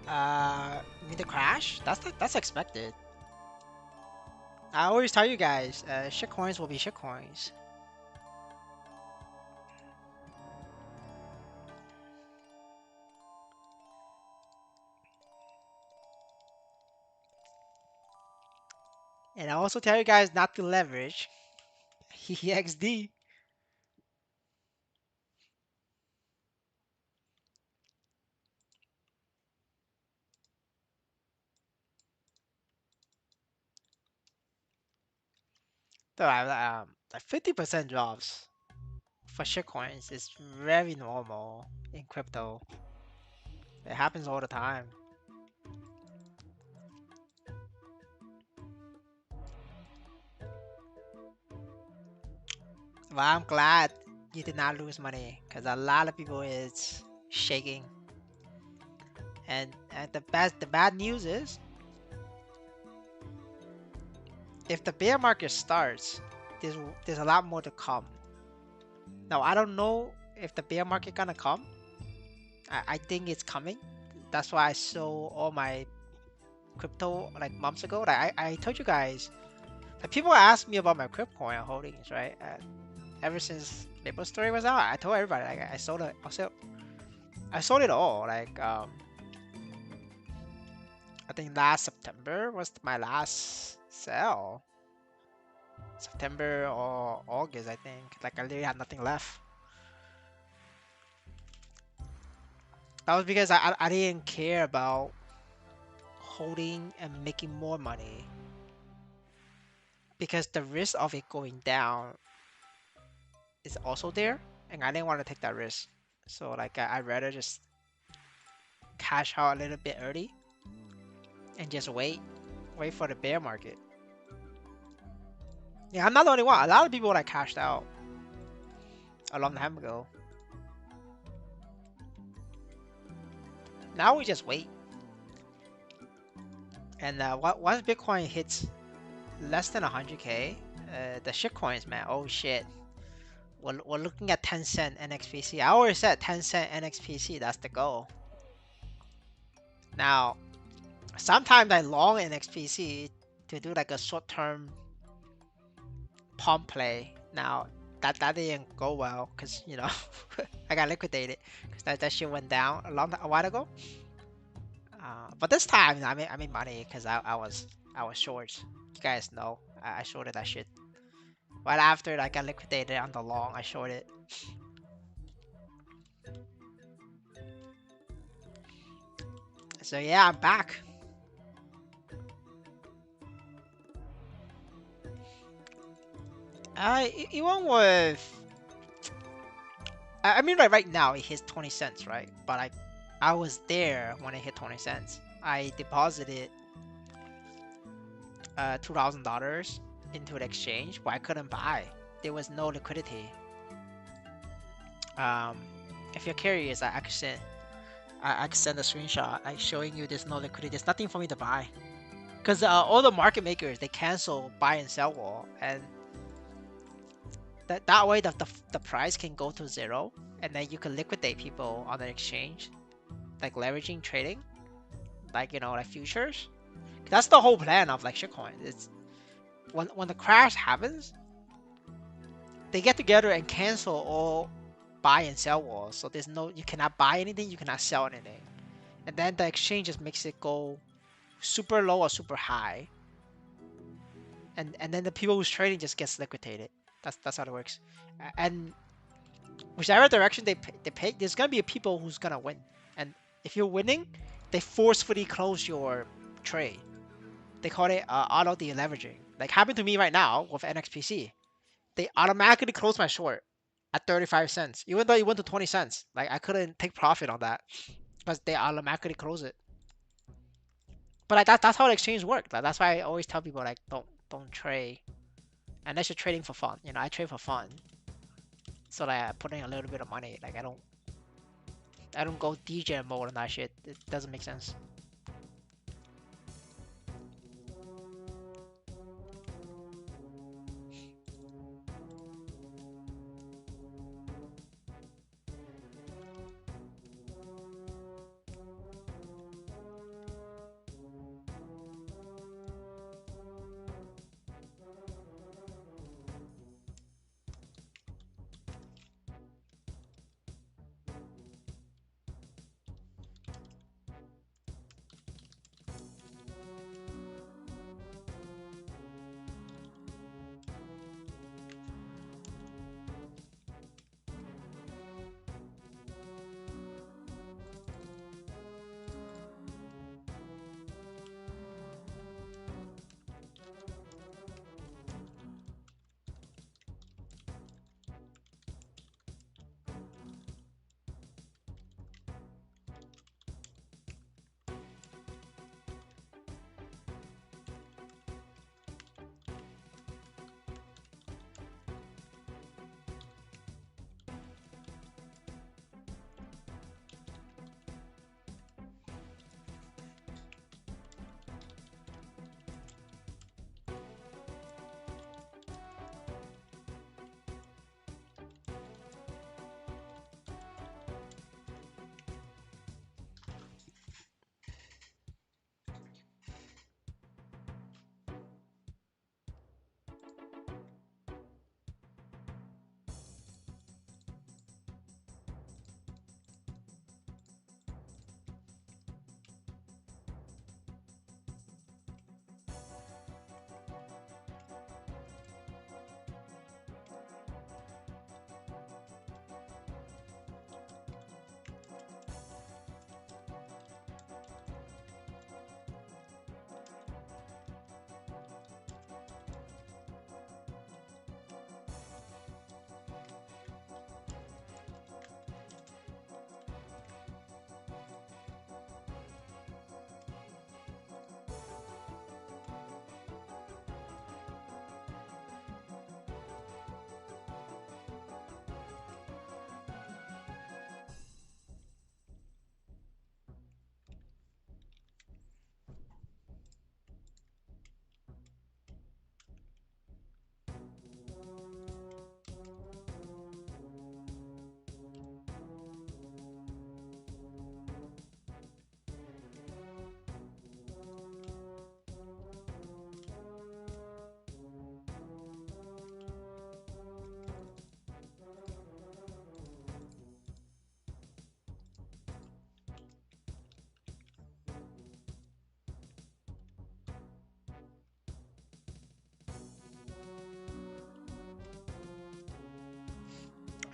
You mean the crash? That's expected. I always tell you guys, shitcoins will be shitcoins. And I also tell you guys not to leverage EXD. So like 50% drops for shitcoins is very normal in crypto. It happens all the time. But I'm glad you did not lose money because a lot of people is shaking. And the bad news is if the bear market starts, there's a lot more to come. Now I don't know if the bear market gonna come. I think it's coming. That's why I sold all my crypto like months ago. Like I told you guys, like people ask me about my crypto holdings, right? Ever since Maplestory was out, I told everybody like I sold it. I sold it all. Like I think last September was my last sale. September or August, I think. Like I literally had nothing left. That was because I didn't care about holding and making more money because the risk of it going down is also there, and I didn't want to take that risk. So like I'd rather just cash out a little bit early and just wait for the bear market. Yeah, I'm not the only one. A lot of people like cashed out a long time ago. Now we just wait, and once Bitcoin hits less than 100K, the shitcoins, man, oh shit. We're looking at 10 cent NXPC. I always said 10 cent NXPC, that's the goal. Now, sometimes I long NXPC to do like a short-term pump play. Now, that didn't go well because, I got liquidated because that shit went down a while ago. But this time, I made money because I was short. You guys know I shorted that shit. Right after I got liquidated on the long, I shorted. So yeah, I'm back. Even with, I mean, like right now it hits 20 cents, right? But I was there when it hit 20 cents. I deposited $2,000 into the exchange, but I couldn't buy. There was no liquidity. Um, if you're curious, I could send a screenshot like showing you there's no liquidity. There's nothing for me to buy because all the market makers they cancel buy and sell wall, and that way the price can go to zero, and then you can liquidate people on the exchange, like leveraging trading, like like futures. That's the whole plan of like shitcoin. It's when the crash happens, they get together and cancel all buy and sell walls. So there's no you cannot buy anything, you cannot sell anything, and then the exchange just makes it go super low or super high, and then the people who's trading just gets liquidated. That's how it works, and whichever direction they pick, there's gonna be people who's gonna win. And if you're winning, they forcefully close your trade. They call it auto deleveraging. Like happened to me right now with NXPC. They automatically close my short at 35 cents, even though it went to 20 cents. Like I couldn't take profit on that because they automatically close it. But like that's how the exchange works. Like, that's why I always tell people like don't trade unless you're trading for fun. I trade for fun, so like I put in a little bit of money. Like I don't go DJ mode on that shit. It doesn't make sense.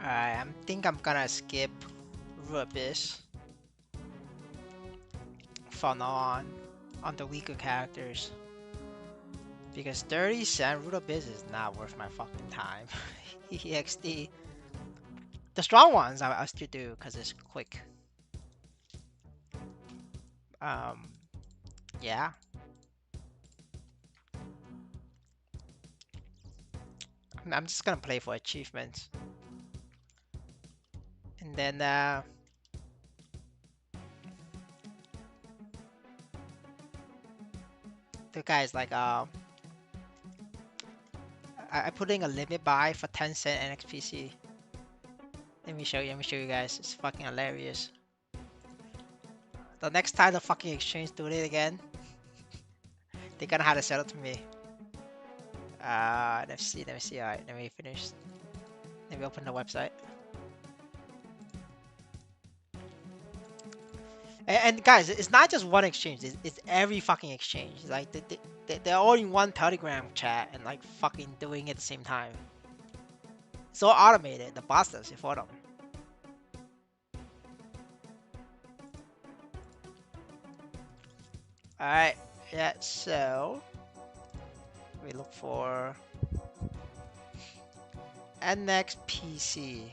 Alright, I think I'm gonna skip Rubbish from now on the weaker characters. Because 30 cent Root Abyss is not worth my fucking time. EXD. The strong ones I still do because it's quick. Um, yeah. I'm just gonna play for achievements. And then the guy's like I put in a limit buy for 10 cent NXPC. Let me show you guys. It's fucking hilarious. The next time the fucking exchange do it again, they're gonna have to sell it to me. Let me see. Alright, let me finish. Let me open the website. And guys, it's not just one exchange. It's every fucking exchange. Like they're all in one Telegram chat and like fucking doing it at the same time. It's all automated. The boss does it for them. Alright, yeah, so we look for NXPC.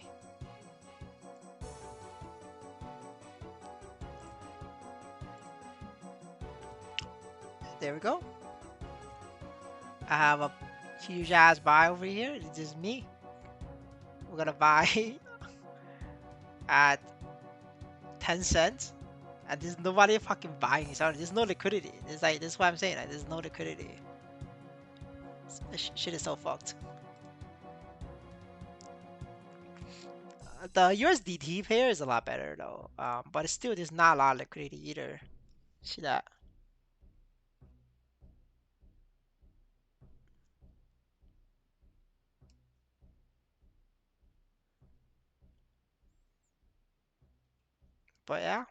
There we go. I have a huge ass buy over here. It's just me. We're gonna buy at 10 cents. And there's nobody fucking buying. So there's no liquidity. It's like, this is what I'm saying. Like, there's no liquidity. This shit is so fucked. The USDT pair is a lot better though. But still, there's not a lot of liquidity either. See that? But yeah.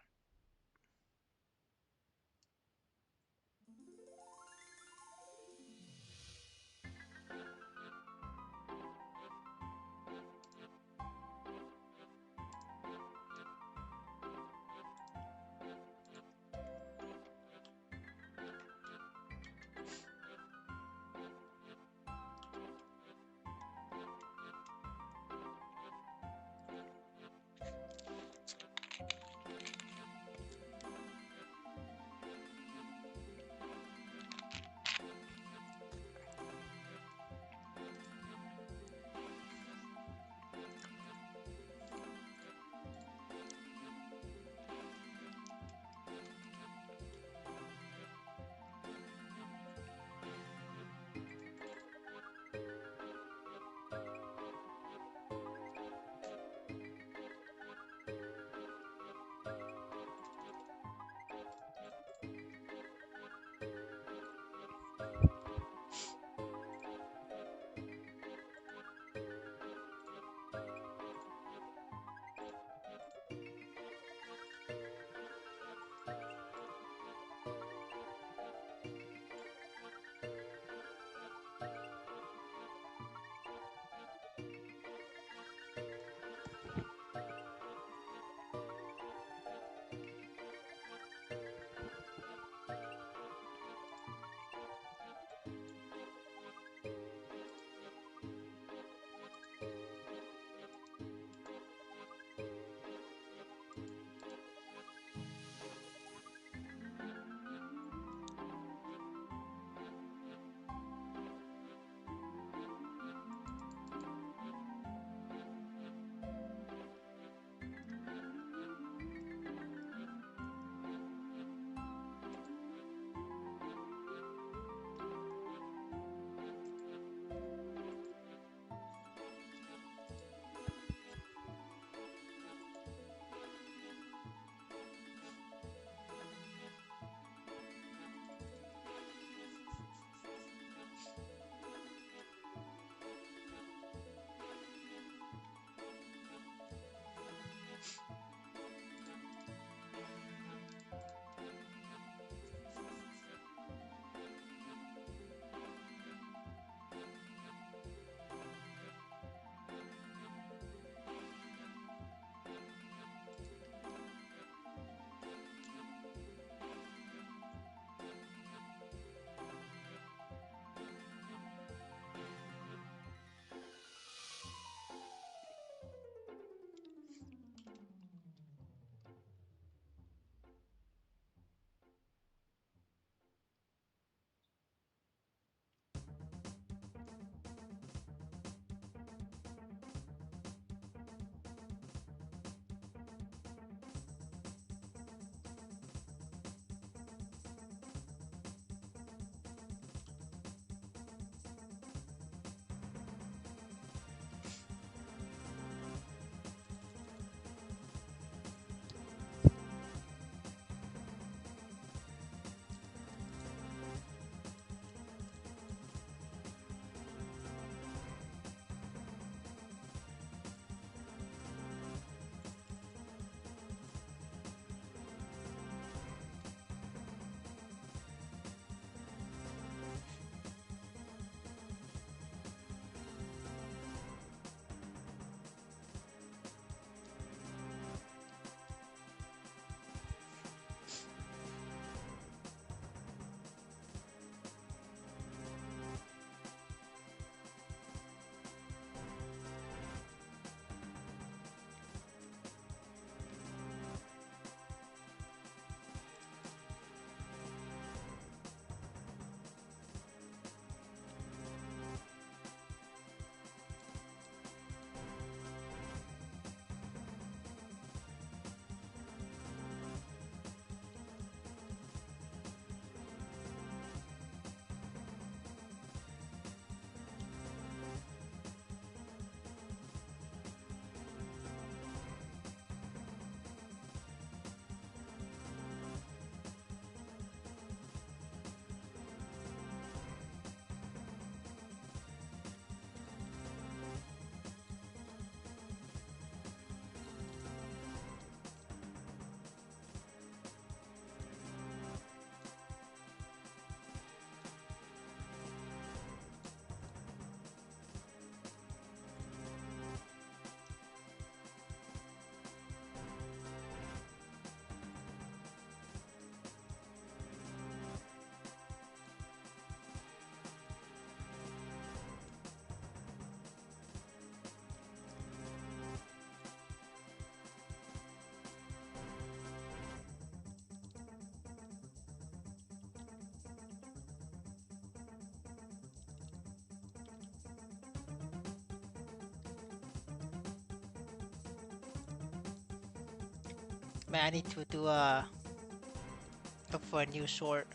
Man, I need to do look for a new sword.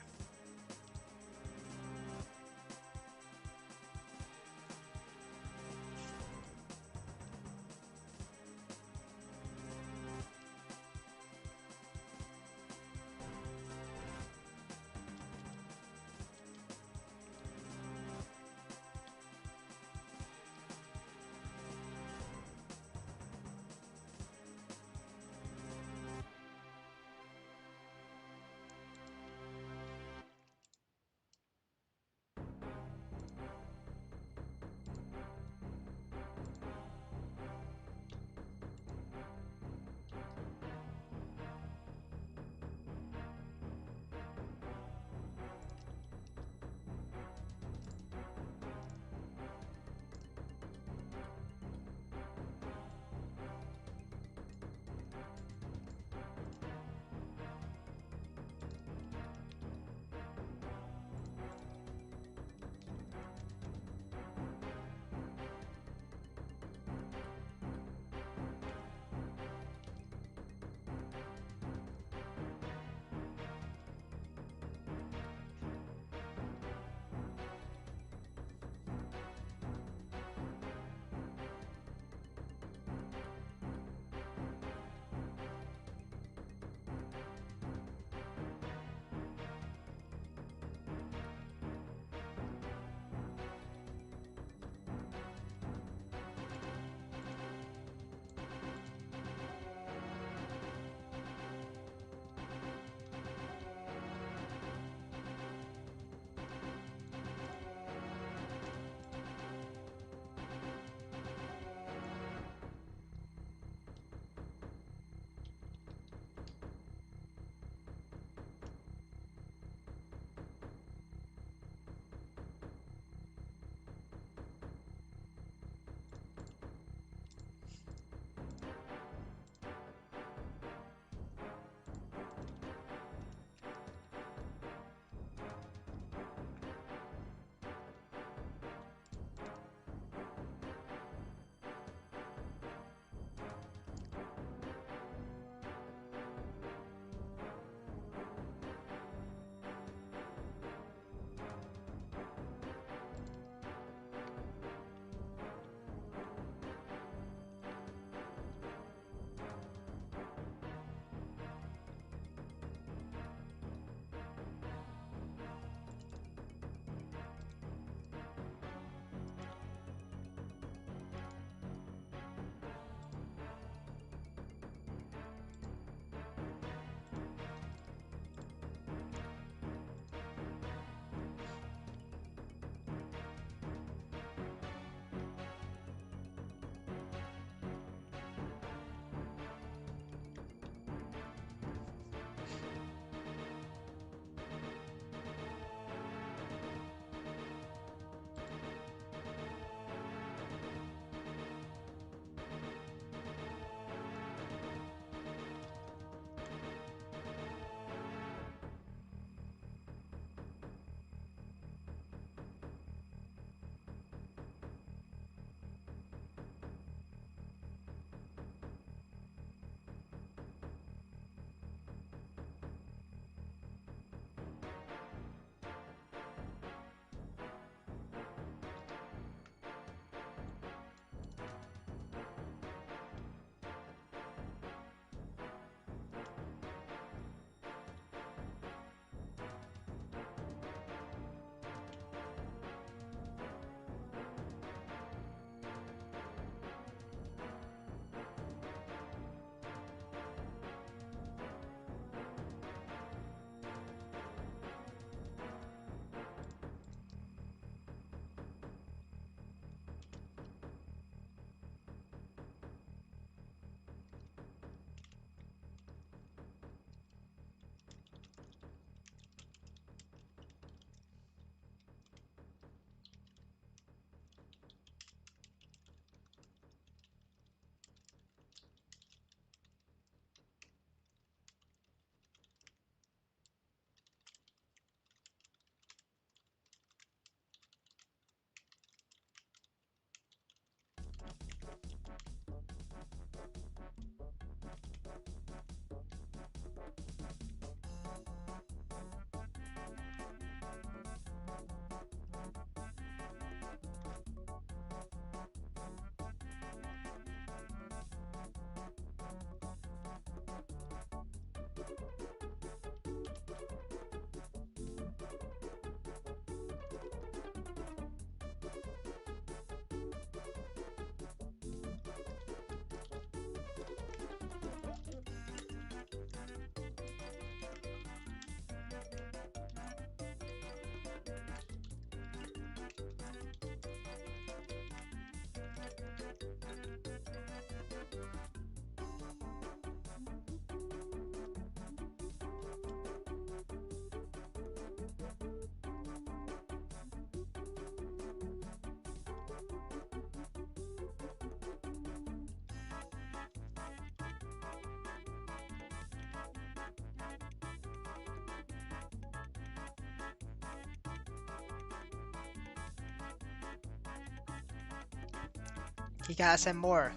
You gotta send more,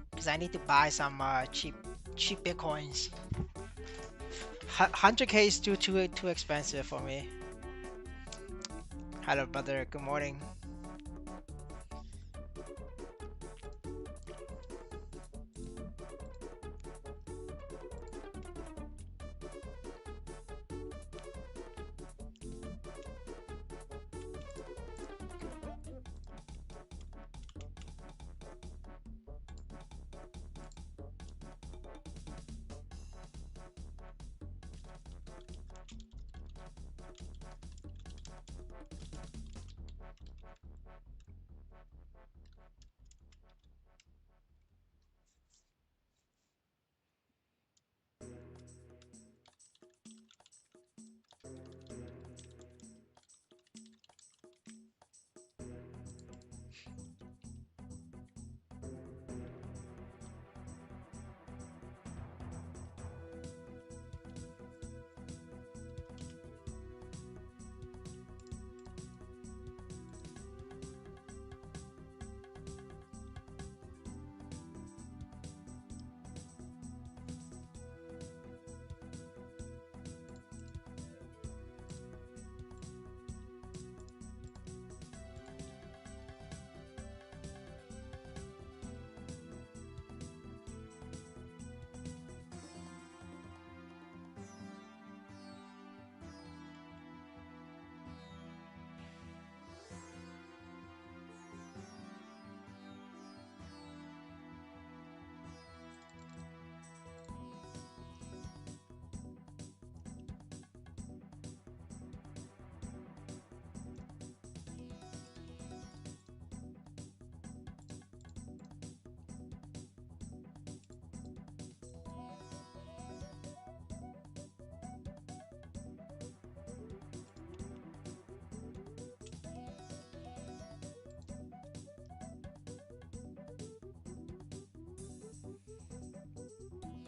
because I need to buy some cheap bitcoins. 100K is still too expensive for me. Hello, brother. Good morning.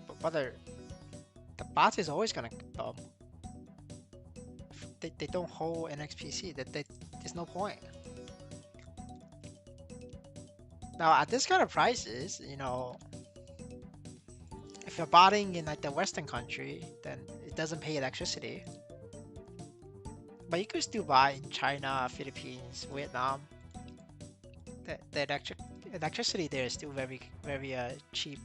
But brother, the bot is always gonna they don't hold an XPC. There's no point. Now at this kind of prices, if you're botting in like the Western country, then it doesn't pay electricity. But you could still buy in China, Philippines, Vietnam. The electricity there is still very cheap.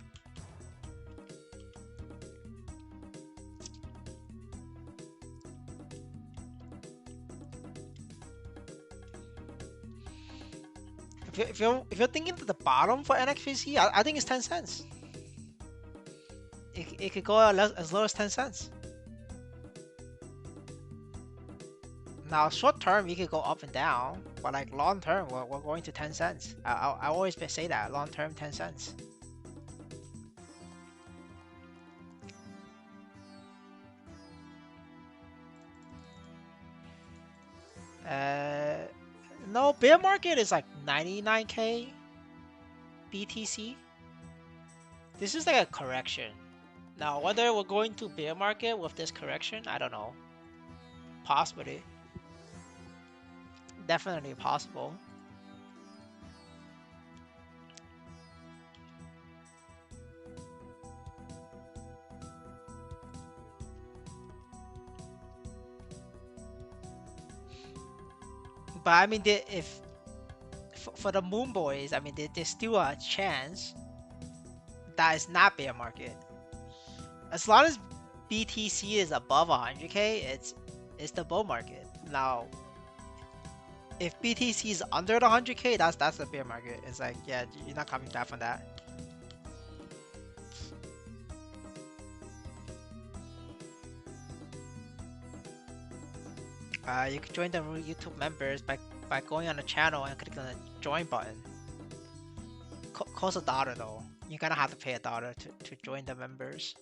If you're thinking to the bottom for NXPC, I think it's 10 cents. It could go as low as 10 cents. Now, short term, you could go up and down, but like long term, we're going to 10 cents. I always say that long term 10 cents. No, bear market is like 99K BTC. This is like a correction. Now, whether we're going to bear market with this correction, I don't know. Possibly. Definitely possible. But I mean, if for the Moon Boys, I mean, there's still a chance that it's not bear market. As long as BTC is above 100K, it's the bull market. Now, if BTC is under the 100K, that's the bear market. It's like, yeah, you're not coming back from that. You can join the YouTube members by going on the channel and clicking on the join button. Costs $1 though. You're gonna have to pay $1 to join the members.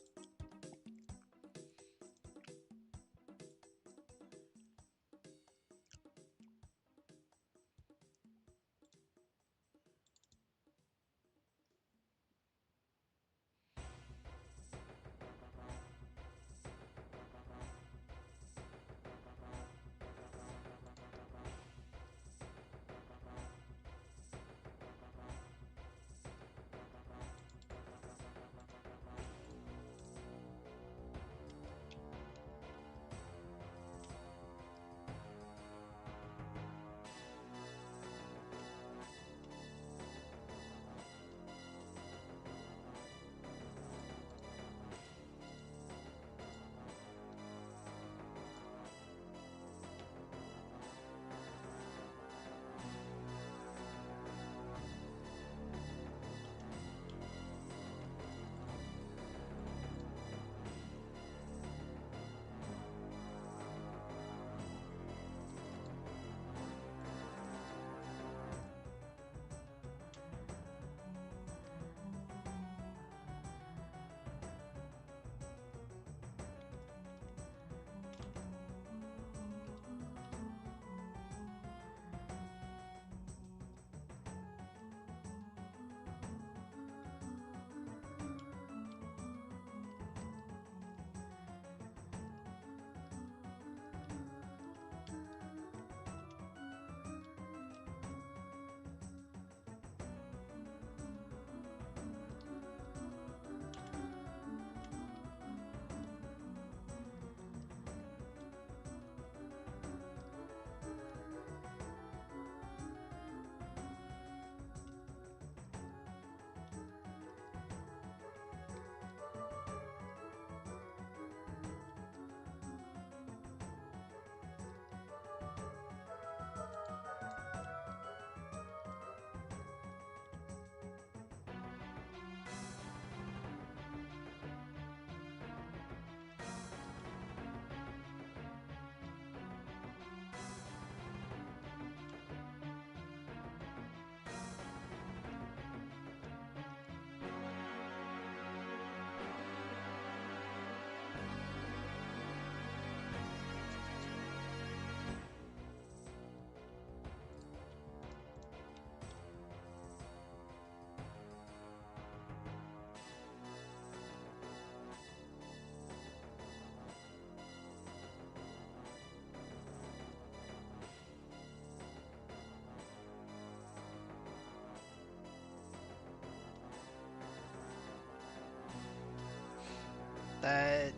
The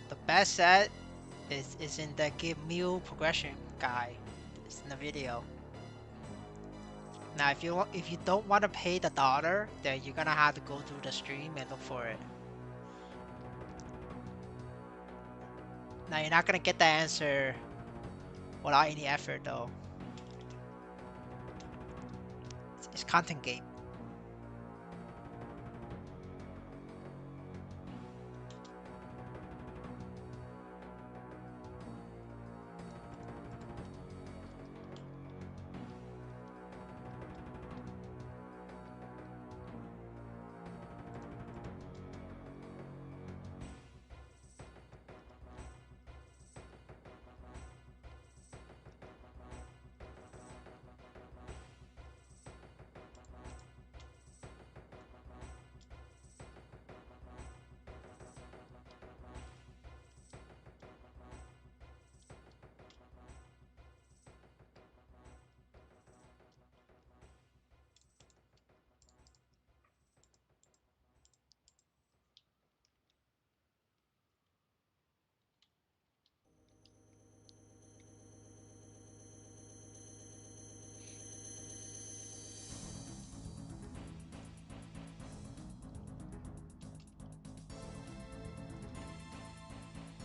the best set is in the give meal progression guide. It's in the video. Now, if you don't want to pay the dollar, then you're gonna have to go through the stream and look for it. Now, you're not gonna get the answer without any effort, though. It's content game.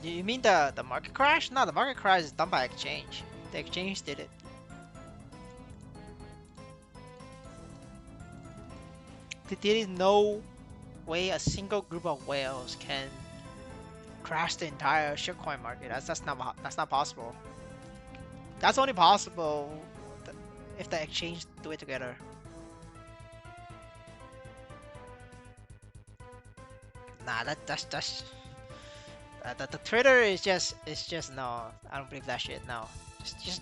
You mean the market crash? No, the market crash is done by exchange. The exchange did it. There is no way a single group of whales can crash the entire shitcoin market. That's not possible. That's only possible if the exchange do it together. Nah, that's the Twitter is just no. I don't believe that shit. No,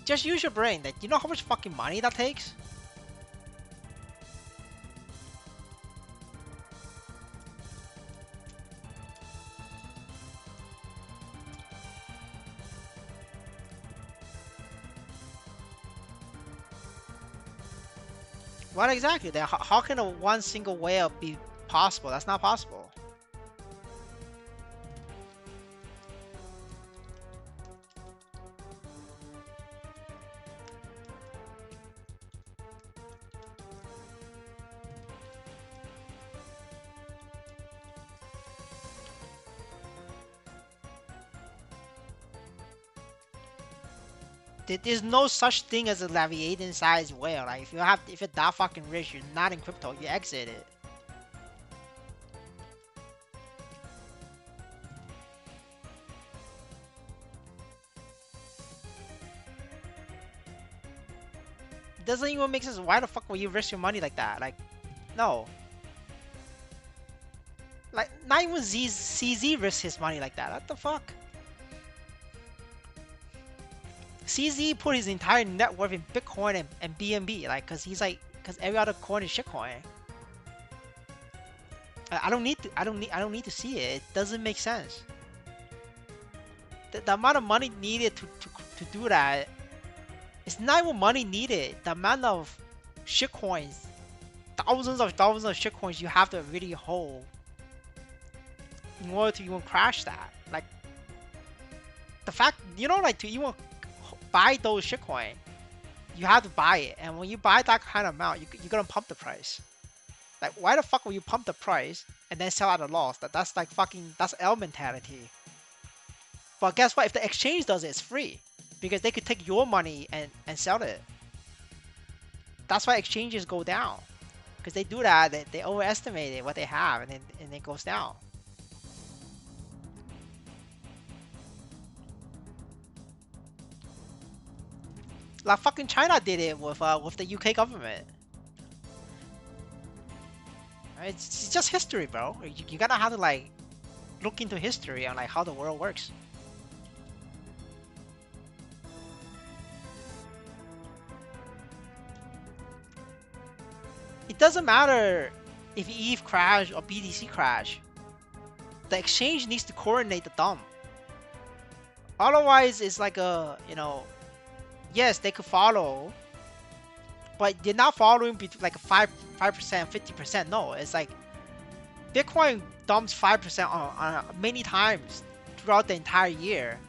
just use your brain. That you know how much fucking money that takes. What exactly? Then how can a one single whale be possible? That's not possible. There's no such thing as a Leviathan-sized whale. Like if you're that fucking rich, you're not in crypto. You exit it. It doesn't even make sense. Why the fuck will you risk your money like that? Like, no. Like not even CZ risks his money like that. What the fuck? CZ put his entire net worth in Bitcoin and BNB, like, cause every other coin is shitcoin. I don't need to see it. It doesn't make sense. The amount of money needed to do that, it's not even money needed. The amount of shitcoins, thousands of shitcoins you have to really hold in order to even crash that. Like, the fact, like to even buy those shitcoin, you have to buy it, and when you buy that kind of amount, you're gonna pump the price. Like, why the fuck will you pump the price and then sell at a loss? That's like fucking, that's L mentality. But guess what? If the exchange does it, it's free because they could take your money and sell it. That's why exchanges go down, because they do that. They overestimate it, what they have, and it goes down. Like fucking China did it with the UK government. It's just history, bro. You gotta have to like look into history and like how the world works. It doesn't matter if ETH crash or BTC crash. The exchange needs to coordinate the dump. Otherwise, it's like yes, they could follow, but they're not following like a 5%, 50%. No, it's like Bitcoin dumps 5% on many times throughout the entire year.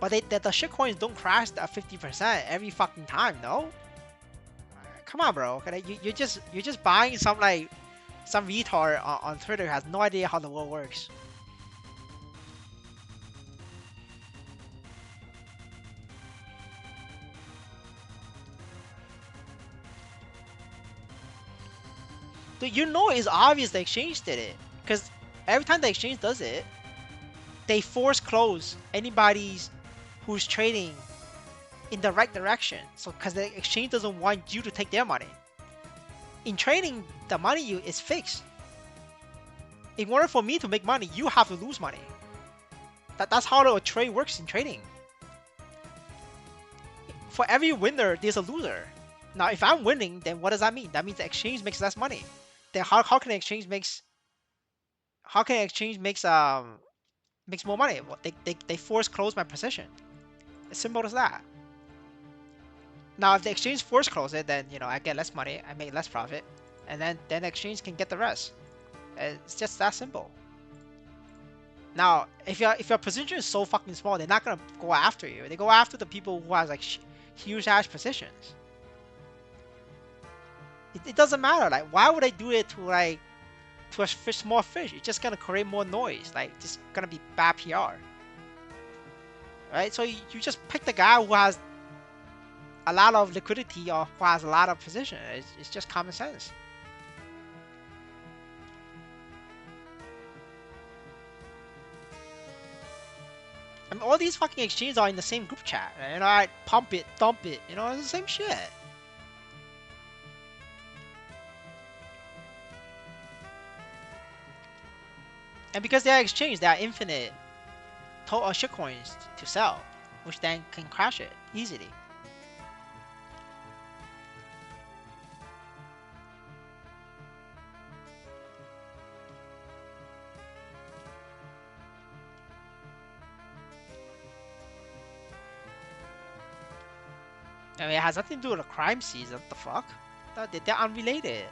But the shitcoins don't crash at 50% every fucking time, no? Come on, bro. You're just buying some retard on Twitter who has no idea how the world works. Dude, you know it's obvious the exchange did it. Because every time the exchange does it, they force close anybody's who's trading in the right direction. So because the exchange doesn't want you to take their money. In trading, the money you is fixed. In order for me to make money, you have to lose money. That's how a trade works in trading. For every winner, there's a loser. Now, if I'm winning, then what does that mean? That means the exchange makes less money. Then how can the exchange makes more money? Well, they force close my position. As simple as that. Now, if the exchange force close it, then I get less money, I make less profit, and then the exchange can get the rest. It's just that simple. Now, if your position is so fucking small, they're not gonna go after you. They go after the people who has like huge ass positions. It doesn't matter. Like, why would I do it to a small fish? It's just gonna create more noise. Like, just gonna be bad PR, right? So you just pick the guy who has a lot of liquidity or who has a lot of position. It's just common sense. I mean, all these fucking exchanges are in the same group chat. I pump it, dump it. It's the same shit. And because they are exchange, there are infinite total shitcoins to sell, which then can crash it easily. I mean, it has nothing to do with the crime season. What the fuck? They're unrelated.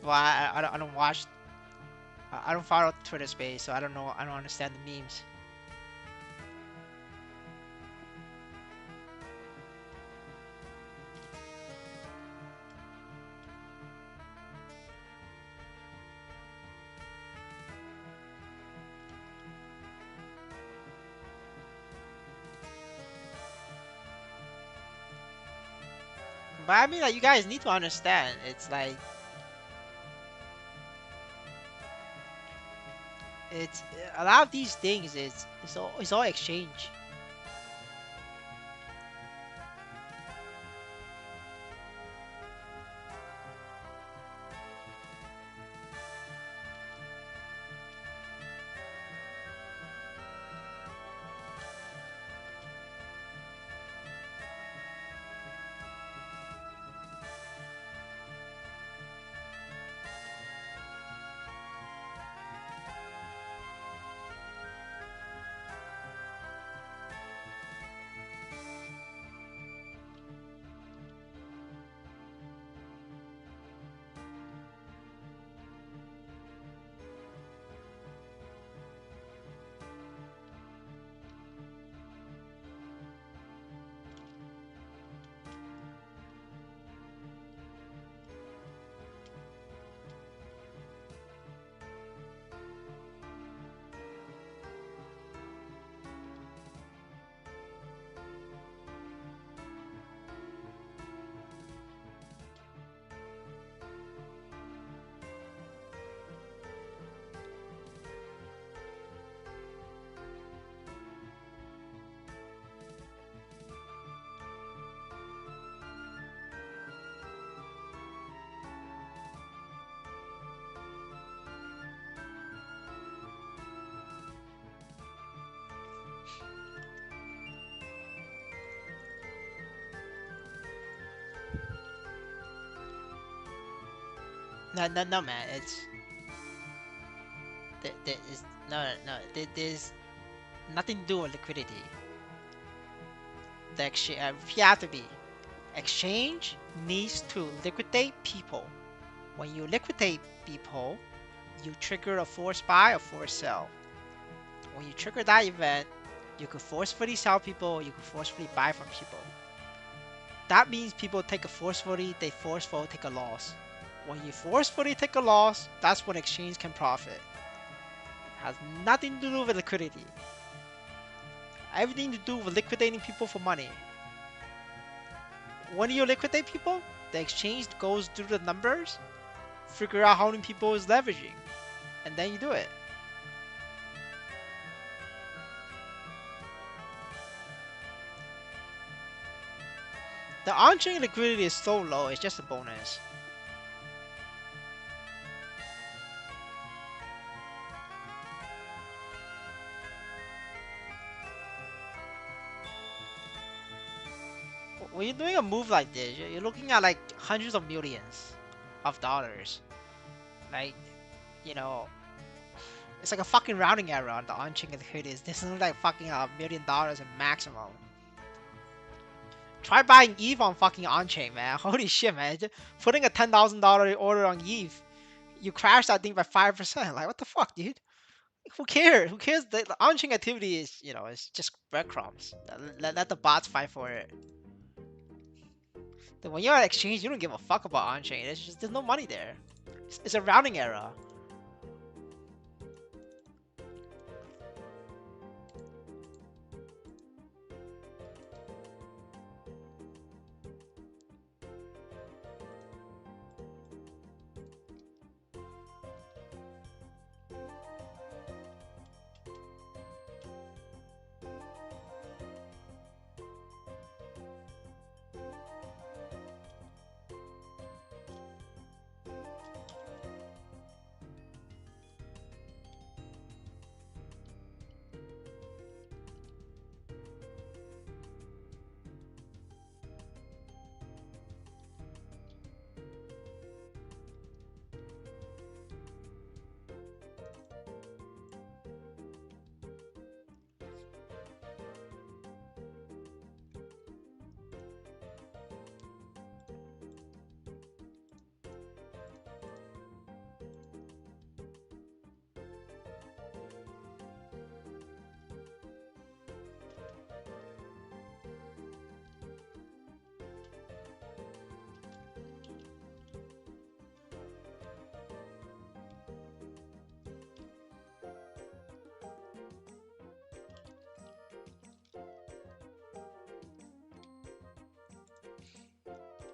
Well, I don't watch. I don't follow Twitter space, so I don't know. I don't understand the memes. But I mean, like, you guys need to understand. It's like it's a lot of these things. It's all exchange. No, man. There is no. There's nothing to do with liquidity. The exchange, you have to be. Exchange needs to liquidate people. When you liquidate people, you trigger a force buy or force sell. When you trigger that event, you could forcefully sell people, you could forcefully buy from people. That means people take a forcefully take a loss. When you forcefully take a loss, that's when exchange can profit. It has nothing to do with liquidity. Everything to do with liquidating people for money. When you liquidate people, the exchange goes through the numbers, figure out how many people is leveraging, and then you do it. The on-chain liquidity is so low, it's just a bonus. When you're doing a move like this, you're looking at like hundreds of millions of dollars. Like, you know, it's like a fucking rounding error on the on-chain liquidity. This is like fucking $1 million in maximum. Try buying ETH on fucking on-chain, man. Holy shit, man. Just putting a $10,000 order on ETH, you crash that thing by 5%. Like, what the fuck, dude? Who cares? Who cares? The on-chain activity is, it's just breadcrumbs. Let the bots fight for it. Then when you're at exchange, you don't give a fuck about on-chain. It's just, there's no money there. It's a rounding error.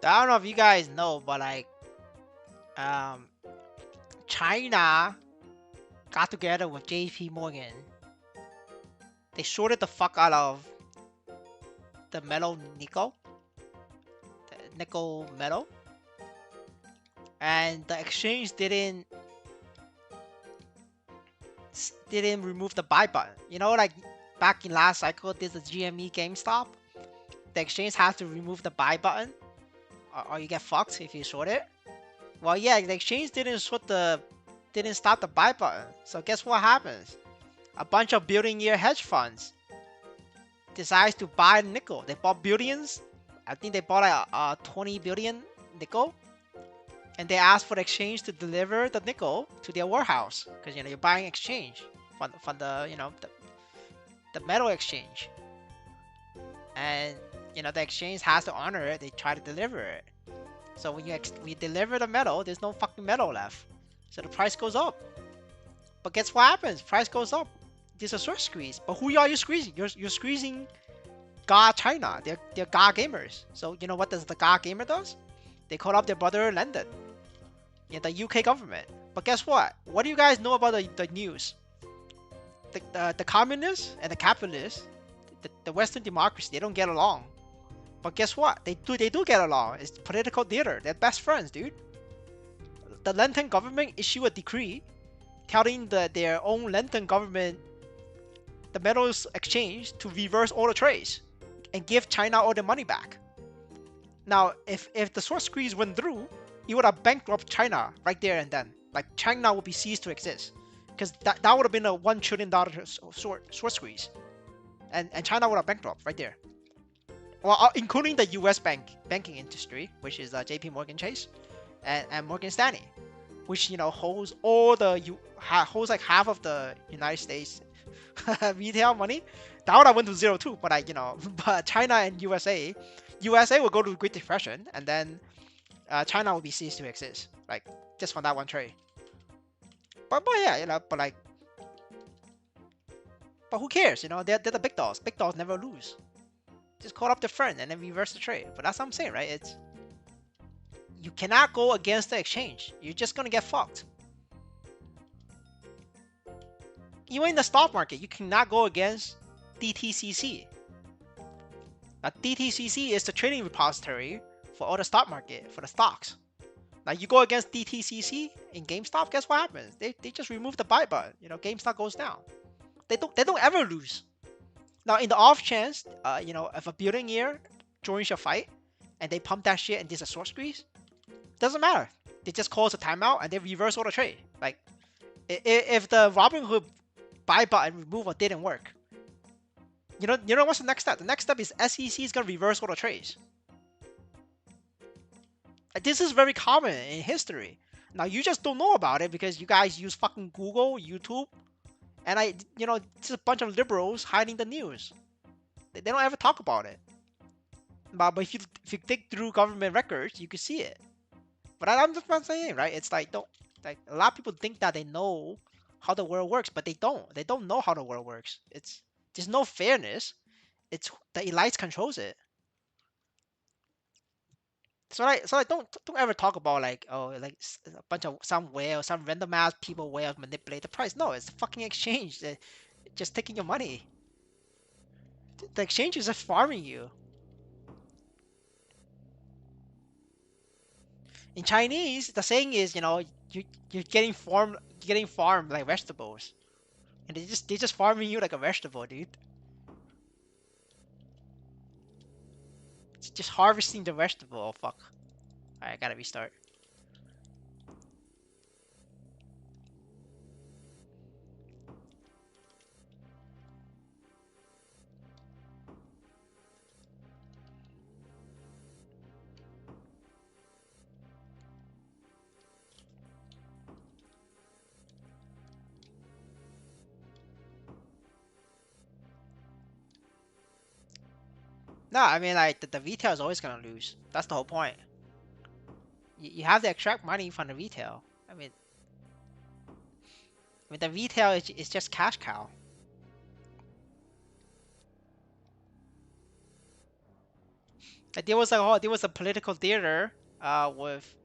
I don't know if you guys know, but like, um, China got together with JP Morgan. They shorted the fuck out of the metal nickel, the nickel metal, and the exchange didn't remove the buy button. Like back in last cycle, there's a GME GameStop. The exchange has to remove the buy button, or you get fucked if you short it. Well, yeah, the exchange didn't stop the buy button. So guess what happens? A bunch of billion-year hedge funds decides to buy nickel. They bought billions. I think they bought like 20 billion nickel, and they asked for the exchange to deliver the nickel to their warehouse because you're buying exchange from the metal exchange, and the exchange has to honor it. They try to deliver it. So when you deliver the metal, there's no fucking metal left, so the price goes up. But guess what happens? Price goes up. There's a short squeeze. But who are you squeezing? You're squeezing God China. They're God gamers. So you know what the God gamer does? They call up their brother London, the UK government. But guess what? What do you guys know about the news? The communists and the capitalists, the Western democracy, they don't get along. But guess what? They do get along. It's political theater. They're best friends, dude. The London government issue a decree telling their own London government, the metals exchange, to reverse all the trades and give China all the money back. Now, if the short squeeze went through, it would have bankrupt China right there and then. Like China would be ceased to exist, because that would have been a $1 trillion short squeeze, and China would have bankrupt right there. Well, including the U.S. banking industry, which is J.P. Morgan Chase and Morgan Stanley, which holds all the holds like half of the United States retail money. That would have went to zero too. But but China and USA will go to the Great Depression, and then China will be ceased to exist, like just from that one trade. But yeah, but who cares? They're the big dogs. Big dogs never lose. Just call up the friend and then reverse the trade. But that's what I'm saying, right? It's you cannot go against the exchange. You're just gonna get fucked. Even in the stock market, you cannot go against DTCC. Now, DTCC is the trading repository for all the stock market, for the stocks. Now, you go against DTCC in GameStop, guess what happens? They just remove the buy button. GameStop goes down. They don't ever lose. Now, in the off chance, if a building year joins your fight and they pump that shit and there's a short squeeze, doesn't matter. They just cause a timeout and they reverse all the trade. Like, if the Robinhood buy button removal didn't work, what's the next step? The next step is SEC is gonna reverse all the trades. This is very common in history. Now you just don't know about it because you guys use fucking Google, YouTube, and it's a bunch of liberals hiding the news. They don't ever talk about it. But if you dig through government records, you can see it. But I'm just not saying, right? It's like don't like a lot of people think that they know how the world works, but they don't. They don't know how the world works. There's no fairness. It's the elites controls it. So I don't ever talk about like like a bunch of some random ass people way of manipulate the price. No, it's the fucking exchange. They're just taking your money. The exchange is just farming you. In Chinese, the saying is you're getting farmed like vegetables, and they just farming you like a vegetable, dude. It's just harvesting the vegetable. Oh fuck! Alright, I gotta restart. No, I mean like the retail is always gonna lose. That's the whole point. You have to extract money from the retail. I mean the retail is just cash cow. Like there was a political theater with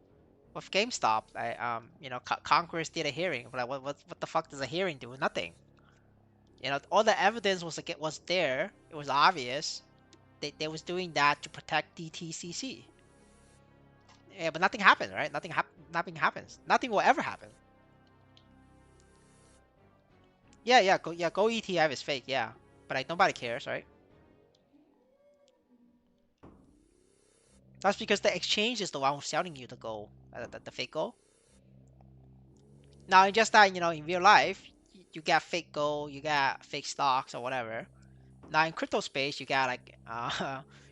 GameStop. Congress did a hearing. But like, what the fuck does a hearing do? Nothing. All the evidence was there. It was obvious. They was doing that to protect DTCC. Yeah, but nothing happened, right? Nothing happens. Nothing will ever happen. Go ETF is fake, yeah. But like nobody cares, right? That's because the exchange is the one who's selling you the gold, the fake gold. Now, just that in real life, you got fake gold, you got fake stocks or whatever. Now in crypto space, you got like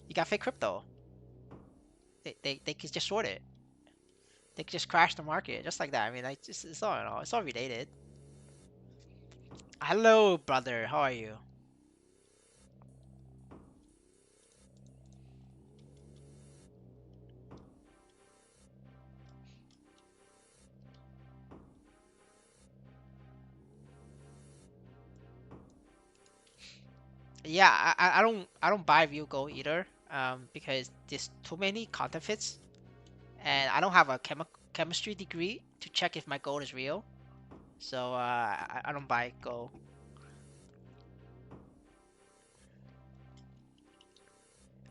you got fake crypto. They can just short it. They can just crash the market just like that. I mean, like it's all it's all related. Hello, brother. How are you? Yeah, I don't buy real gold either. Because there's too many counterfeits, and I don't have a chemistry degree to check if my gold is real. So I don't buy gold.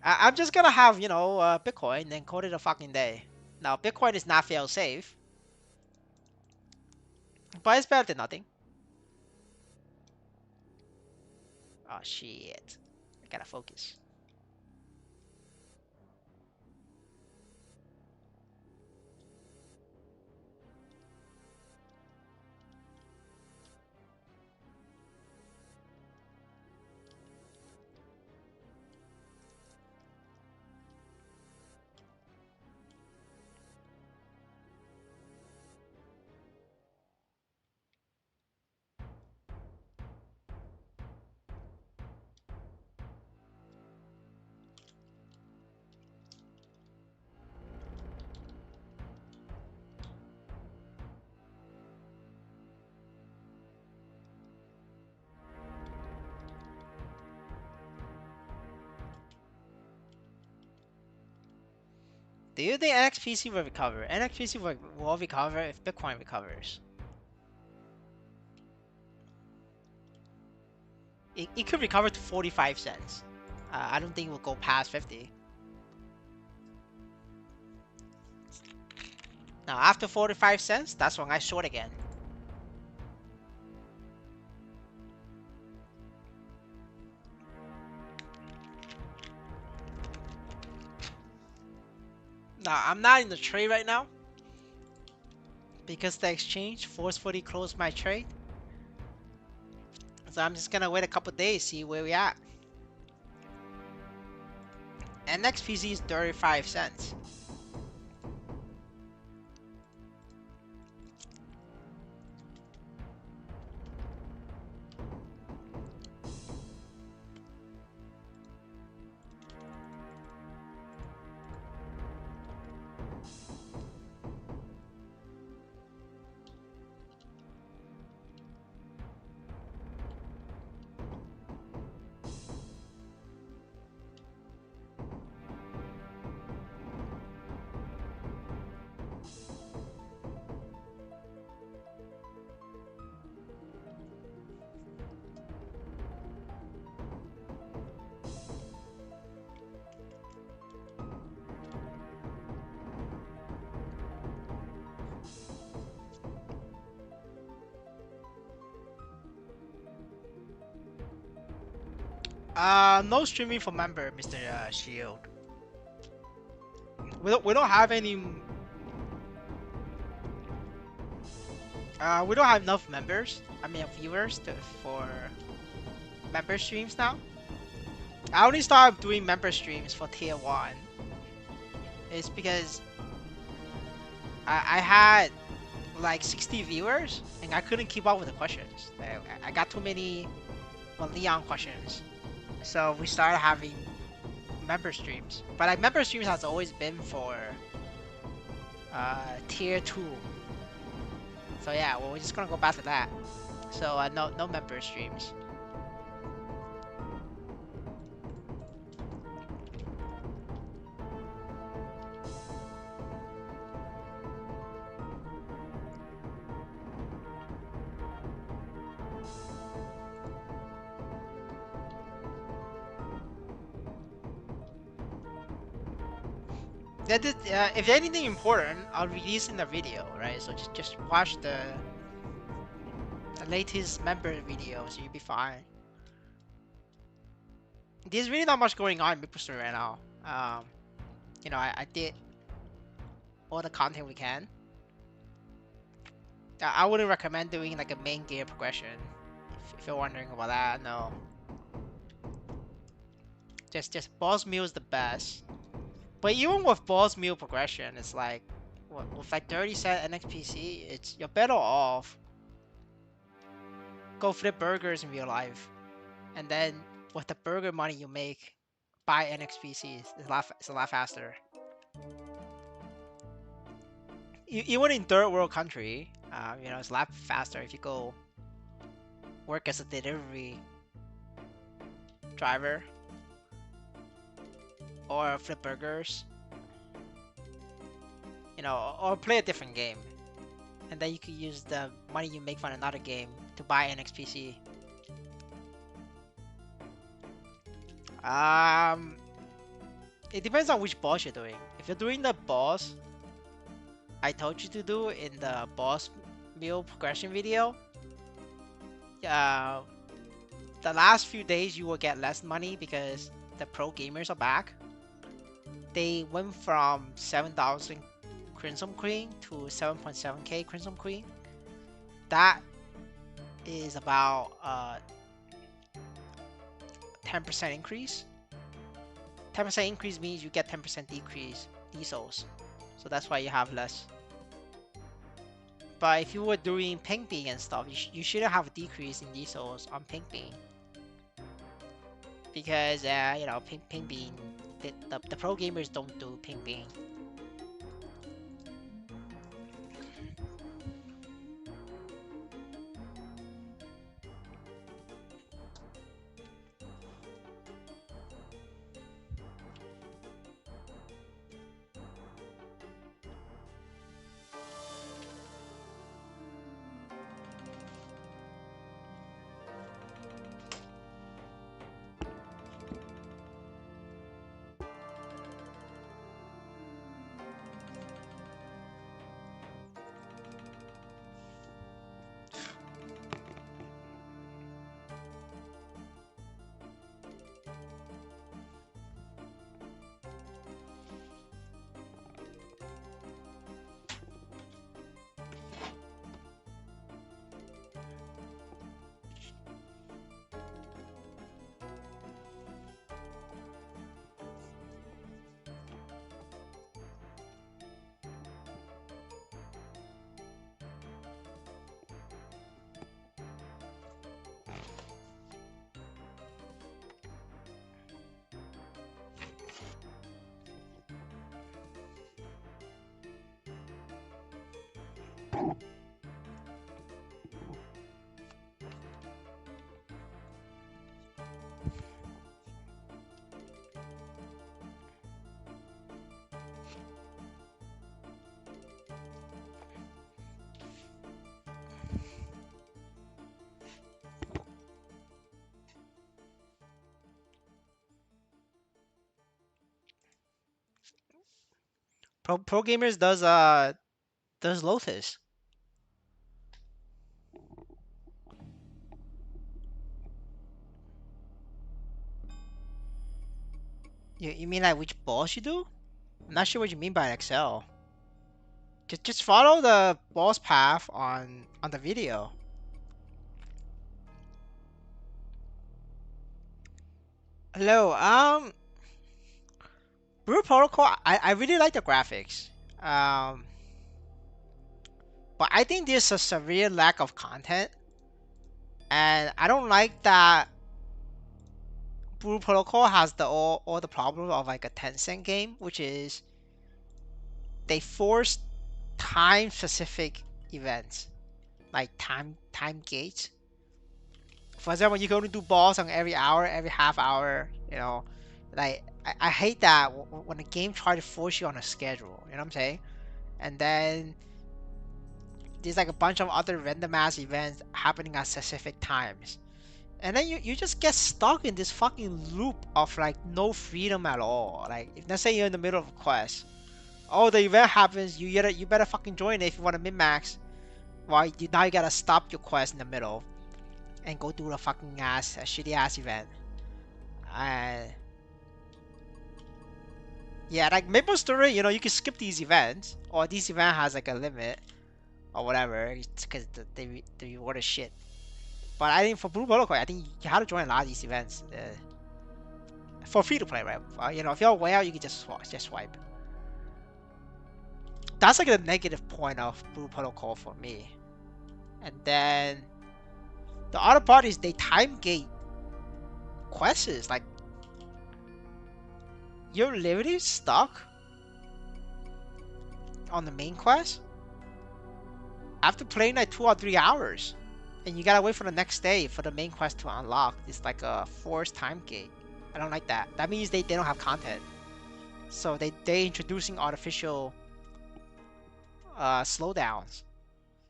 I'm just gonna have Bitcoin and call it a fucking day. Now Bitcoin is not fail safe, but it's better than nothing. Oh shit! I gotta focus. Do you think NXPC will recover? NXPC will recover if Bitcoin recovers. It could recover to 45 cents. I don't think it will go past 50. Now, after 45 cents, that's when I short again. Now, I'm not in the trade right now because the exchange forcefully closed my trade. So I'm just gonna wait a couple days, see where we at. And next PC is 35 cents. No streaming for member, Mr. Shield. We don't have any. We don't have enough members. I mean, viewers for member streams now. I only started doing member streams for tier 1. It's because I had like 60 viewers and I couldn't keep up with the questions. I got too many Leon questions. So we started having member streams. But like member streams has always been for tier 2. So yeah, well, we're just gonna go back to that. So no member streams. If anything important, I'll release in the video, right? So just watch the latest member video, so you'll be fine. There's really not much going on in Maplestory right now. You know, I did all the content we can. I wouldn't recommend doing like a main gear progression. If you're wondering about that, no. Just boss meal is the best. But even with boss meal progression, it's like with like 30 cent NXPC, you're better off go flip burgers in real life, and then with the burger money you make, buy NXPCs. It's a lot faster. Even in third world country, you know, it's a lot faster if you go work as a delivery driver or flip burgers, you know, or play a different game, and then you could use the money you make from another game to buy an XPC. It depends on which boss you're doing. If you're doing the boss I told you to do in the boss meal progression video, the last few days you will get less money because the pro gamers are back. They went from 7,000 Crimson Queen to 7.7k Crimson Queen. That is about 10% increase. 10% increase means you get 10% decrease diesels. So that's why you have less. But if you were doing pink bean and stuff, you shouldn't have a decrease in diesels on pink bean. Because, you know, pink bean, the pro gamers don't do pink bean. Pro Gamers does Lotus. You mean like which boss you do? I'm not sure what you mean by Excel. Just follow the boss path on the video. Hello, Blue Protocol. I really like the graphics. Um, but I think there's a severe lack of content, and I don't like that Blue Protocol has all the problems of like a Tencent game, which is they force time specific events like time gates. For example, you can only do balls on every hour, every half hour. You know, like I hate that when the game try to force you on a schedule. You know what I'm saying? And then there's like a bunch of other random ass events happening at specific times. And then you just get stuck in this fucking loop of like no freedom at all. Like if let's say you're in the middle of a quest, oh the event happens, you better fucking join it if you want to min max. Well, now you gotta stop your quest in the middle and go do the fucking shitty ass event. Uh, yeah, like Maplestory, you can skip these events, or this event has like a limit or whatever, because the reward is shit. But I think for Blue Protocol, I think you have to join a lot of these events for free to play, right? If you're way out, you can just swipe. That's like the negative point of Blue Protocol for me. And then the other part is they time gate quests. Like you're literally stuck on the main quest after playing like 2 or 3 hours, and you gotta wait for the next day for the main quest to unlock. It's like a forced time gate. I don't like that. That means they don't have content. So they introducing artificial slowdowns.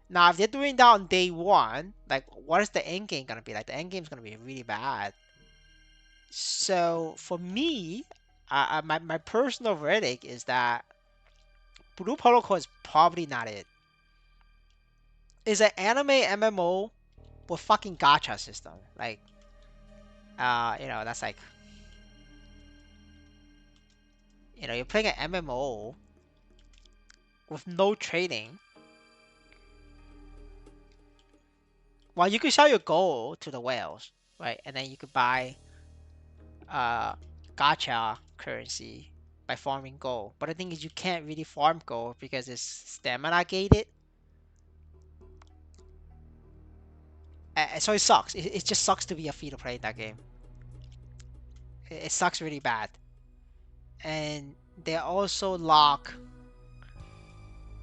Now if they're doing that on day one, like what is the end game gonna be like? The end game is gonna be really bad. So for me, my personal verdict is that Blue Protocol is probably not it. It's an anime MMO with fucking gacha system. Like, that's like, you're playing an MMO with no trading. Well, you could sell your gold to the whales, right? And then you could buy gacha currency by farming gold. But the thing is, you can't really farm gold because it's stamina gated. So it sucks. It just sucks to be a free to play in that game. It sucks really bad. And they also lock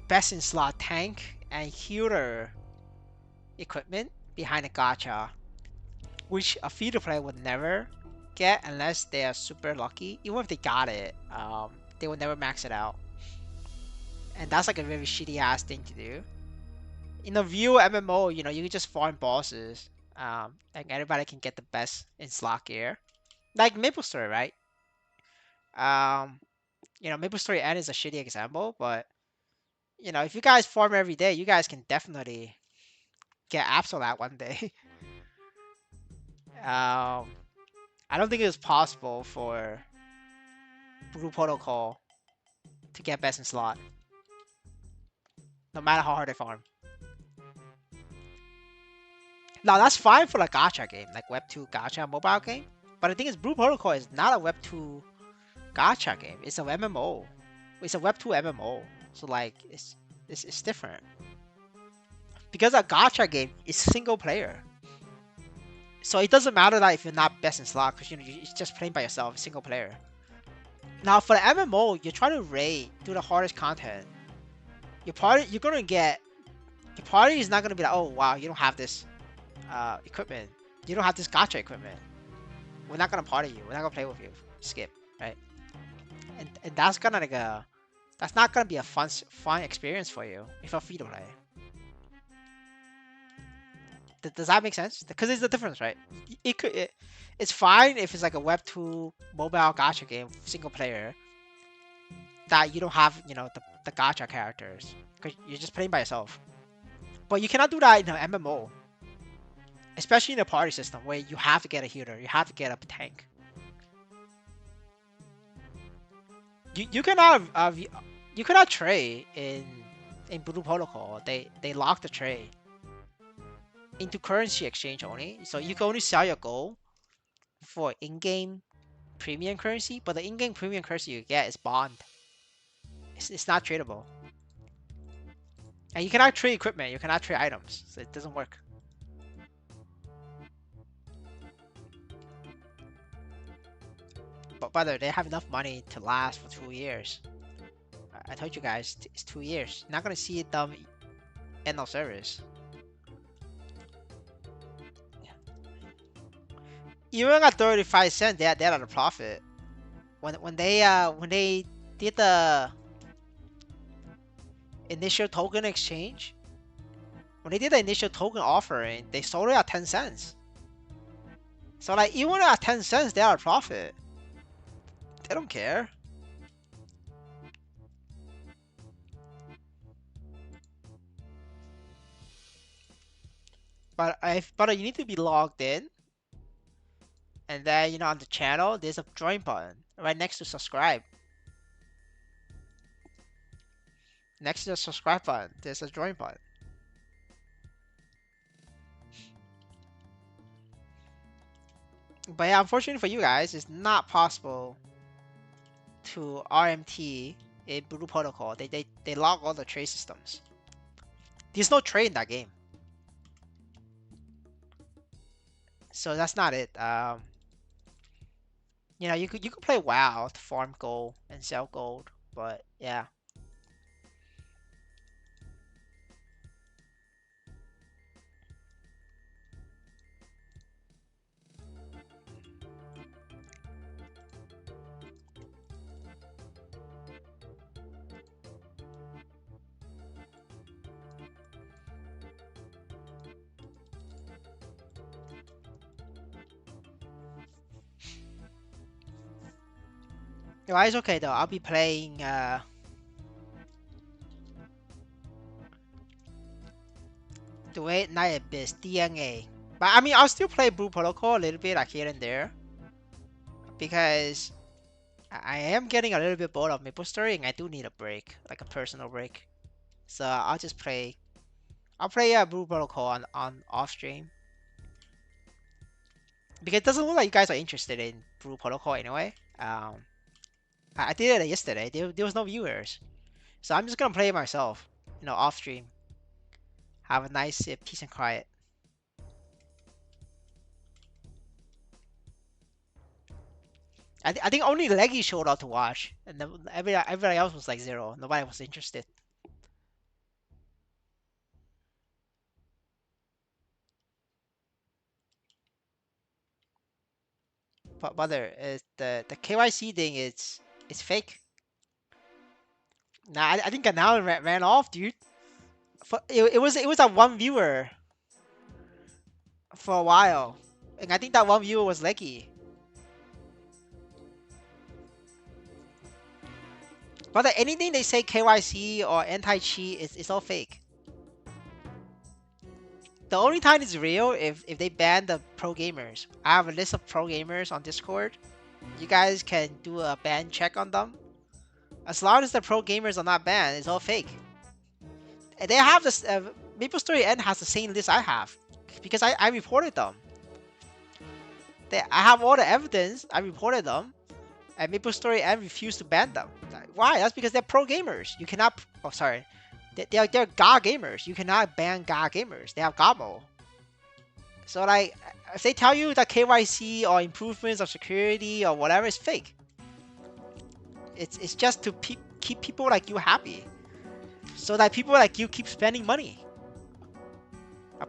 best in slot tank and healer equipment behind a gacha, which a free to play would never get unless they are super lucky. Even if they got it, they would never max it out. And that's like a very shitty ass thing to do. In a view MMO, you can just farm bosses, and everybody can get the best in slot gear, like Maplestory, right? Maplestory N is a shitty example, but if you guys farm every day, you guys can definitely get Absolute one day. I don't think it was possible for Blue Protocol to get best in slot, no matter how hard they farm. Now that's fine for a gacha game, like Web 2 gacha mobile game. But the thing is, Blue Protocol is not a Web 2 gacha game. It's a MMO. It's a Web 2 MMO. So like, it's different. Because a gacha game is single player. So it doesn't matter that if you're not best in slot, because you're just playing by yourself, single player. Now for the MMO, you're trying to raid, do the hardest content. Your party is not gonna be like, oh wow, you don't have this equipment. You don't have this gacha equipment. We're not gonna party you. We're not gonna play with you. Skip, right? And that's that's not gonna be a fun experience for you if you're free to play. Does that make sense? Because it's the difference, right? It's fine if it's like a Web 2 mobile gacha game, single player. that you don't have, the gacha characters because you're just playing by yourself. But you cannot do that in an MMO, especially in a party system where you have to get a healer, you have to get a tank. You cannot you cannot trade in Blue Protocol. They lock the trade into currency exchange only, so you can only sell your gold for in-game premium currency, but the in-game premium currency you get is bond. It's not tradable. And you cannot trade equipment, you cannot trade items, so it doesn't work. But brother, they have enough money to last for 2 years. I told you guys, it's 2 years. You're not gonna see them end of service. Even at 35 cents, they're at a profit. When they did the initial token exchange, when they did the initial token offering, they sold it at 10 cents. So like even at 10 cents, they're at a profit. They don't care. But you need to be logged in, and then on the channel there's a join button right next to subscribe. Next to the subscribe button, there's a join button. But yeah, unfortunately for you guys, it's not possible to RMT in Blue Protocol. They lock all the trade systems. There's no trade in that game. So that's not it. You could play WoW to farm gold and sell gold, but yeah. It's okay though. I'll be playing the way Night Abyss DNA. But I mean, I'll still play Blue Protocol a little bit, like here and there, because I am getting a little bit bored of Maplestory, and I do need a break, like a personal break. So I'll just play. I'll play Blue Protocol on off stream, because it doesn't look like you guys are interested in Blue Protocol anyway. I did it yesterday. There was no viewers, so I'm just gonna play it myself, off stream. Have a nice peace and quiet. I think only Leggy showed up to watch, and then everybody else was like zero. Nobody was interested. But brother, the KYC thing it's fake. Nah, I think now ran off, dude. It was a one viewer for a while, and I think that one viewer was Leggy. But anything they say KYC or anti-cheat is all fake. The only time it's real if they ban the pro gamers. I have a list of pro gamers on Discord. You guys can do a ban check on them. As long as the pro gamers are not banned, it's all fake. And they have this. Maplestory N has the same list I have because I reported them. I have all the evidence. I reported them, and Maplestory N refused to ban them. Why? That's because they're pro gamers. You cannot. Oh, sorry. They're GA gamers. You cannot ban GA gamers. They have Gabo. So like, if they tell you that KYC or improvements of security or whatever is fake, it's just to keep people like you happy, so that people like you keep spending money.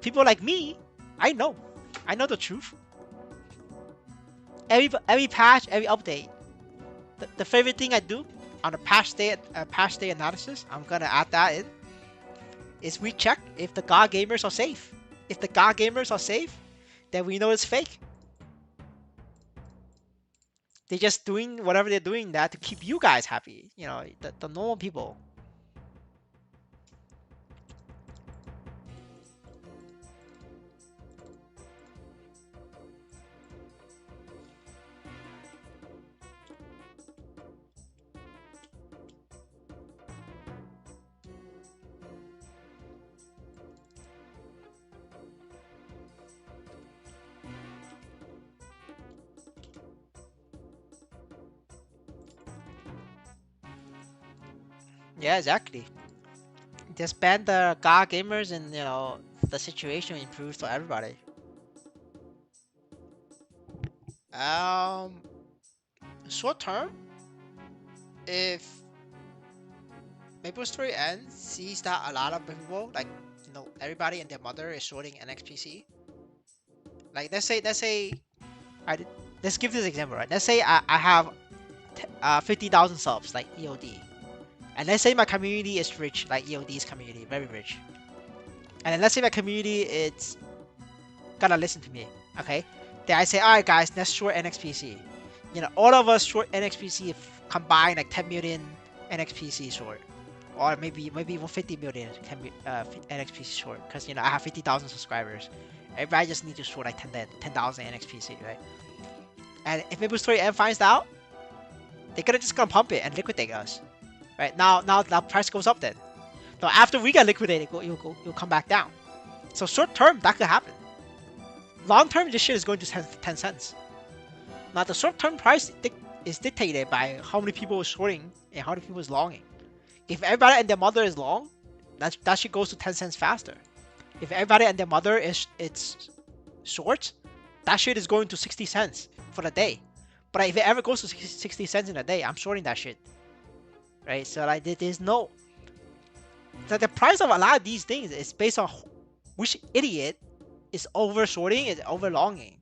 People like me, I know the truth. Every patch, every update, the favorite thing I do on a patch day analysis, I'm gonna add that in, is we check if the GA gamers are safe. If the GA gamers are safe, then we know it's fake. They're just doing whatever they're doing that to keep you guys happy. The normal people. Yeah, exactly. Just ban the God gamers, and the situation improves for everybody. Um, Short term, if Maplestory N sees that a lot of people, like everybody and their mother is shorting NXPC. Like let's say I did, let's give this example, right? Let's say I have 50,000 subs, like EOD, and let's say my community is rich, like EOD's community, very rich, and then let's say my community is gonna listen to me, okay? Then I say, all right, guys, let's short NXPC. All of us short NXPC combine like 10 million NXPC short, or maybe even 50 million NXPC short, because I have 50,000 subscribers. Everybody just need to short like 10,000 NXPC, right? And if Maple N finds out, they're gonna just gonna pump it and liquidate us, right? Now the price goes up then. So after we get liquidated, you'll come back down. So short term that could happen. Long term, this shit is going to 10 cents. Now the short term price is dictated by how many people is shorting and how many people is longing. If everybody and their mother is long, that shit goes to 10 cents faster. If everybody and their mother is it's short, that shit is going to 60 cents for the day. But if it ever goes to 60 cents in a day, I'm shorting that shit, right? So like there's no, the price of a lot of these things is based on which idiot is over shorting, is over longing.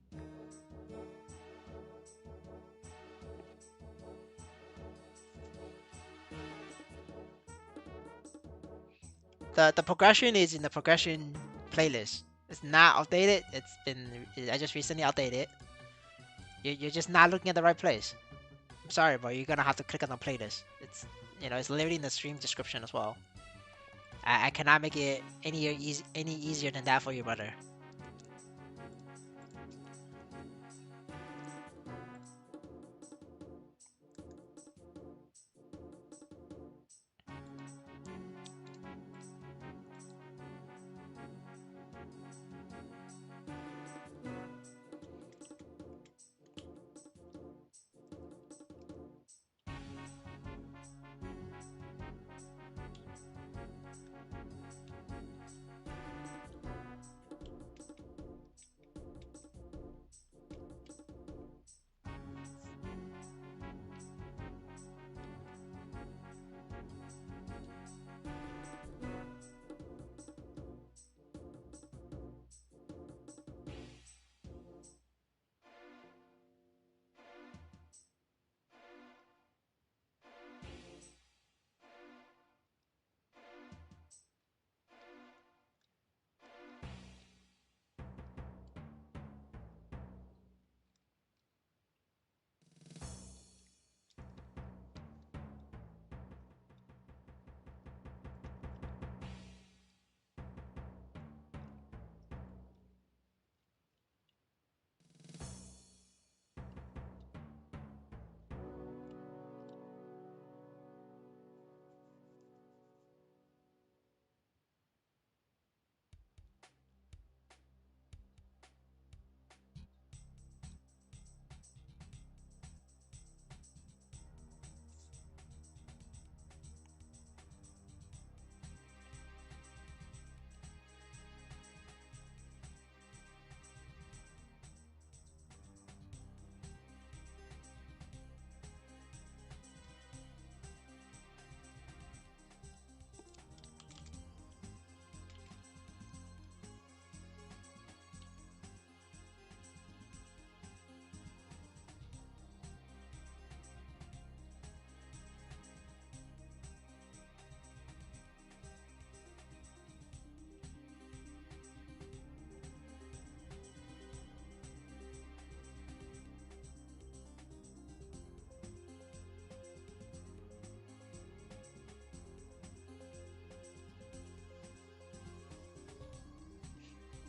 The progression is in the progression playlist. It's not updated. I just recently updated it. You're just not looking at the right place. I'm sorry, but you're gonna have to click on the playlist. It's literally in the stream description as well. I cannot make it any easier than that for you, brother.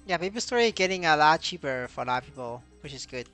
Yeah, Maplestory getting a lot cheaper for a lot of people, which is good.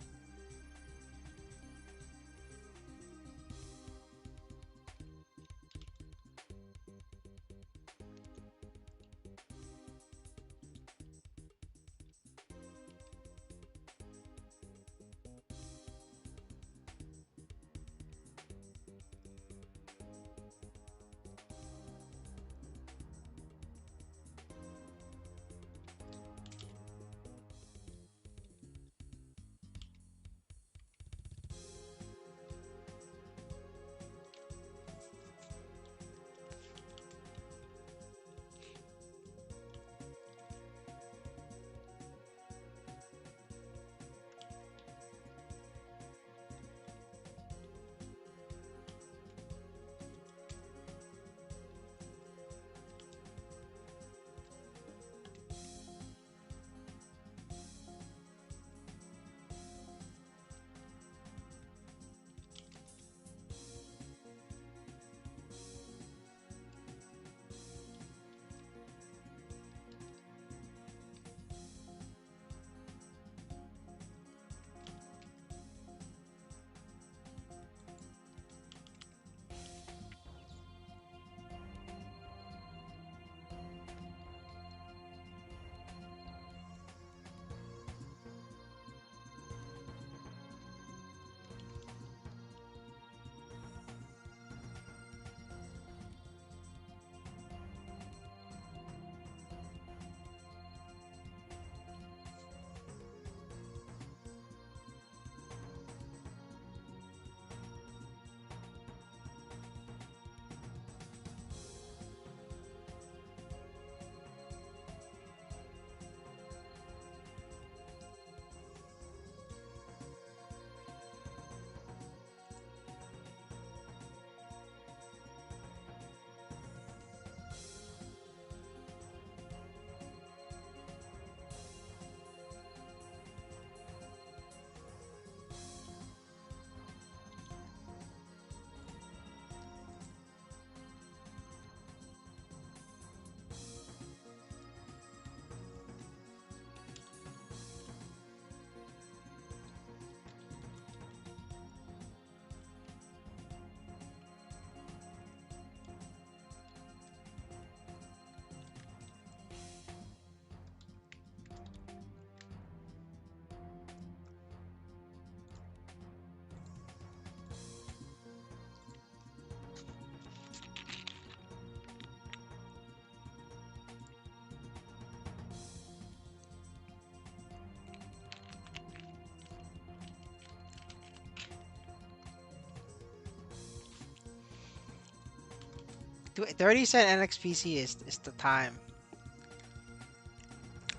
Dude, 30-cent NXPC is the time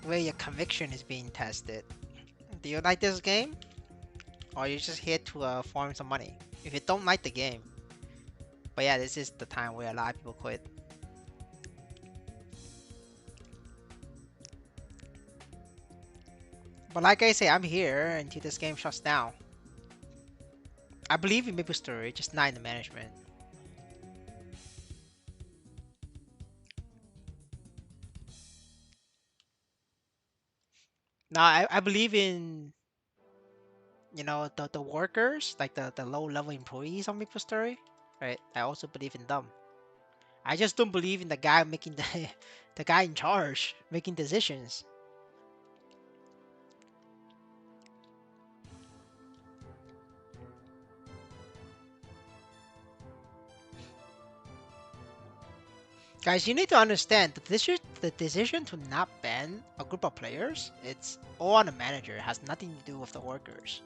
where your conviction is being tested. Do you like this game? Or you just here to farm some money? If you don't like the game. But yeah, this is the time where a lot of people quit. But like I say, I'm here until this game shuts down. I believe in Maplestory, just not in the management. Now I believe in the workers, like the low level employees on Maplestory, right? I also believe in them. I just don't believe in the guy making the the guy in charge making decisions. Guys, you need to understand the decision to not ban a group of players, it's all on the manager. It has nothing to do with the workers.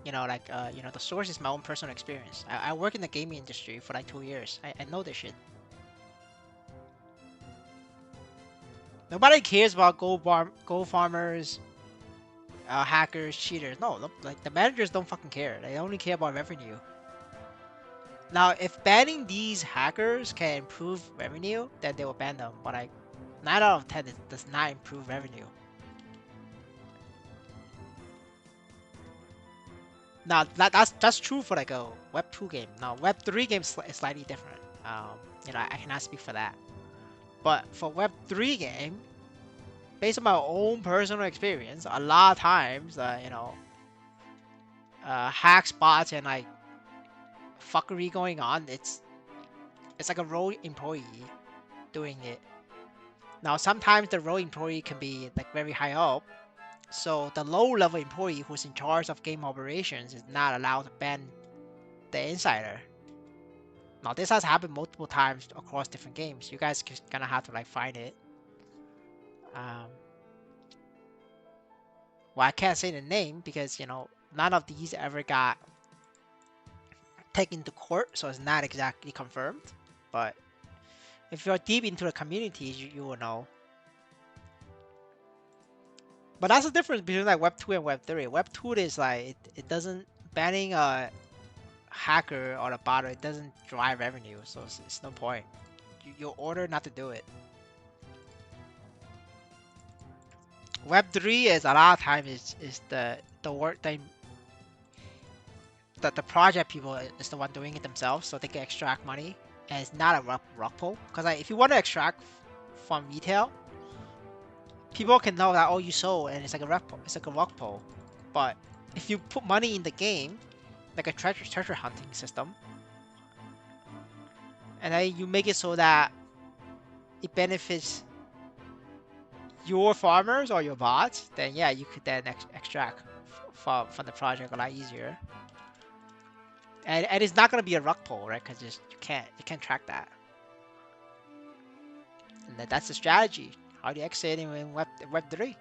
The source is my own personal experience. I work in the gaming industry for like 2 years. I know this shit. Nobody cares about gold farmers, hackers, cheaters. No, like the managers don't fucking care. They only care about revenue. Now, if banning these hackers can improve revenue, then they will ban them. But like 9 out of 10, it does not improve revenue. Now that's true for like a Web 2 game. Now Web 3 game is slightly different. I cannot speak for that. But for Web3 game, based on my own personal experience, a lot of times, hack spots and like fuckery going on. It's like a role employee doing it. Now sometimes the role employee can be like very high up, so the low level employee who's in charge of game operations is not allowed to ban the insider. Now this has happened multiple times across different games. You guys just gonna have to like find it. Um, well, I can't say the name because none of these ever got taken to court, so it's not exactly confirmed. But if you're deep into the community, you will know. But that's the difference between like Web 2 and Web 3. Web 2 is like it doesn't banning a hacker or a bot. It doesn't drive revenue, so it's no point. You order not to do it. Web 3 is a lot of times is the work that the project people is the one doing it themselves, so they can extract money, and it's not a rug pull. Because like, if you want to extract from retail, people can know that, oh, you sold, and it's like a rug pull. It's like a rug pull. But if you put money in the game, like a treasure hunting system, and then you make it so that it benefits your farmers or your bots, then yeah, you could then extract from the project a lot easier. And it's not gonna be a rug pull, right? Because you can't track that. And that's the strategy. How do you exit in Web 3?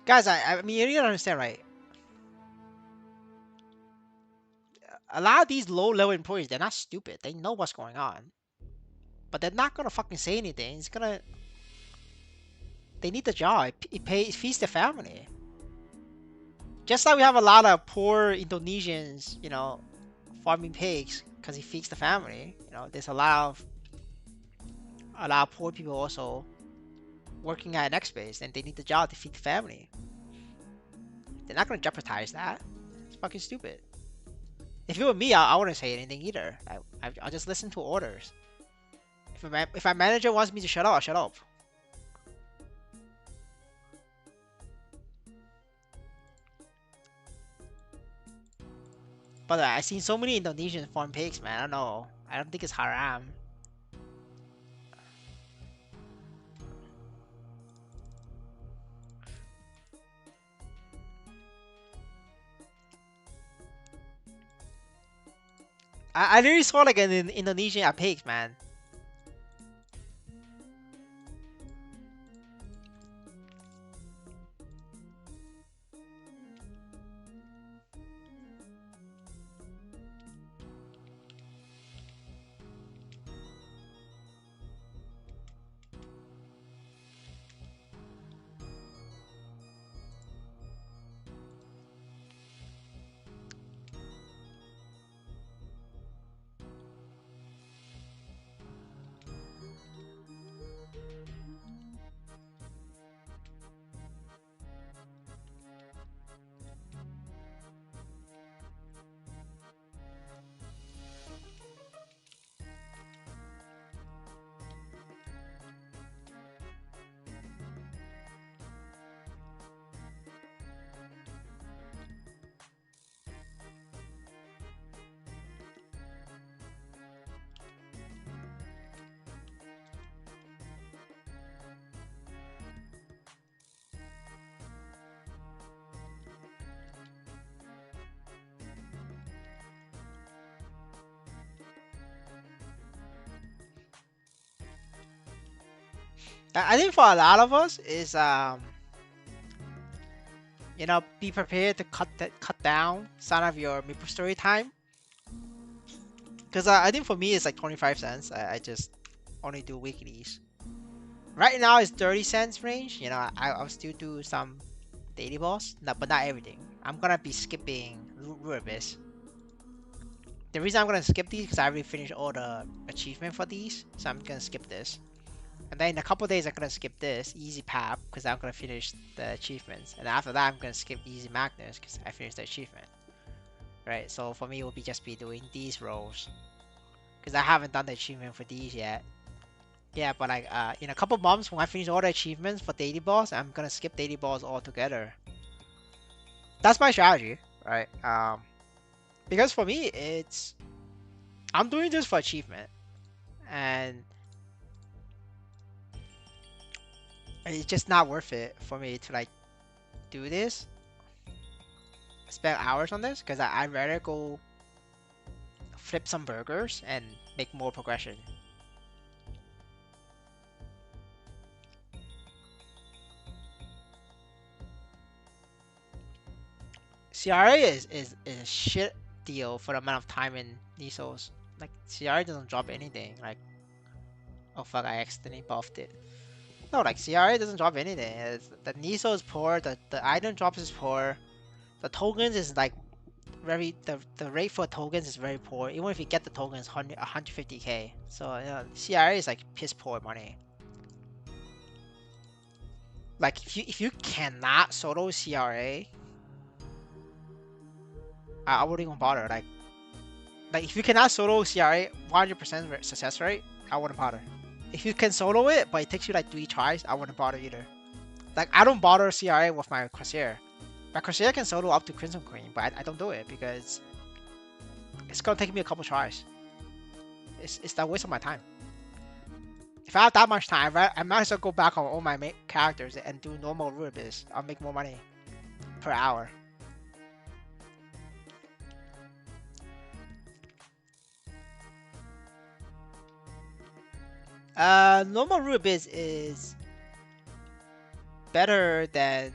Guys, I mean, you need to understand, right? A lot of these low level employees, they're not stupid. They know what's going on, but they're not gonna fucking say anything. They need the job. It feeds their family. Just like we have a lot of poor Indonesians, farming pigs because it feeds the family. There's a lot of poor people also working at Nextbase, and they need the job to feed the family. They're not gonna jeopardize that. It's fucking stupid. If it were me, I wouldn't say anything either. I'll just listen to orders. If my manager wants me to shut up, I'll shut up. But I've seen so many Indonesian farm pigs, man. I don't know. I don't think it's haram. I literally saw like an Indonesian pigs, man. I think for a lot of us is be prepared to cut down some of your Maplestory time. Because I think for me it's like 25 cents. I just only do weeklies. Right now it's 30 cents range. I'll still do some daily boss, but not everything. I'm gonna be skipping Ruribis. The reason I'm gonna skip these because I already finished all the achievement for these, so I'm gonna skip this. And then in a couple days I'm gonna skip this Easy Pap because I'm gonna finish the achievements. And after that I'm gonna skip Easy Magnus because I finished the achievement. right? So for me, it would be just be doing these roles because I haven't done the achievement for these yet. Yeah, but like in a couple months when I finish all the achievements for daily boss, I'm gonna skip daily boss altogether. That's my strategy, right? Because for me, it's I'm doing this for achievement, and it's just not worth it for me to like do this, spend hours on this, because I'd rather go flip some burgers and make more progression. CRA is a shit deal for the amount of time in Nisos. Like CRA doesn't drop anything. Like oh fuck, I accidentally buffed it. No, like CRA doesn't drop anything. The Niso is poor. The item drops is poor. The tokens is like the rate for tokens is very poor. Even if you get the tokens, 150k. So CRA is like piss poor money. Like if you cannot solo CRA, I wouldn't even bother. Like if you cannot solo CRA 100% success rate, I wouldn't bother. If you can solo it, but it takes you like 3 tries, I wouldn't bother either. Like I don't bother CRA with my Corsair. My Corsair can solo up to Crimson Queen, but I don't do it because it's gonna take me a couple tries. It's that waste of my time. If I have that much time, I might as well go back on all my characters and do normal Rubies. I'll make more money per hour. Normal Rubies is better than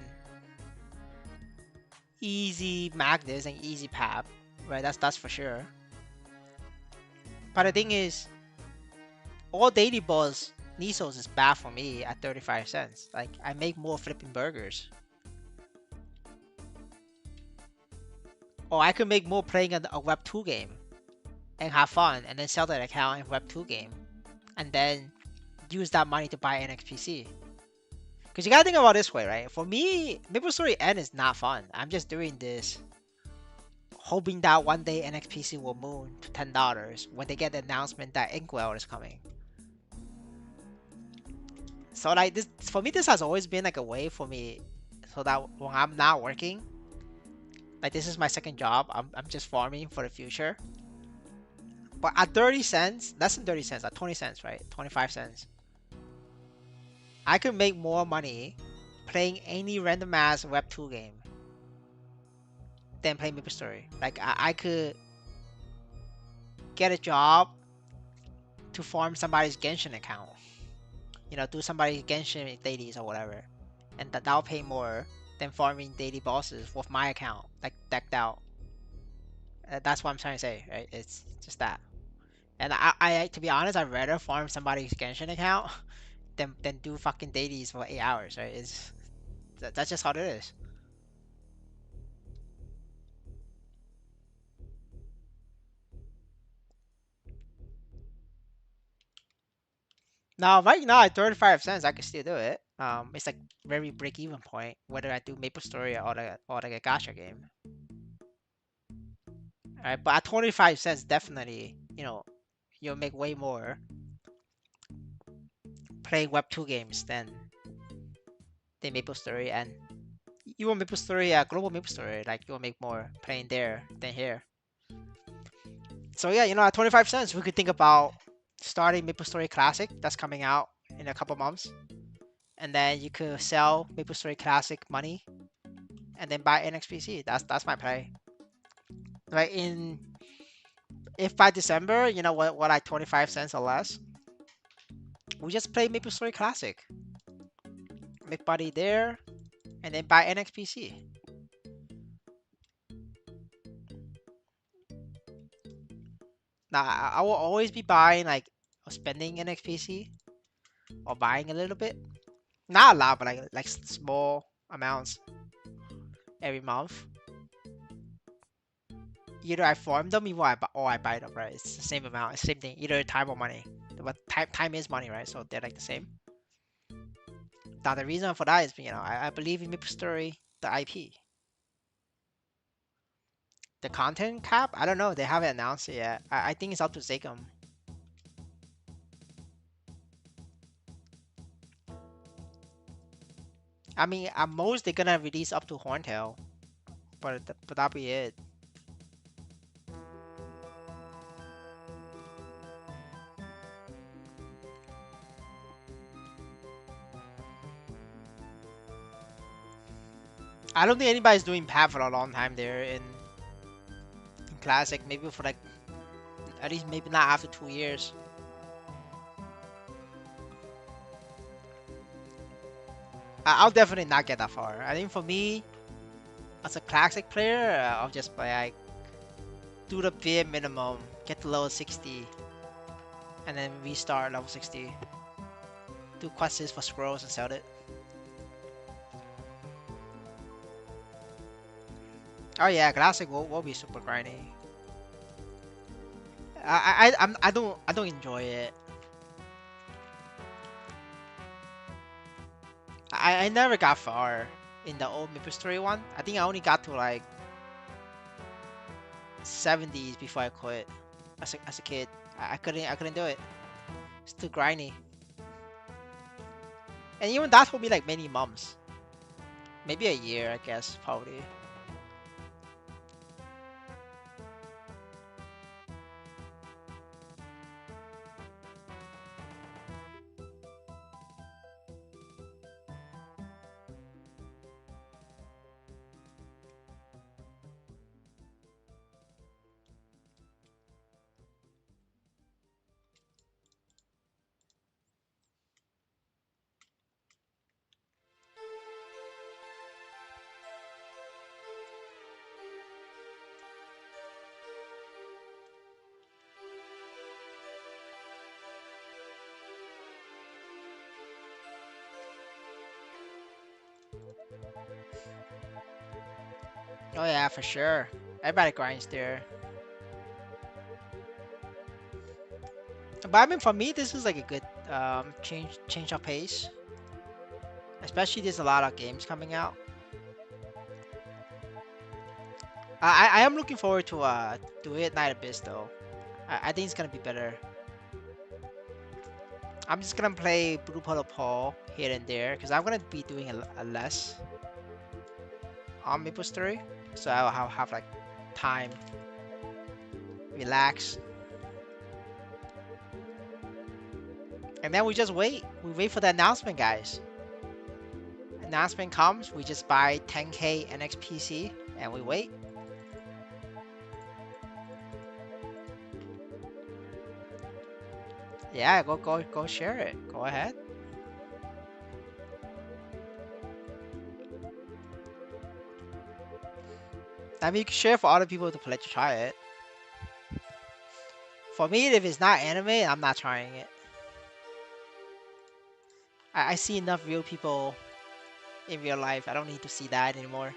easy Magnus and easy Pap, right? That's for sure. But the thing is, all daily boss Nisos is bad for me at 35 cents. Like I make more flipping burgers. Or I could make more playing a Web 2 game and have fun and then sell that account in Web 2 game and then use that money to buy an XPC. Because you gotta think about it this way, right? For me, Maplestory N is not fun. I'm just doing this hoping that one day NXPC will moon to $10 when they get the announcement that Inkwell is coming. So like this for me, this has always been like a way for me so that when I'm not working, like this is my second job, I'm just farming for the future. But at 30 cents, less than 30 cents, at 20 cents, right? 25 cents, I could make more money playing any random ass Web 2 game than playing Maplestory. Like I could get a job to farm somebody's Genshin account. You know, do somebody's Genshin dailies or whatever. And that'll pay more than farming daily bosses with my account, like decked out. That's what I'm trying to say, right? It's just that. And to be honest, I'd rather farm somebody's Genshin account than do fucking dailies for 8 hours, right? That's just how it is. Now, right now at 35 cents, I can still do it. It's like very break even point whether I do Maplestory or the gacha game. Alright, but at 25 cents, definitely, you'll make way more playing Web 2 games than Maplestory, and you want Maplestory, global Maplestory, like you'll make more playing there than here. So yeah, at 25 cents, we could think about starting Maplestory Classic that's coming out in a couple months, and then you could sell Maplestory Classic money, and then buy NXPC. That's my play. Like if by December, what like 25 cents or less, we just play Maplestory Classic, make money there, and then buy NXPC. Now I will always be buying like spending NXPC or buying a little bit, not a lot, but like small amounts every month. Either I farm them, or I buy them, right? It's the same amount, it's the same thing. Either time or money, but time is money, right? So they're like the same. Now the reason for that is, I believe in Maple Story, the IP. The content cap? I don't know. They haven't announced it yet. I think it's up to Zigam. I mean, at most they're gonna release up to Horntail, but that'll be it. I don't think anybody's doing Path for a long time there in Classic. Maybe for like at least maybe not after 2 years. I'll definitely not get that far. I think for me, as a Classic player, I'll just play like do the bare minimum, get to level 60, and then restart level 60. Do quests for scrolls and sell it. Oh yeah, Classic will be super grindy. I don't enjoy it. I never got far in the old Maplestory one. I think I only got to like 70s before I quit. As a kid, I couldn't do it. It's too grindy. And even that took me like many months, maybe a year, I guess, probably. Oh yeah, for sure. Everybody grinds there. But I mean, for me, this is like a good change of pace. Especially there's a lot of games coming out. I am looking forward to it Night Abyss though. I think it's gonna be better. I'm just gonna play Blue Protocol here and there because I'm gonna be doing a less on Maple Story, so I'll have like time, relax, and then we just wait. We wait for the announcement, guys. Announcement comes, we just buy 10K NXPC and we wait. Yeah, go share it. Go ahead. I mean, you can share for other people to play to try it. For me, if it's not anime, I'm not trying it. I see enough real people in real life. I don't need to see that anymore.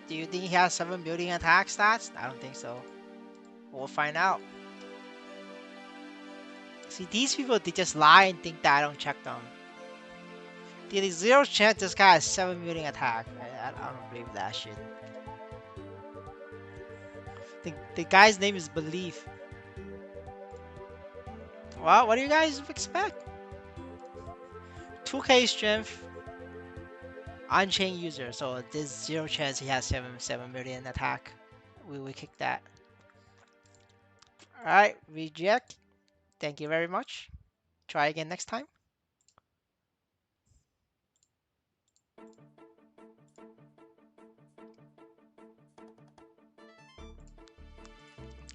Do you think he has 7 billion attack stats? I don't think so. We'll find out. See, these people, they just lie and think that I don't check them. There's zero chance this guy has 7 million attack. I don't believe that shit. The guy's name is Belief. Well, what do you guys expect? 2k strength, on-chain user, so there's zero chance he has 7 million attack. We kick that. Alright, reject. Thank you very much. Try again next time.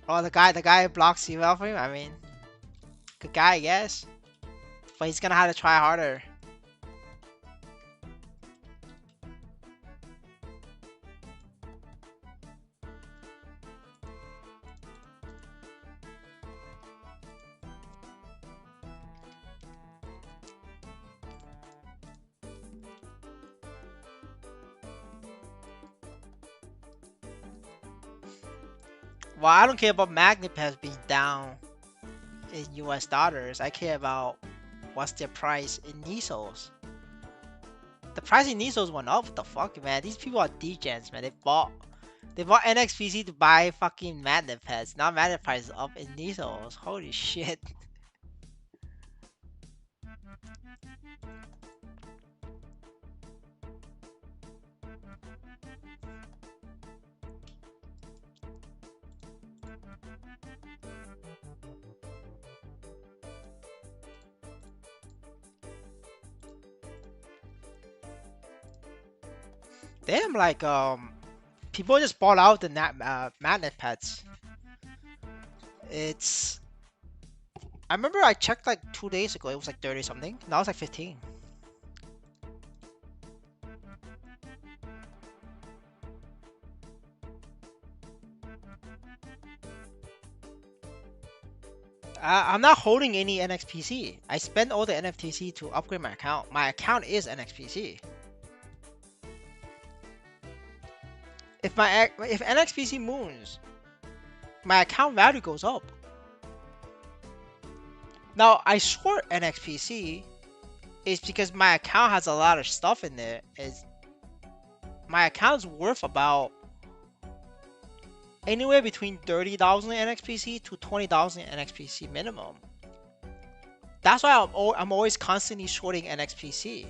Oh, the guy blocks you out for him. I mean, good guy, I guess. But he's gonna have to try harder. Well, I don't care about Magnet Pass being down in US dollars. I care about what's their price in Nisos. The price in Nisos went up. What the fuck, man? These people are degens, man. They bought NXPC to buy fucking Magnet Pass. Now Magnet price is up in Nisos. Holy shit. Damn, like people just bought out the Magnet Pets. It's I remember I checked like 2 days ago. It was like 30 something. Now it's like 15. I'm not holding any NXPC. I spent all the NFTC to upgrade my account. My account is NXPC. If NXPC moons, my account value goes up. Now I short NXPC is because my account has a lot of stuff in there. My account's worth about anywhere between 30,000 NXPC to 20,000 NXPC minimum. That's why I'm always constantly shorting NXPC,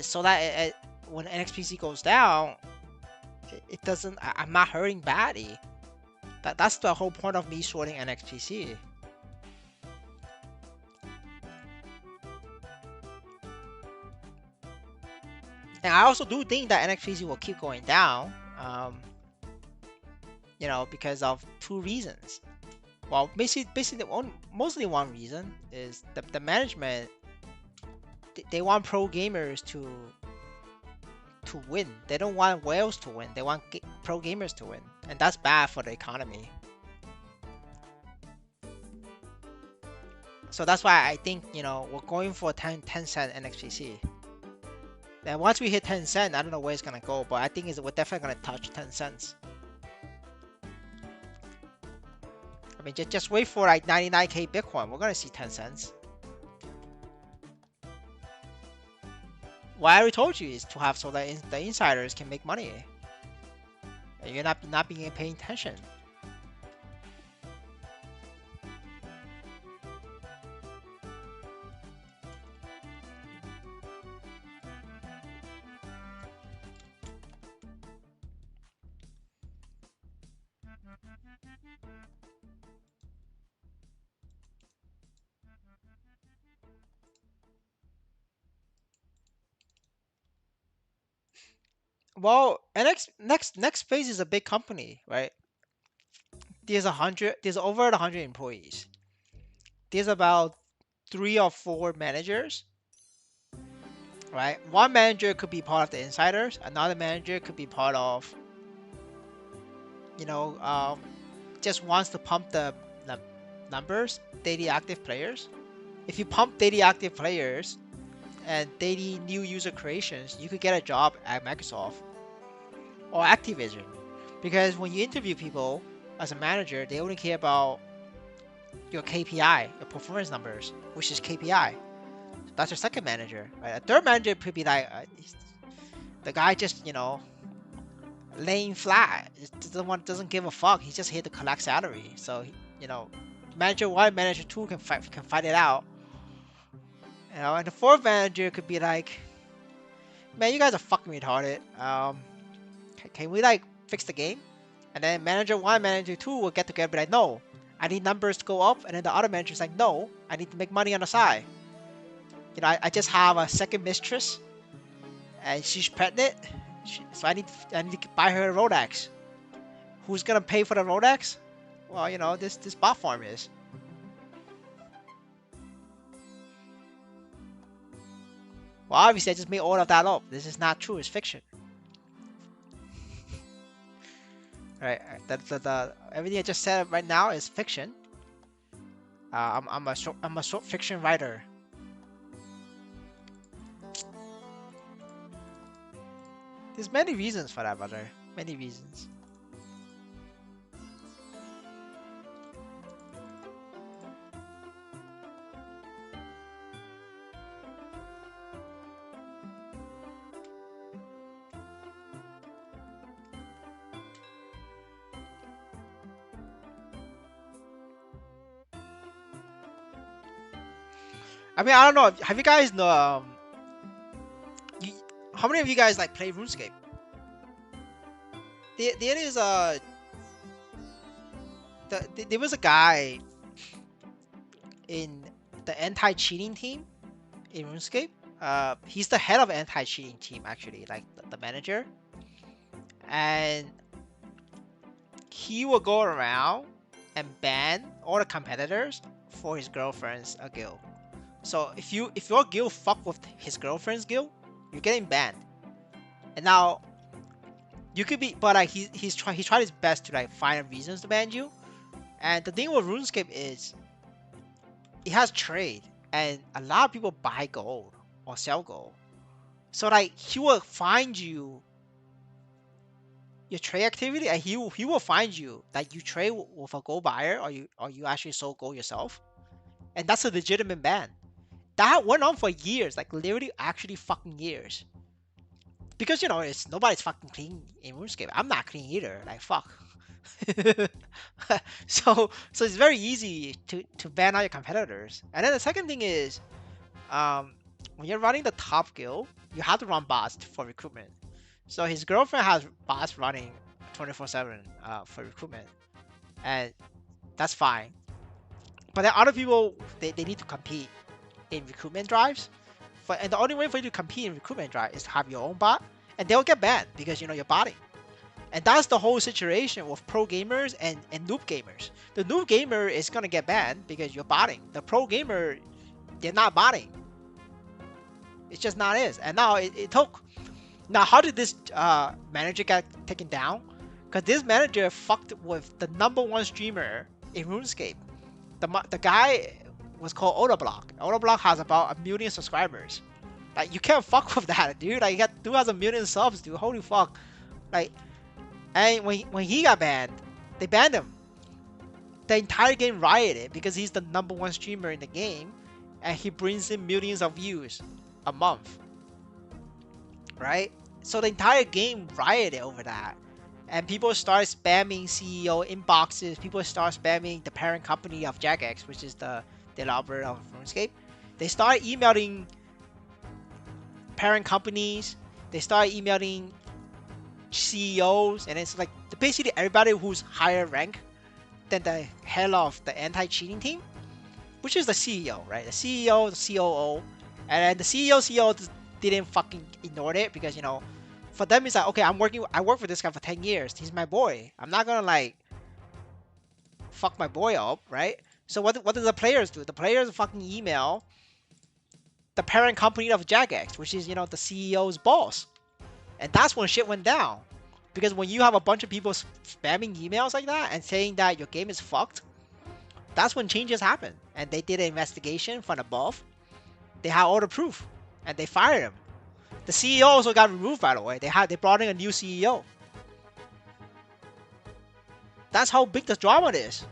so that when NXPC goes down, it doesn't. I'm not hurting badly. That's the whole point of me shorting NXPC. And I also do think that NXPC will keep going down. You know, because of two reasons. Well, basically mostly one reason is the management. They want pro gamers to win. They don't want whales to win. They want pro gamers to win, and that's bad for the economy. So that's why I think, you know, we're going for 10 cent NXPC. Then once we hit 10 cent, I don't know where it's gonna go, but I think we're definitely gonna touch 10 cents. I mean, just wait for like 99k Bitcoin. We're gonna see 10 cents. What I already told you is to have so that the insiders can make money. And you're not being paying attention. Well, next phase is a big company, right? There's over 100 employees. There's about 3 or 4 managers, right? One manager could be part of the insiders. Another manager could be part of, you know, just wants to pump the numbers, daily active players. If you pump daily active players and daily new user creations, you could get a job at Microsoft. or Activision. Because when you interview people as a manager, they only care about your KPI, your performance numbers, which is KPI. That's your second manager. Right? A third manager could be like the guy just laying flat. Doesn't give a fuck. He's just here to collect salary. So manager one, manager two can fight it out. And the fourth manager could be like, man, you guys are fucking retarded. Can we like fix the game? And then manager one, manager two will get together and be like, no, I need numbers to go up. And then the other manager's like, no, I need to make money on the side. I just have a second mistress, and she's pregnant, so I need to buy her a Rolex. Who's gonna pay for the Rolex? Well, this bot farm is. Well, obviously, I just made all of that up. This is not true. It's fiction. Right? Everything I just said right now is fiction. I'm a short fiction writer. There's many reasons for that, brother. Many reasons. I mean, I don't know. Have you guys know? How many of you guys like play RuneScape? There is there was a guy in the anti-cheating team in RuneScape. He's the head of anti-cheating team actually, like the manager, and he will go around and ban all the competitors for his girlfriend's guild. So if your guild fuck with his girlfriend's guild, you're getting banned. And now you could be, but like he tried his best to like find reasons to ban you. And the thing with RuneScape is it has trade, and a lot of people buy gold or sell gold. So like he will find you your trade activity, and he will find you that you trade with a gold buyer, or you actually sold gold yourself, and that's a legitimate ban. That went on for years, like literally actually fucking years. Because it's nobody's fucking clean in RuneScape. I'm not clean either. Like fuck. so it's very easy to ban out your competitors. And then the second thing is, when you're running the top guild, you have to run bots for recruitment. So his girlfriend has bots running 24/7 for recruitment, and that's fine. But then other people they need to compete in recruitment drives. And the only way for you to compete in recruitment drive is to have your own bot, and they'll get banned because you're botting. And that's the whole situation with pro gamers and noob gamers. The noob gamer is gonna get banned because you're botting. The pro gamer, they're not botting. It's just not is. And now it took. Now how did this manager get taken down? Because this manager fucked with the #1 streamer in RuneScape. The guy was called Otoblock. Otoblock has about 1 million subscribers. Like you can't fuck with that, dude. Like you got 2,000 million subs, dude. Holy fuck. Like, and when he got banned, they banned him. The entire game rioted because he's the #1 streamer in the game, and he brings in millions of views a month. Right? So the entire game rioted over that. And people start spamming CEO inboxes. People start spamming the parent company of Jagex, which is the developer of RuneScape. They start emailing parent companies. They start emailing CEOs, and it's like basically everybody who's higher rank than the head of the anti-cheating team, which is the CEO, right? The CEO, the COO, and then the CEO didn't fucking ignore it because for them it's like, okay, I work for this guy for 10 years. He's my boy. I'm not gonna like fuck my boy up, right? So what do the players do? The players fucking email the parent company of Jagex, which is the CEO's boss, and that's when shit went down. Because when you have a bunch of people spamming emails like that and saying that your game is fucked, that's when changes happen. And they did an investigation from above. They had all the proof, and they fired him. The CEO also got removed, by the way. They brought in a new CEO. That's how big the drama is.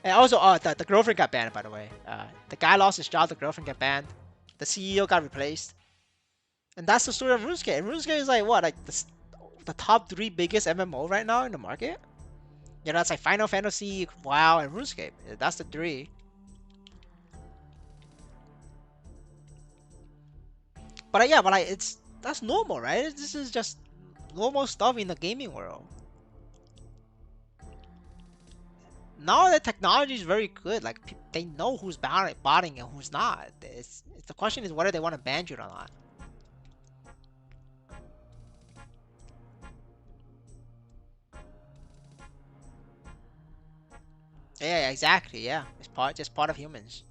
And also, the girlfriend got banned, by the way. The guy lost his job, the girlfriend got banned, the CEO got replaced, and that's the story of RuneScape. And RuneScape is like what, like the top 3 biggest MMO right now in the market. You know, that's like Final Fantasy, WoW, and RuneScape. That's the 3. But yeah, but like that's normal, right? This is just normal stuff in the gaming world. Now the technology is very good. Like they know who's botting and who's not. It's the question is whether they want to ban you or not. Yeah, exactly. Yeah, it's just part of humans.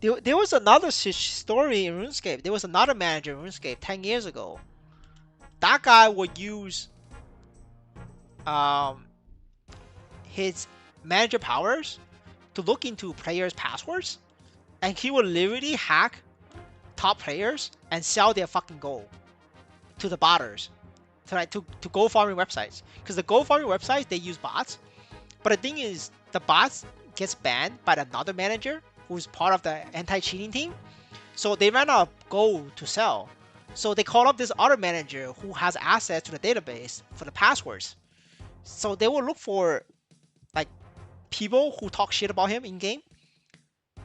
There was another story in RuneScape. There was another manager in RuneScape 10 years ago. That guy would use um his manager powers to look into players' passwords, and he would literally hack top players and sell their fucking gold to the botters, to gold farming websites. Because the gold farming websites, they use bots, but the thing is, the bots gets banned by another manager who's part of the anti-cheating team, so they ran out of gold to sell. So they call up this other manager who has access to the database for the passwords. So they will look for like people who talk shit about him in game,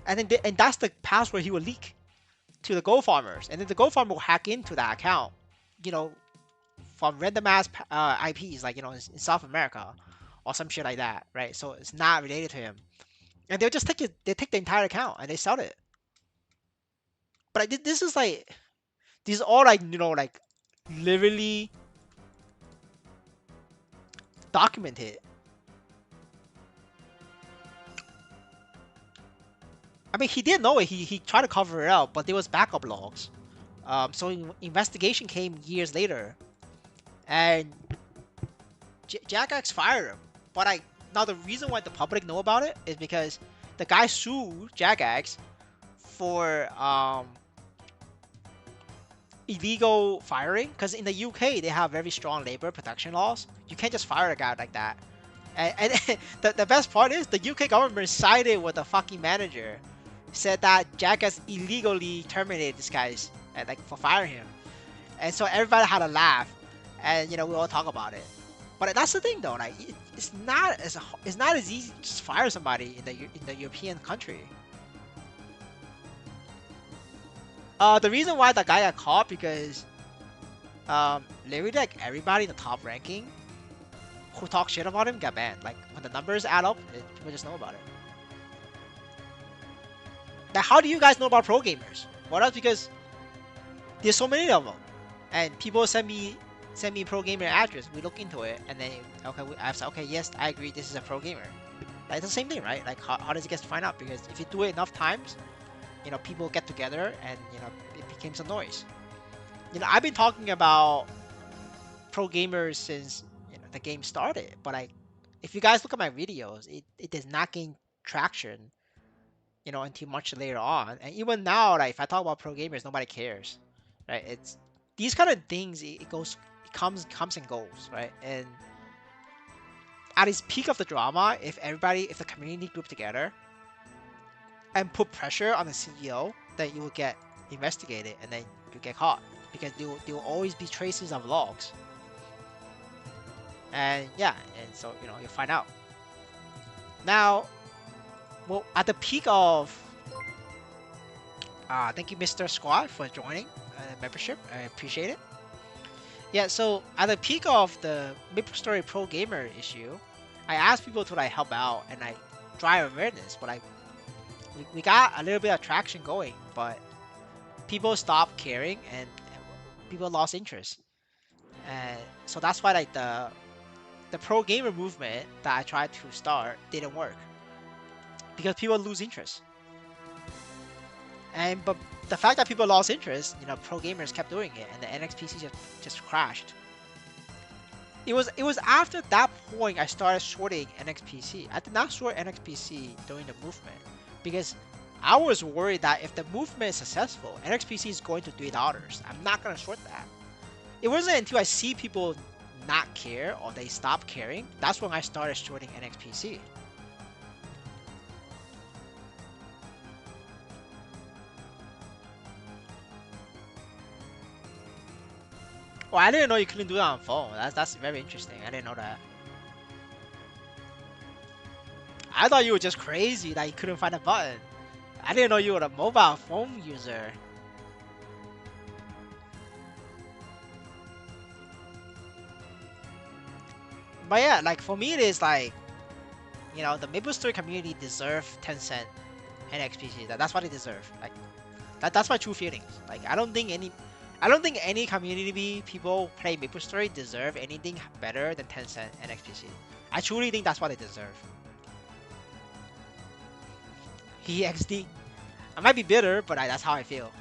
and then and that's the password he will leak to the gold farmers, and then the gold farmer will hack into that account, you know, from random ass IPs, like, you know, in South America or some shit like that, right? So it's not related to him, and they'll just take it. They take the entire account and they sell it. But this is like, these are all like, you know, like literally documented. I mean, he didn't know it. He tried to cover it up, but there was backup logs. So investigation came years later, and Jagex fired him. But now the reason why the public know about it is because the guy sued Jagex for illegal firing. Because in the UK they have very strong labor protection laws. You can't just fire a guy like that. And the best part is the UK government sided with the fucking manager, said that Jagex illegally terminated this guy's like for firing him, and so everybody had a laugh, and you know, we all talk about it. But that's the thing though, like it's not as easy to just fire somebody in the European country. The reason why that guy got caught because literally like everybody in the top ranking who talk shit about him got banned. Like when the numbers add up, people just know about it. Now, how do you guys know about pro gamers? Well, that's because there's so many of them, and people send me pro gamer address. We look into it, and then okay, I say okay, yes, I agree, this is a pro gamer. Like, it's the same thing, right? Like how does it get to find out? Because if you do it enough times, you know, people get together, and you know, it becomes a noise. You know, I've been talking about pro gamers since, you know, the game started, but like, if you guys look at my videos, it does not gain traction, you know, until much later on. And even now, like if I talk about pro gamers, nobody cares, right? It's these kind of things. It comes and goes, right? And at its peak of the drama, if the community group together and put pressure on the CEO, then you will get investigated and then you get caught, because there will always be traces of logs. And yeah, and so, you know, you'll find out. Now, well, at the peak of thank you, Mr. Squad, for joining membership. I appreciate it. Yeah, so at the peak of the Maplestory Pro Gamer issue, I asked people to like help out and like drive awareness, but like we got a little bit of traction going, but people stopped caring and people lost interest. And so that's why like the pro gamer movement that I tried to start didn't work, because people lose interest. But the fact that people lost interest, you know, pro gamers kept doing it, and the NXPC just crashed. It was after that point I started shorting NXPC. I did not short NXPC during the movement, because I was worried that if the movement is successful, NXPC is going to $3. I'm not gonna short that. It wasn't until I see people not care or they stop caring, that's when I started shorting NXPC. Well, I didn't know you couldn't do that on phone. That's very interesting. I didn't know that. I thought you were just crazy that you couldn't find a button. I didn't know you were a mobile phone user. But yeah, like for me, it is like, the Maplestory community deserve 10 cent NXPC. That's what they deserve. Like that's my true feelings. Like I don't think any community people play Maplestory deserve anything better than 10 cent NXPC. I truly think that's what they deserve. He XD. I might be bitter, but that's how I feel.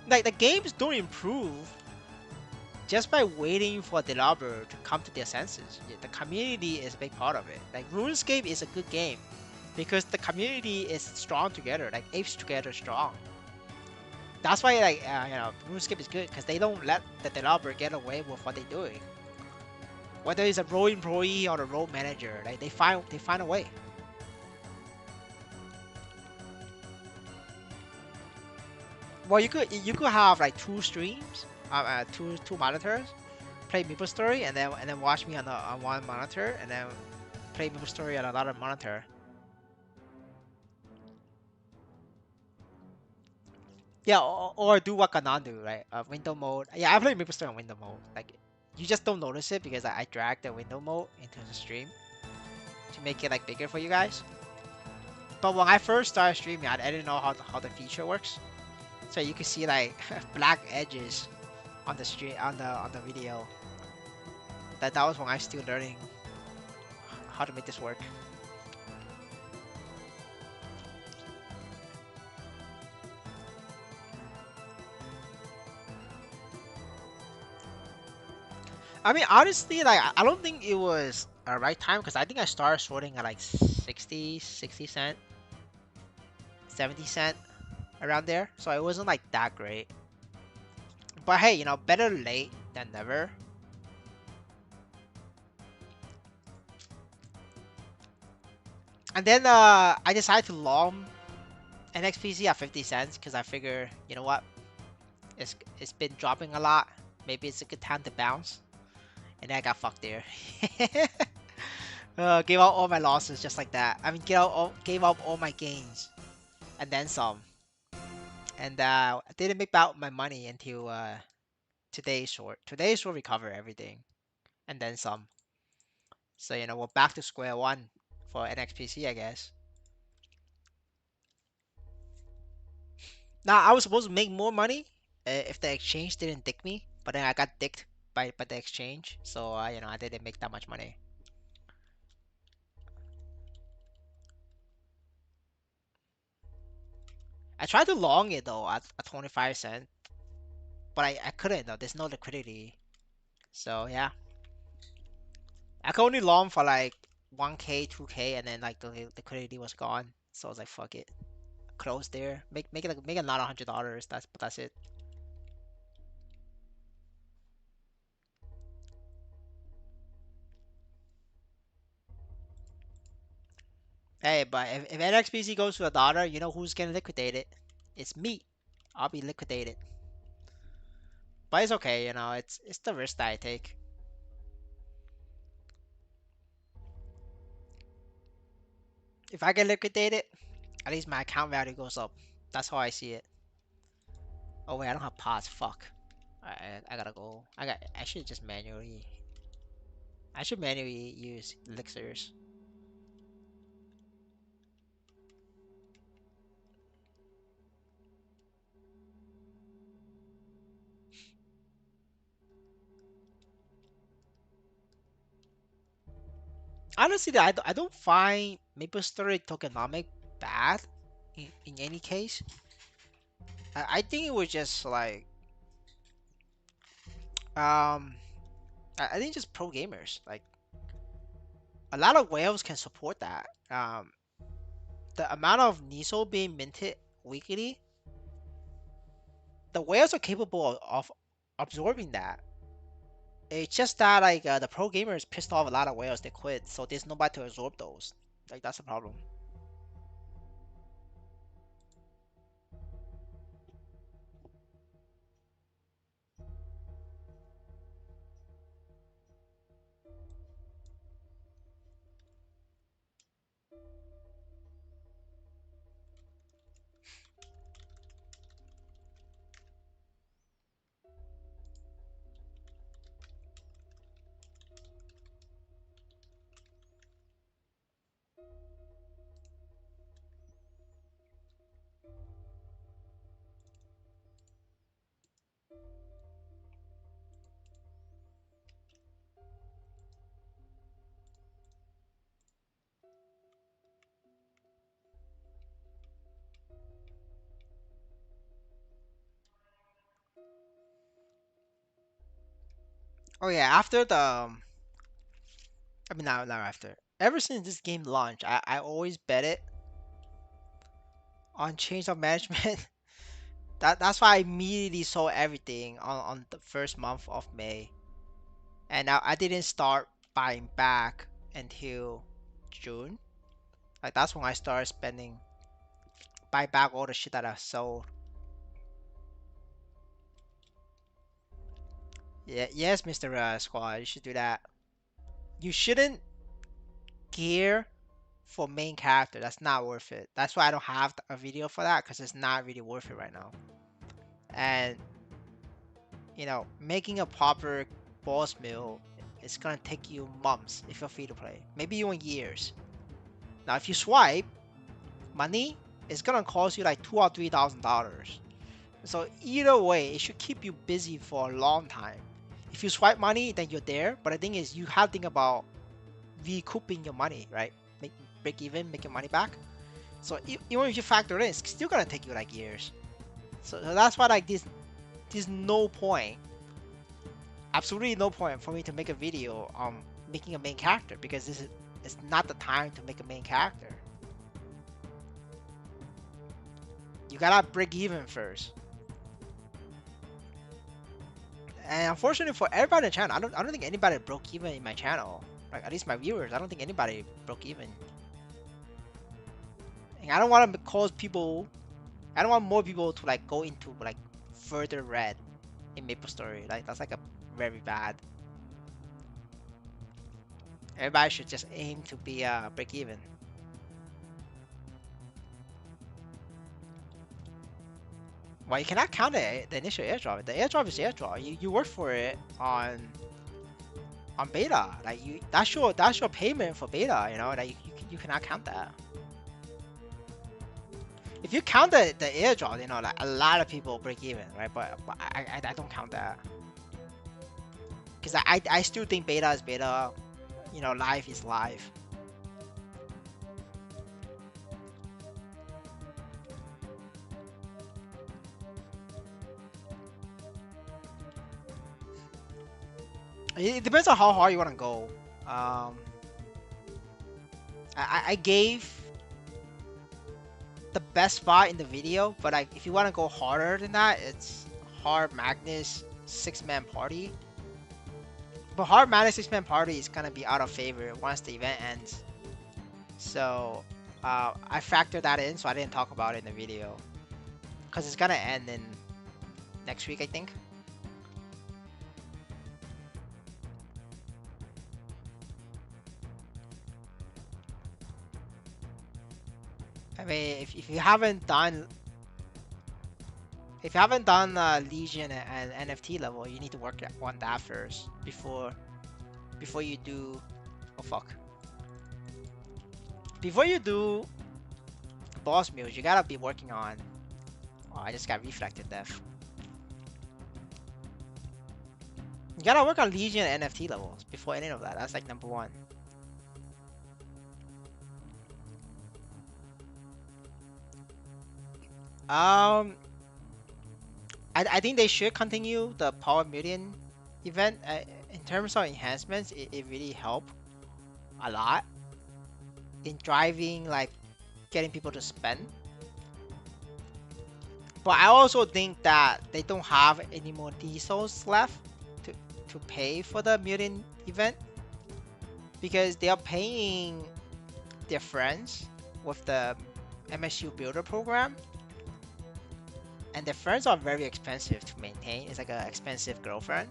Like the games don't improve just by waiting for a developer to come to their senses. Yeah, the community is a big part of it. Like RuneScape is a good game because the community is strong together, like apes together strong. That's why RuneScape is good because they don't let the developer get away with what they're doing. Whether it's a role employee or a role manager, like they find a way. Well, you could have like two streams, two monitors, play Maplestory, and then watch me on one monitor, and then play Maplestory on another monitor. Yeah, or do what Kanan do, right? Window mode. Yeah, I play Maplestory on window mode. Like, you just don't notice it because I drag the window mode into the stream to make it like bigger for you guys. But when I first started streaming, I didn't know how the feature works. So you can see like black edges on the stream on the video. That was when I was still learning how to make this work. I mean, honestly, like I don't think it was a right time because I think I started sorting at like 60 cent, 70 cent around there. So it wasn't like that great. But hey, better late than never. And then I decided to long NXPC at 50 cents because I figure, you know what, it's been dropping a lot. Maybe it's a good time to bounce. And then I got fucked there. Gave out all my losses just like that. I mean, gave up all my gains and then some. And I didn't make out my money until today's short. Today's short recover everything and then some. So we're back to square one for NXPC, I guess. Now I was supposed to make more money if the exchange didn't dick me, but then I got dicked by the exchange, so I didn't make that much money. I tried to long it though at 25 cent, but I couldn't though. There's no liquidity, so yeah, I could only long for like 1K, 2K, and then like the liquidity was gone. So I was like, fuck it, close there, make another $100. That's it. Hey, but if NXPC goes to $1, you know who's getting liquidated? It's me. I'll be liquidated. But it's okay, it's the risk that I take. If I get liquidated, at least my account value goes up. That's how I see it. Oh wait, I don't have pods. Fuck. I gotta go. I should just manually. I should manually use elixirs. Honestly, I don't find MapleStory tokenomic bad in any case. I think it was just like um I think just pro gamers like a lot of whales can support that. Um, the amount of Niso being minted weekly, the whales are capable of absorbing that. It's just that like the pro gamers pissed off a lot of whales. They quit, so there's nobody to absorb those. Like that's the problem. Oh yeah, after the I mean not after. Ever since this game launched, I always bet it on change of management. That's why I immediately sold everything on the first month of May. And now I didn't start buying back until June. Like that's when I started spending buy back all the shit that I sold. Yeah, yes, Mr. Squad, you should do that. You shouldn't gear for main character. That's not worth it. That's why I don't have a video for that because it's not really worth it right now. And making a proper boss mill, it's gonna take you months if you're free to play, maybe even years. Now, if you swipe money, it's gonna cost you like $2,000 or $3,000. So either way, it should keep you busy for a long time. If you swipe money, then you're there. But the thing is, you have to think about recouping your money, right? Break even, make your money back. So even if you factor in, it's still gonna take you like years. So that's why like there's no point, absolutely no point for me to make a video on making a main character because it's not the time to make a main character. You gotta break even first. And unfortunately for everybody in the channel, I don't think anybody broke even in my channel. Like at least my viewers, I don't think anybody broke even. And I don't want to cause people. I don't want more people to like go into like further red in Maplestory. Like that's like a very bad. Everybody should just aim to be break even. Well, you cannot count the initial airdrop. The airdrop is airdrop. You work for it on beta. Like that's your payment for beta. Like you cannot count that. If you count the airdrop, like a lot of people break even, right? But I don't count that because I still think beta is beta. Live is live. It depends on how hard you want to go. I gave the best spot in the video, but like if you want to go harder than that, it's Hard Magnus 6-man party. But Hard Magnus 6-man party is gonna be out of favor once the event ends. So I factored that in, so I didn't talk about it in the video because it's gonna end in next week, I think. I mean, if you haven't done Legion and NFT level, you need to work on that first before you do. Oh fuck! Before you do boss mules, you gotta be working on. Oh, I just got reflected death. You gotta work on Legion and NFT levels before any of that. That's like number one. I think they should continue the Power Million event. In terms of enhancements, it really helped a lot. in driving, like getting people to spend. But I also think that they don't have any more diesels left to pay for the mutant event because they are paying their friends with the MSU Builder program, and their friends are very expensive to maintain. It's like an expensive girlfriend.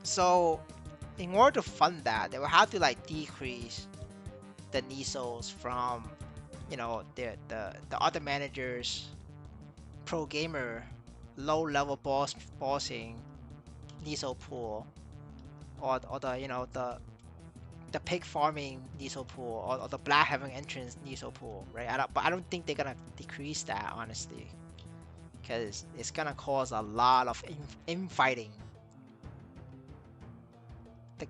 So in order to fund that, they will have to like decrease the Nisos from, you know, the other managers, pro gamer, low level bossing Niso pool, or the, you know, the pig farming Niso pool, or the black having entrance Niso pool, right? But I don't think they're gonna decrease that, honestly, because it's gonna cause a lot of infighting.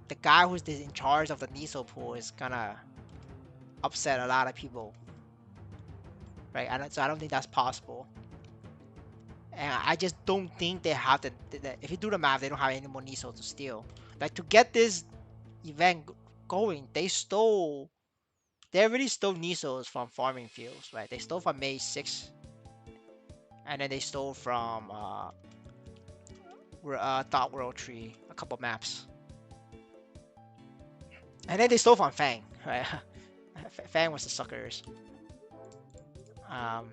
The guy who's in charge of the Niso pool is gonna upset a lot of people, right? So I don't think that's possible. And I just don't think they have if you do the math, they don't have any more Niso to steal. Like to get this event going, they already stole Nisos from farming fields, right? They stole from May 6, and then they stole from Thought World Tree, a couple maps, and then they stole from Fang, right? Fang was the suckers. Um,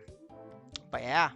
but yeah,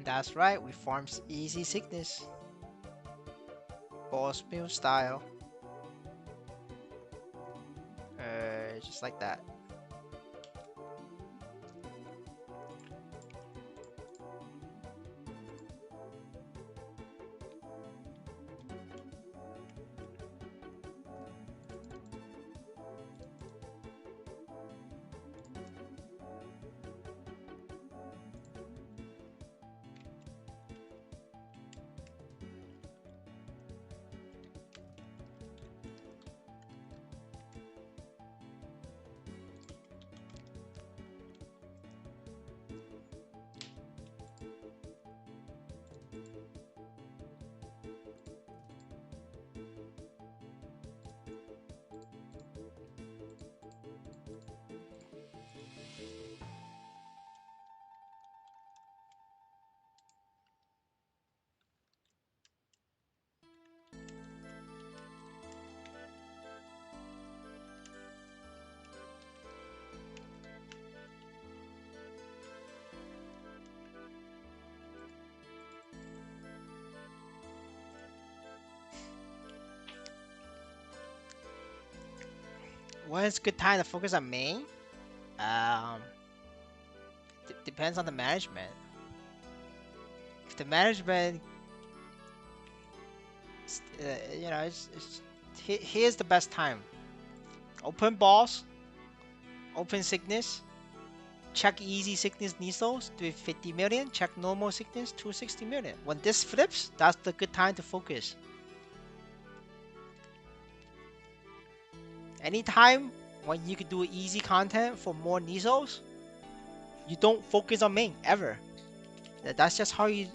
that's right. We farms easy sickness, boss meal style, just like that. When it's a good time to focus on main? Um, depends on the management. If the management, you know, here's the best time. Open balls, open sickness, check easy sickness Nisos to 50 million, check normal sickness 260 million. When this flips, that's the good time to focus. Anytime when you could do easy content for more Nisos, you don't focus on main ever. That's just how you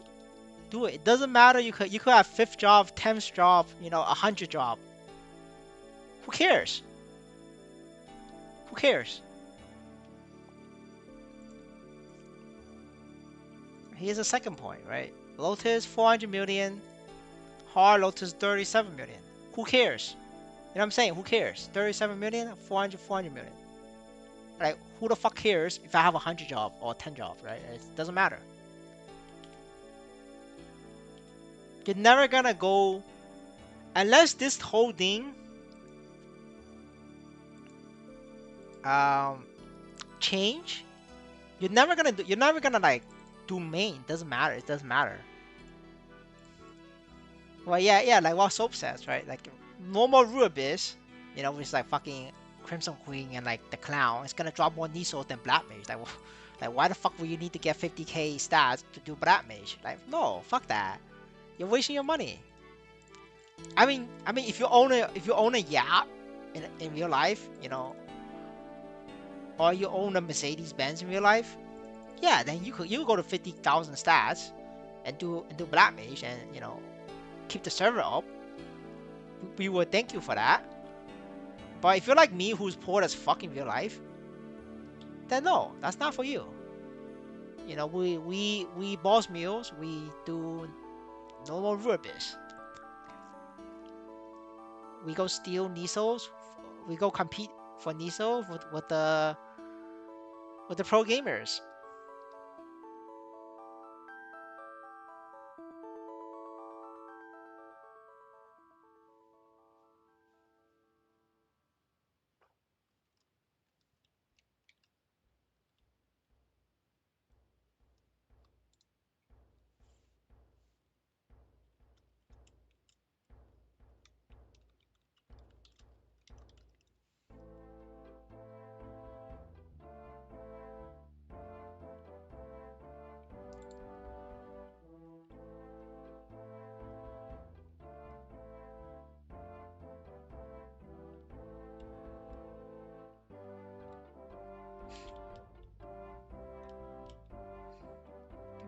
do it. It doesn't matter. You could have 5th job, 10th job, you know, 100 job. Who cares? Who cares? Here's a second point, right? Lotus 400 million, hard Lotus 37 million. Who cares? You know what I'm saying? Who cares? 37 million, 400 million. Right? Who the fuck cares if I have 100 job or 10 job, right? It doesn't matter. You're never gonna go unless this whole thing change. You're never gonna like do main. Doesn't matter. It doesn't matter. Well, yeah, like what Soap says, right? Like normal Rubius, you know, with like fucking Crimson Queen and like the Clown, it's gonna drop more Niso than Black Mage. Like why the fuck would you need to get 50k stats to do Black Mage? Like no, fuck that. You're wasting your money. I mean, if you own a yacht in real life, you know, or you own a Mercedes Benz in real life, yeah, then you go to 50,000 stats and do Black Mage and you know keep the server up. We will thank you for that. But if you're like me, who's poor as fuck in real life, then no, that's not for you. You know, we boss meals, we do normal Rubius. We go steal Nisos. We go compete for Niso with the pro gamers.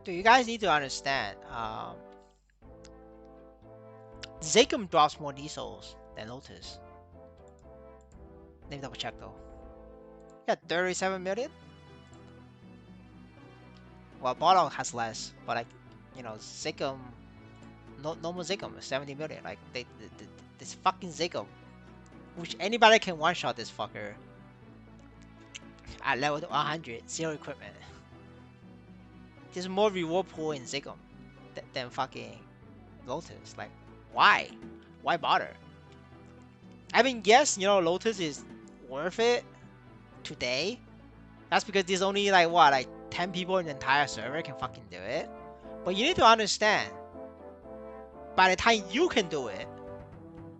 Dude, you guys need to understand. Zakum drops more Nisos than Lotus. Let me double check though. Yeah, 37 million. Well, Bottle has less, but like, you know, Zakum, normal Zakum is 70 million. Like this fucking Zakum, which anybody can one shot this fucker at level 100, zero equipment. There's more reward pool in Zakum than fucking Lotus. Like, why? Why bother? I mean, yes, you know, Lotus is worth it today. That's because there's only like what, like 10 people in the entire server can fucking do it. But you need to understand, by the time you can do it,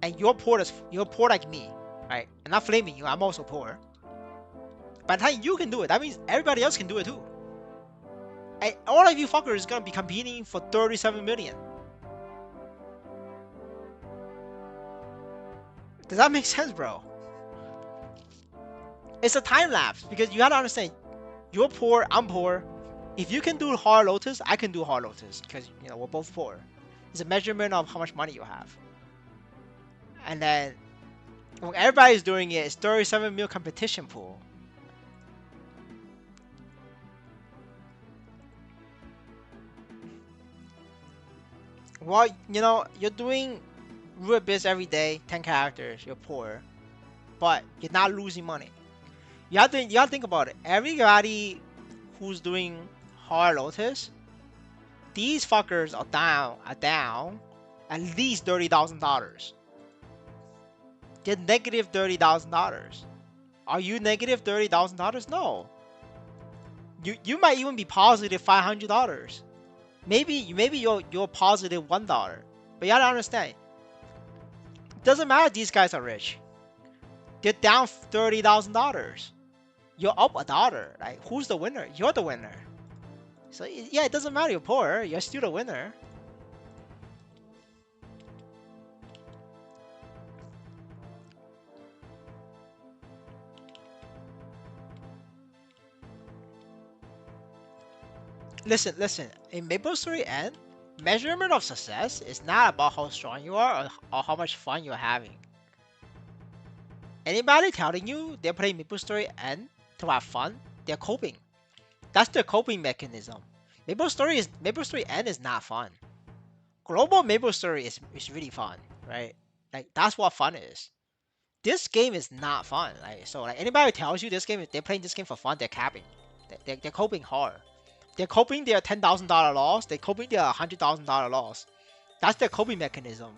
and you're poor like me, right? I'm not flaming you, I'm also poor. By the time you can do it, that means everybody else can do it too. And all of you fuckers is gonna be competing for 37 million. Does that make sense, bro? It's a time lapse because you gotta understand, you're poor, I'm poor. If you can do hard Lotus, I can do hard Lotus because you know we're both poor. It's a measurement of how much money you have. And then when everybody's doing it, it's 37 mil competition pool. Well, you know, you're doing Rubius every day, 10 characters, you're poor, but you're not losing money. You have to think about it. Everybody who's doing hard Lotus, these fuckers are down at least $30,000. They're negative $30,000. Are you negative $30,000? No. You might even be positive $500. Maybe you're positive $1. But you gotta understand, it doesn't matter. These guys are rich. They're down $30,000. You're up $1. Like who's the winner? You're the winner. So yeah, it doesn't matter. You're poor. You're still the winner. Listen. In Maplestory N, measurement of success is not about how strong you are or how much fun you're having. Anybody telling you they're playing Maplestory N to have fun, they're coping. That's their coping mechanism. Maplestory N is not fun. Global Maplestory is really fun, right? Like that's what fun is. This game is not fun. Like anybody who tells you this game they're playing this game for fun, they're capping. They're coping hard. They're coping their $10,000 loss. They're coping their $100,000 loss. That's their coping mechanism.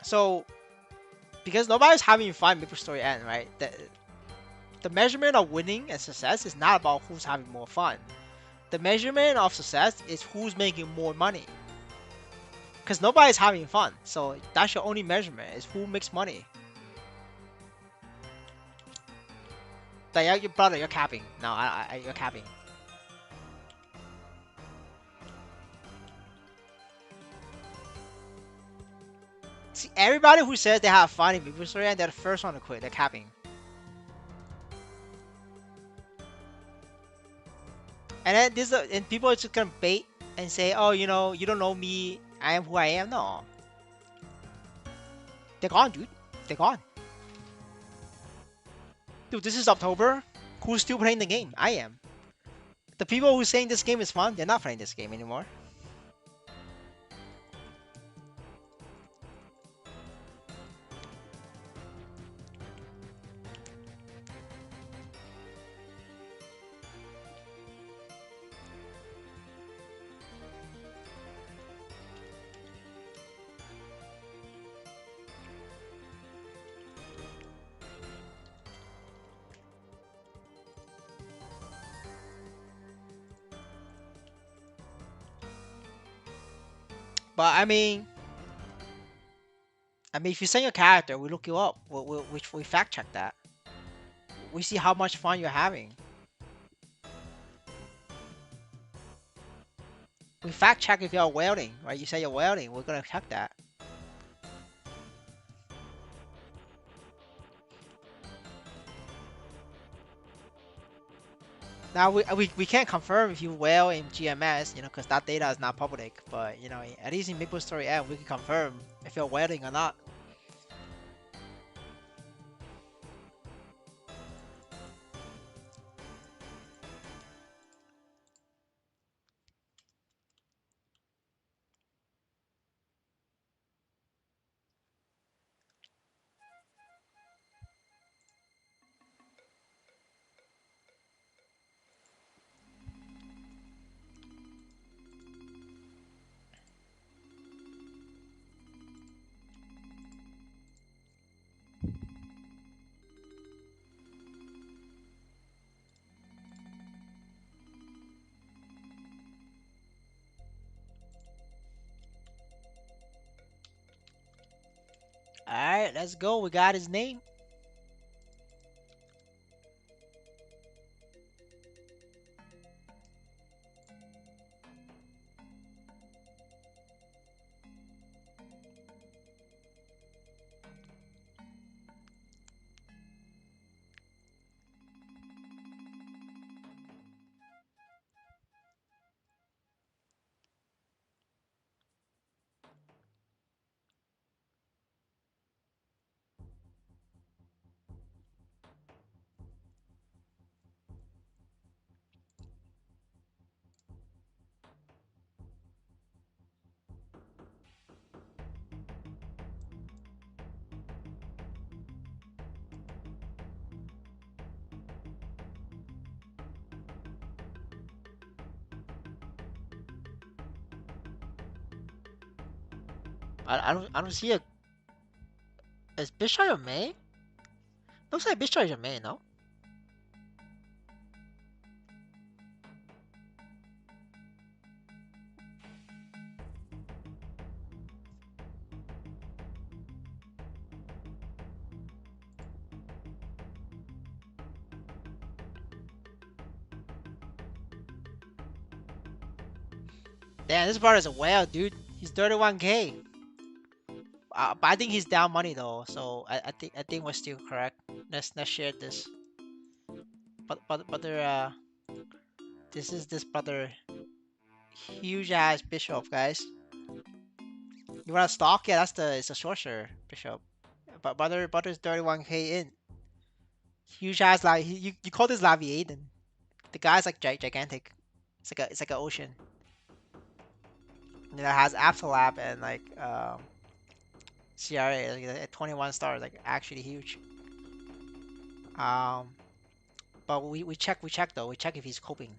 So because nobody's having fun Maple Story N, right? The measurement of winning and success is not about who's having more fun. The measurement of success is who's making more money. Because nobody's having fun. So that's your only measurement is who makes money. Like your brother, you're capping. No, you're capping. See, everybody who says they have fun in Maple Story N, they're the first one to quit. They're capping. And then and people are just gonna bait and say, oh, you don't know me. I am who I am. No, they're gone, dude. They're gone. Dude, this is October. Who's still playing the game? I am. The people who saying this game is fun, they're not playing this game anymore. But I mean, if you send your character, we look you up. We fact check that. We see how much fun you're having. We fact check if you're welding, right? You say you're welding, we're gonna check that. Now we can't confirm if you weld in GMS, because that data is not public. But at least in Maplestory N, we can confirm if you're welding or not. All right, let's go. We got his name. I don't see a. Is Bischoff your main? Looks like Bischoff is your main, no? Damn, this brother's a whale, dude. He's 31K. But I think he's down money though, so I think we're still correct. Let's share this. But there this is this brother huge ass bishop, guys. You wanna stalk? Yeah, it's a sorcerer bishop. But brother's 31K in. Huge ass like you call this Laviaden. The guy's like gigantic. It's like an ocean. You know, it has Apsalab and like CRA like, at 21 stars, like actually huge. Um, but we check though. We check if he's coping.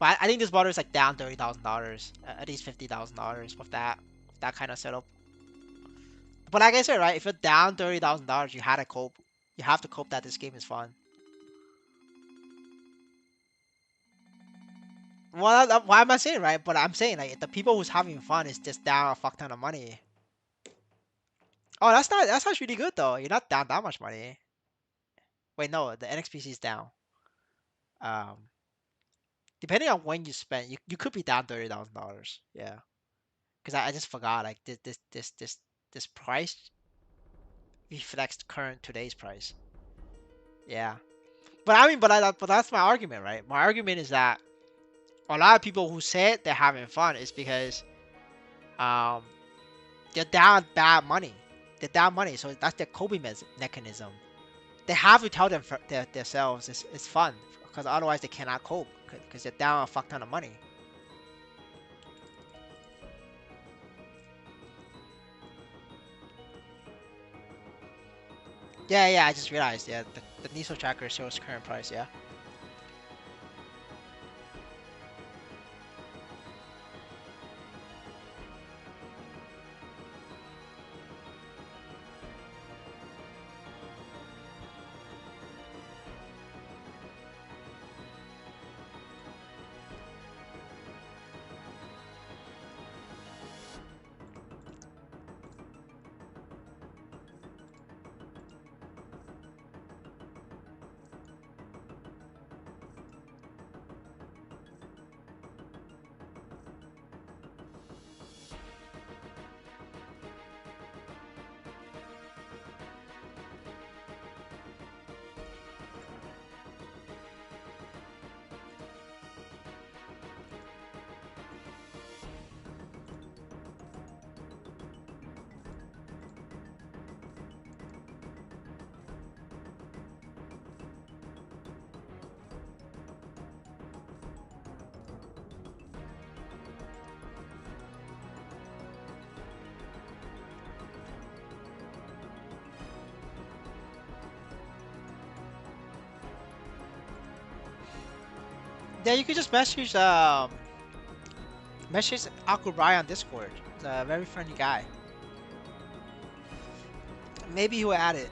But I think this water is like down $30,000, at least $50,000 with that kind of setup. But like I said, right, if you're down $30,000, you had to cope. You have to cope that this game is fun. Well, why am I saying right? But I'm saying like the people who's having fun is just down a fuck ton of money. Oh, that's not really good though. You're not down that much money. Wait, no, the NXPC is down. Um, Depending on when you spend, you could be down $30,000. Yeah, because I just forgot like this price reflects current today's price. Yeah, but I mean, but that's my argument, right? My argument is that a lot of people who say they're having fun is because um they're down bad money. They're down money, so that's their coping mechanism. They have to tell themselves it's fun because otherwise they cannot cope because they're down a fuck ton of money. Yeah, I just realized. Yeah, the Niso tracker shows current price. Yeah. Yeah, you could just message Akurai on Discord. He's a very friendly guy. Maybe he will add it.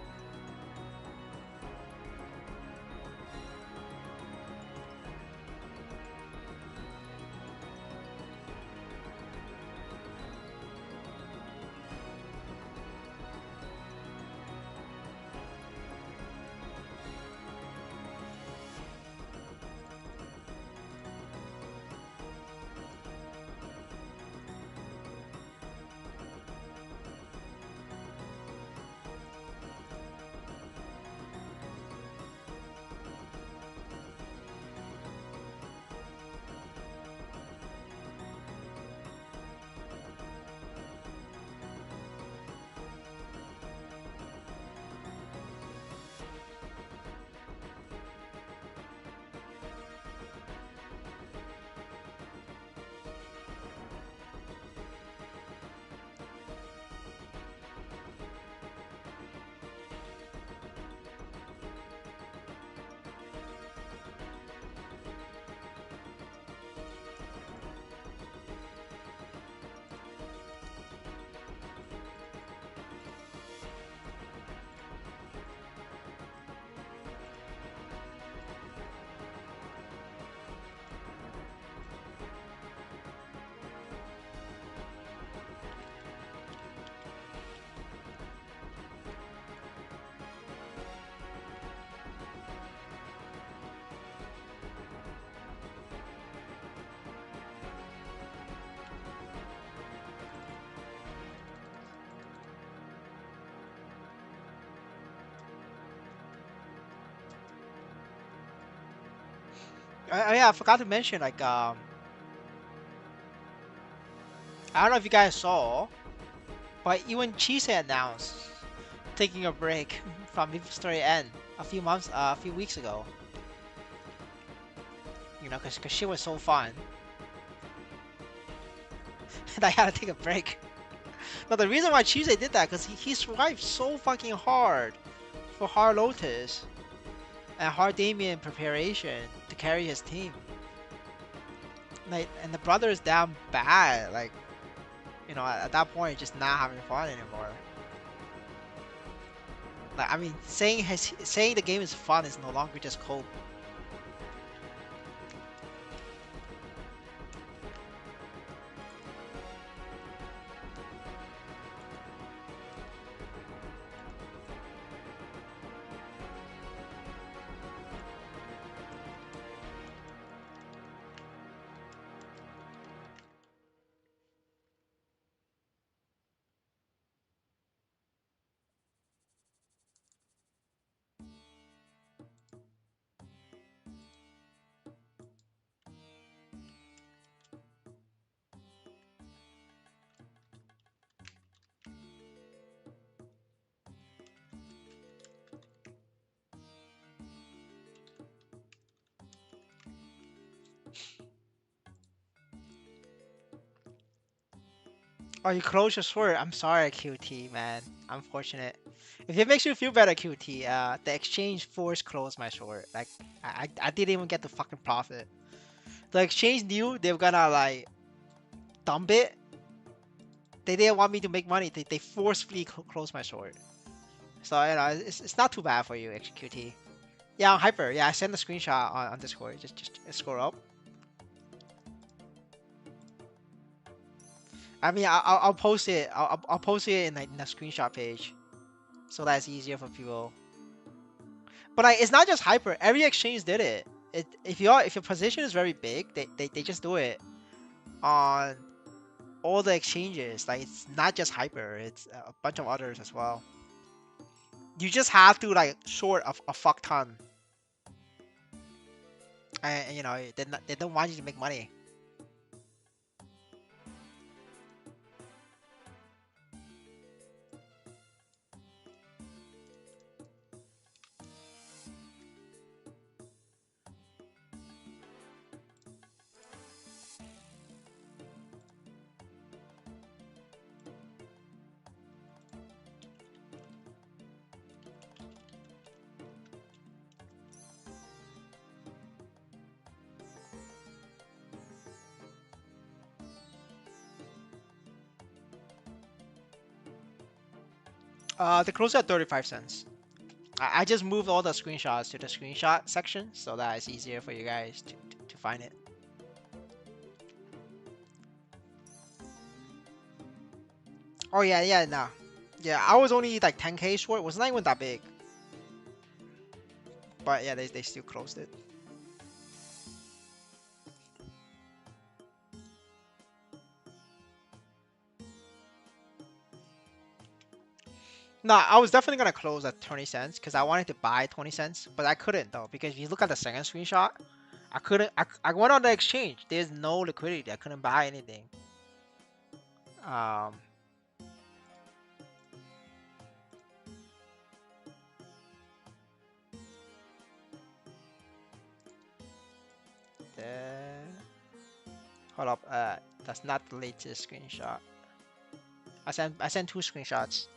Yeah, I forgot to mention like I don't know if you guys saw, but even Chise announced taking a break from Maplestory N a few weeks ago. You know, cause she was so fun, and I had to take a break. But the reason why Chise did that, cause he survived so fucking hard for Hard Lotus and Hard Damien preparation to carry his team. Like, and the brother is down bad. Like, you know, at that point, just not having fun anymore. Like, I mean, saying the game is fun is no longer just cope. Oh, you close your sword. I'm sorry, QT, man. Unfortunate. If it makes you feel better, QT, the exchange force closed my sword. Like, I didn't even get the fucking profit. The exchange knew they were gonna, like, dump it. They didn't want me to make money. They forcefully closed my sword. So, you know, it's not too bad for you, QT. Yeah, on Hyper. Yeah, I sent the screenshot on Discord. Just scroll up. I mean, I'll post it. I'll post it in, like, in the screenshot page, so that's easier for people. But like, it's not just Hyper. Every exchange did it. If your position is very big, they just do it on all the exchanges. Like, it's not just Hyper. It's a bunch of others as well. You just have to, like, short a fuck ton, and you know they don't want you to make money. They close at 35 cents. I just moved all the screenshots to the screenshot section so that it's easier for you guys to find it. Oh yeah, yeah, no. Yeah, I was only like 10k short. It was not even that big. But yeah, they still closed it. No, I was definitely gonna close at 20 cents because I wanted to buy 20 cents, but I couldn't though because if you look at the second screenshot, I couldn't. I went on the exchange. There's no liquidity. I couldn't buy anything. Um, the, hold up. That's not the latest screenshot. I sent two screenshots.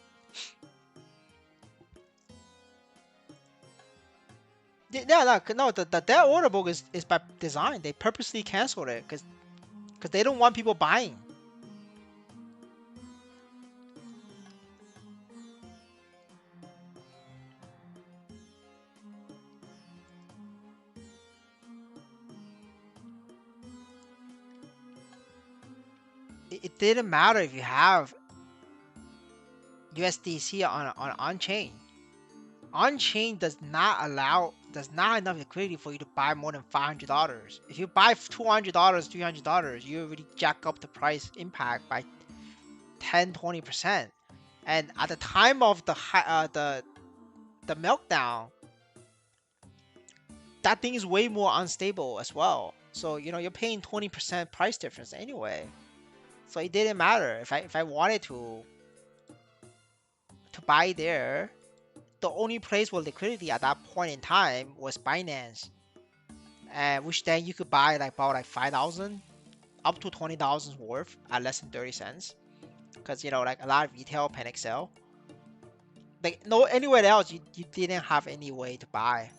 Yeah, no. Their order book is by design. They purposely canceled it because they don't want people buying. It didn't matter if you have USDC on chain. On chain does not have enough liquidity for you to buy more than $500. If you buy $200, $300, you already jack up the price impact by 10-20%. And at the time of the meltdown, that thing is way more unstable as well. So you're paying 20% price difference anyway. So it didn't matter if I wanted to buy there. The only place with liquidity at that point in time was Binance, and which then you could buy like about like 5,000 up to 20,000 worth at less than 30 cents. Because like a lot of retail panic sell. Like no anywhere else you didn't have any way to buy.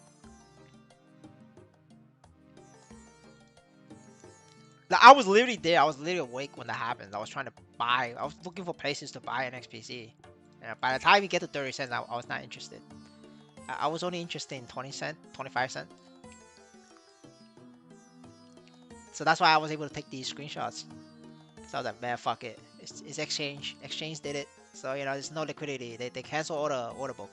Like I was literally there. I was literally awake when that happened. I was trying to buy. I was looking for places to buy an XPC. By the time you get to 30 cents, I was not interested. I was only interested in 20 cent, 25 cent. So that's why I was able to take these screenshots. So I was like, man, fuck it. It's exchange. Exchange did it. So there's no liquidity. They cancel order book.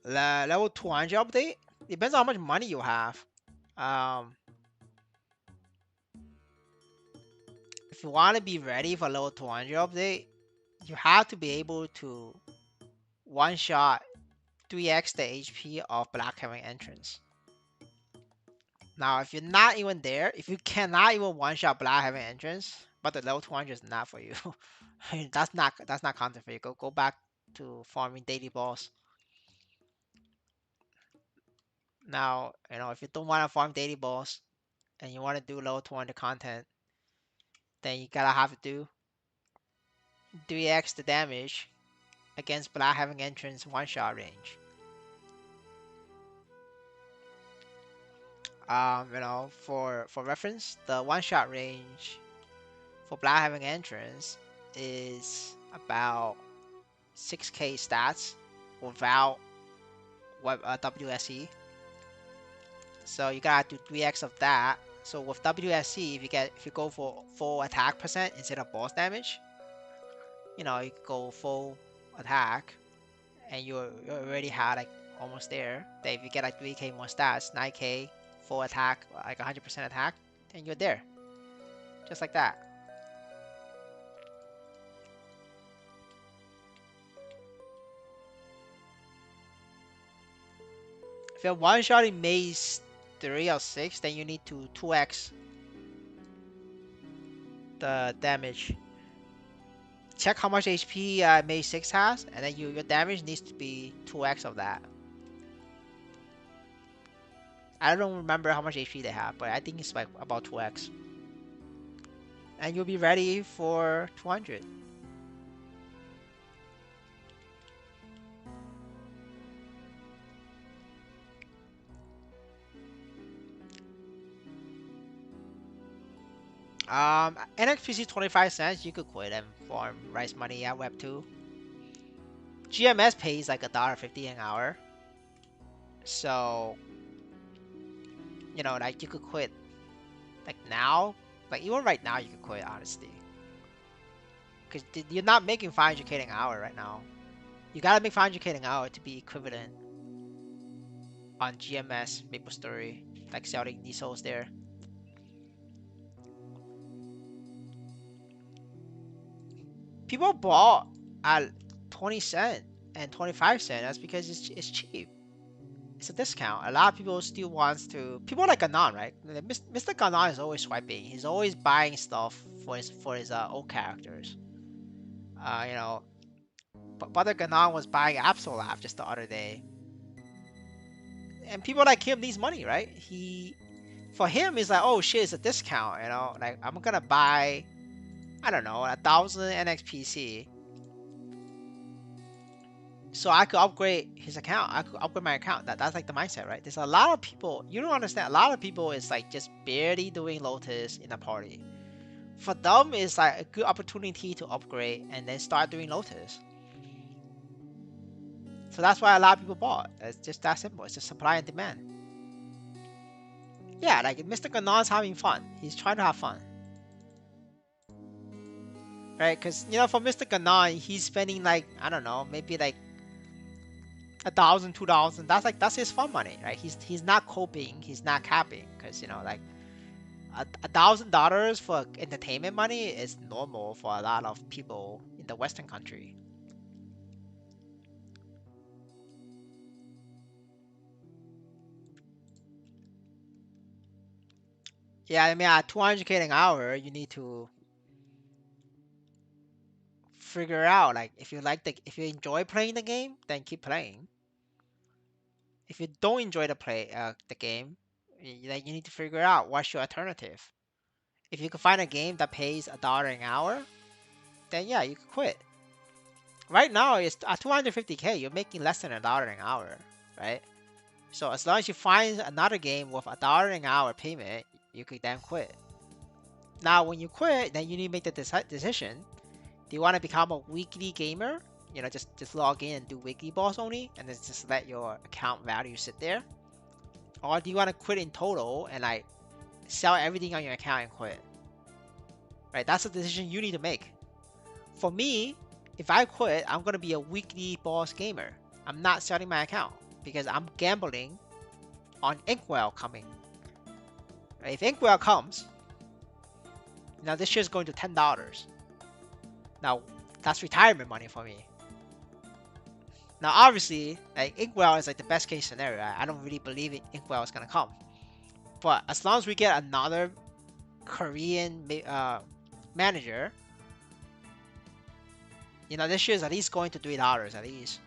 Level 200 update depends on how much money you have. Um, if you want to be ready for level 200 update, you have to be able to one shot 3x the HP of Black Heaven entrance. Now, if you're not even there, if you cannot even one shot Black Heaven entrance, but the level 200 is not for you, that's not content for you. Go back to farming daily boss. Now, if you don't want to farm daily boss and you want to do level 200 content, then you gotta have to do 3x the damage against Black Heaven entrance one shot range. For reference, the one shot range for Black Heaven entrance is about 6k stats without WSE. So you gotta do 3x of that. So with WSE, if you go for full attack percent instead of boss damage, you could go full attack, and you already had like almost there. Then if you get like 3k more stats, 9k full attack, like 100% attack, then you're there, just like that. If you're one shot in maze 3 or 6, then you need to 2x the damage. Check how much HP maze 6 has, and then your damage needs to be 2x of that. I don't remember how much HP they have, but I think it's like about 2x. And you'll be ready for 200. NXPC 25 cents, you could quit and farm rice money at Web 2. GMS pays like $1.50 an hour. So, like you could quit. Like now, like even right now you could quit, honestly. Because you're not making 500k an hour right now. You gotta make 500k an hour to be equivalent on GMS Maplestory, like selling these souls there. People bought at 20 cent and 25 cent. That's because it's cheap. It's a discount. A lot of people still wants to. People like Ganon, right? Mr. Ganon is always swiping. He's always buying stuff for his old characters. But Brother Ganon was buying Absolab just the other day. And people like him needs money, right? For him, it's like, oh shit, it's a discount, like I'm gonna buy, I don't know, 1,000 NXPC, so I could upgrade his account. I could upgrade my account. That's like the mindset, right? There's a lot of people, you don't understand. A lot of people is like just barely doing Lotus in a party. For them, it's like a good opportunity to upgrade and then start doing Lotus. So that's why a lot of people bought. It's just that simple. It's just supply and demand. Yeah, like Mr. Ganon's having fun. He's trying to have fun. Right? Because, for Mr. Ganon, he's spending like, I don't know, maybe like 1,000, 2,000. That's his fun money, right? He's not coping. He's not capping. Because, like, $1,000 for entertainment money is normal for a lot of people in the Western country. Yeah, I mean, at 200K an hour, you need to figure out like if you enjoy playing the game, then keep playing. If you don't enjoy the game, then you need to figure out what's your alternative. If you can find a game that pays $1 an hour, then yeah, you can quit. Right now, it's at 250K, you're making less than $1 an hour, right? So as long as you find another game with $1 an hour payment, you could then quit. Now, when you quit, then you need to make the decision. Do you want to become a weekly gamer? Just log in and do weekly balls only, and then just let your account value sit there. Or do you want to quit in total and like sell everything on your account and quit? Right? That's a decision you need to make. For me, if I quit, I'm gonna be a weekly boss gamer. I'm not selling my account because I'm gambling on Inkwell coming. Right? If Inkwell comes, now this year's going to $10. Now that's retirement money for me. Now obviously, like Inkwell is like the best case scenario. I don't really believe Inkwell is gonna come. But as long as we get another Korean manager, this year's at least going to $3 at least.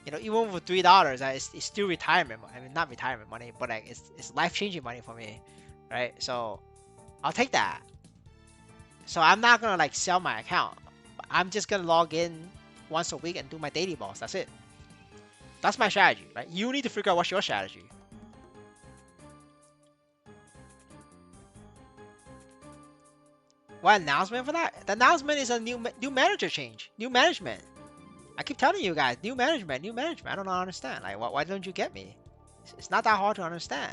Even with $3, it's still retirement. I mean, not retirement money, but like it's life changing money for me, right? So I'll take that. So I'm not gonna like sell my account. I'm just gonna log in once a week and do my daily balls. That's it. That's my strategy, right? You need to figure out what's your strategy. What announcement for that? The announcement is a new manager change, new management. I keep telling you guys, new management, new management. I don't understand. Like, why don't you get me? It's not that hard to understand.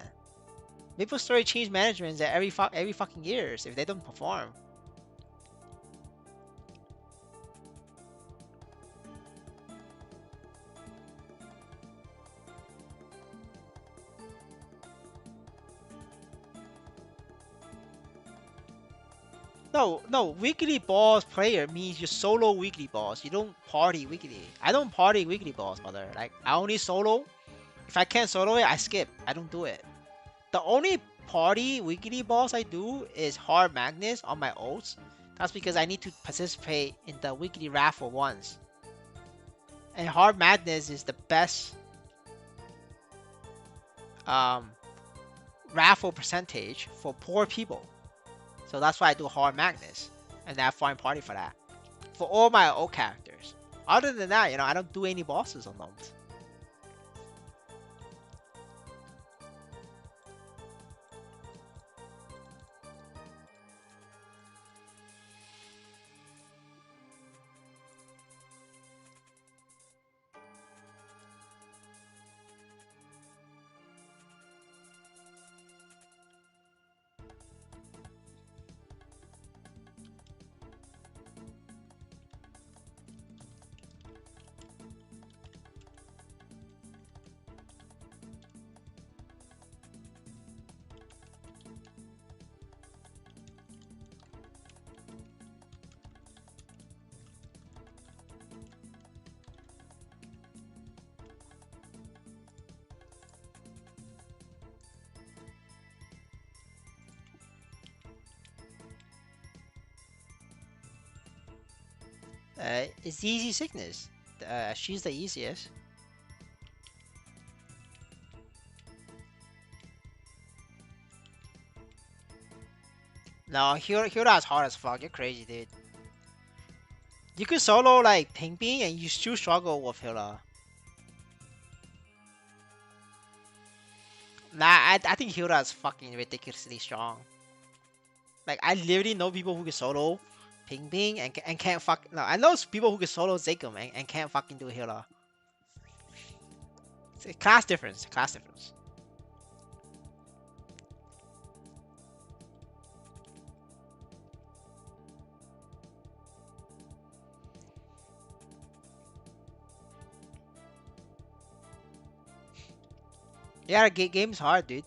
Maplestory change managements every fucking years if they don't perform. No, weekly balls player means you solo weekly balls. You don't party weekly. I don't party weekly balls, brother. Like, I only solo. If I can't solo it, I skip. I don't do it. The only party weekly balls I do is hard magnets on my ults. That's because I need to participate in the weekly raffle once. And hard madness is the best um, raffle percentage for poor people. So that's why I do hard magnets. And I find party for that. For all my old characters. Other than that, I don't do any bosses on those. It's easy sickness. She's the easiest. No, Hyura's hard as fuck. You're crazy, dude. You could solo like Ping Ping and you still struggle with Hyura. Nah, I think Hyura is fucking ridiculously strong. Like, I literally know people who can solo Ping Ping and can't fuck. No, I know people who can solo Zakum and can't fucking do Hyura. It's a class difference. Class difference. Yeah, game's hard, dude.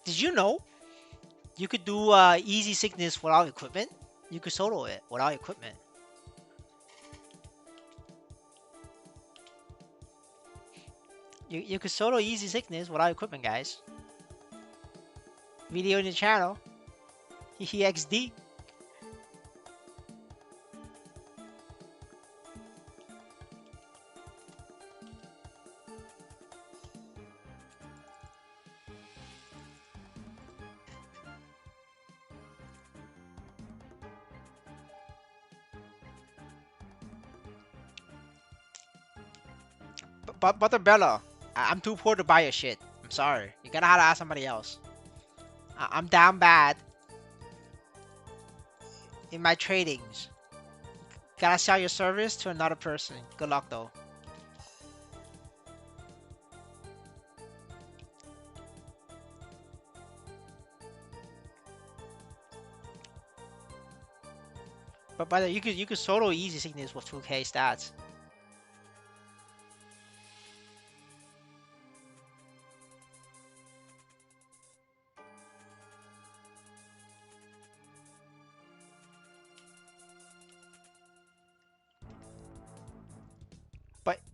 Did you know you could do easy sickness without equipment? You could solo it without equipment. You could solo easy sickness without equipment, guys. Video in the channel. XD. But Butterbella, I'm too poor to buy your shit. I'm sorry. You're gonna have to ask somebody else. I'm down bad in my tradings. Gotta sell your service to another person. Good luck though. But by the you could solo easy sickness with 2K stats.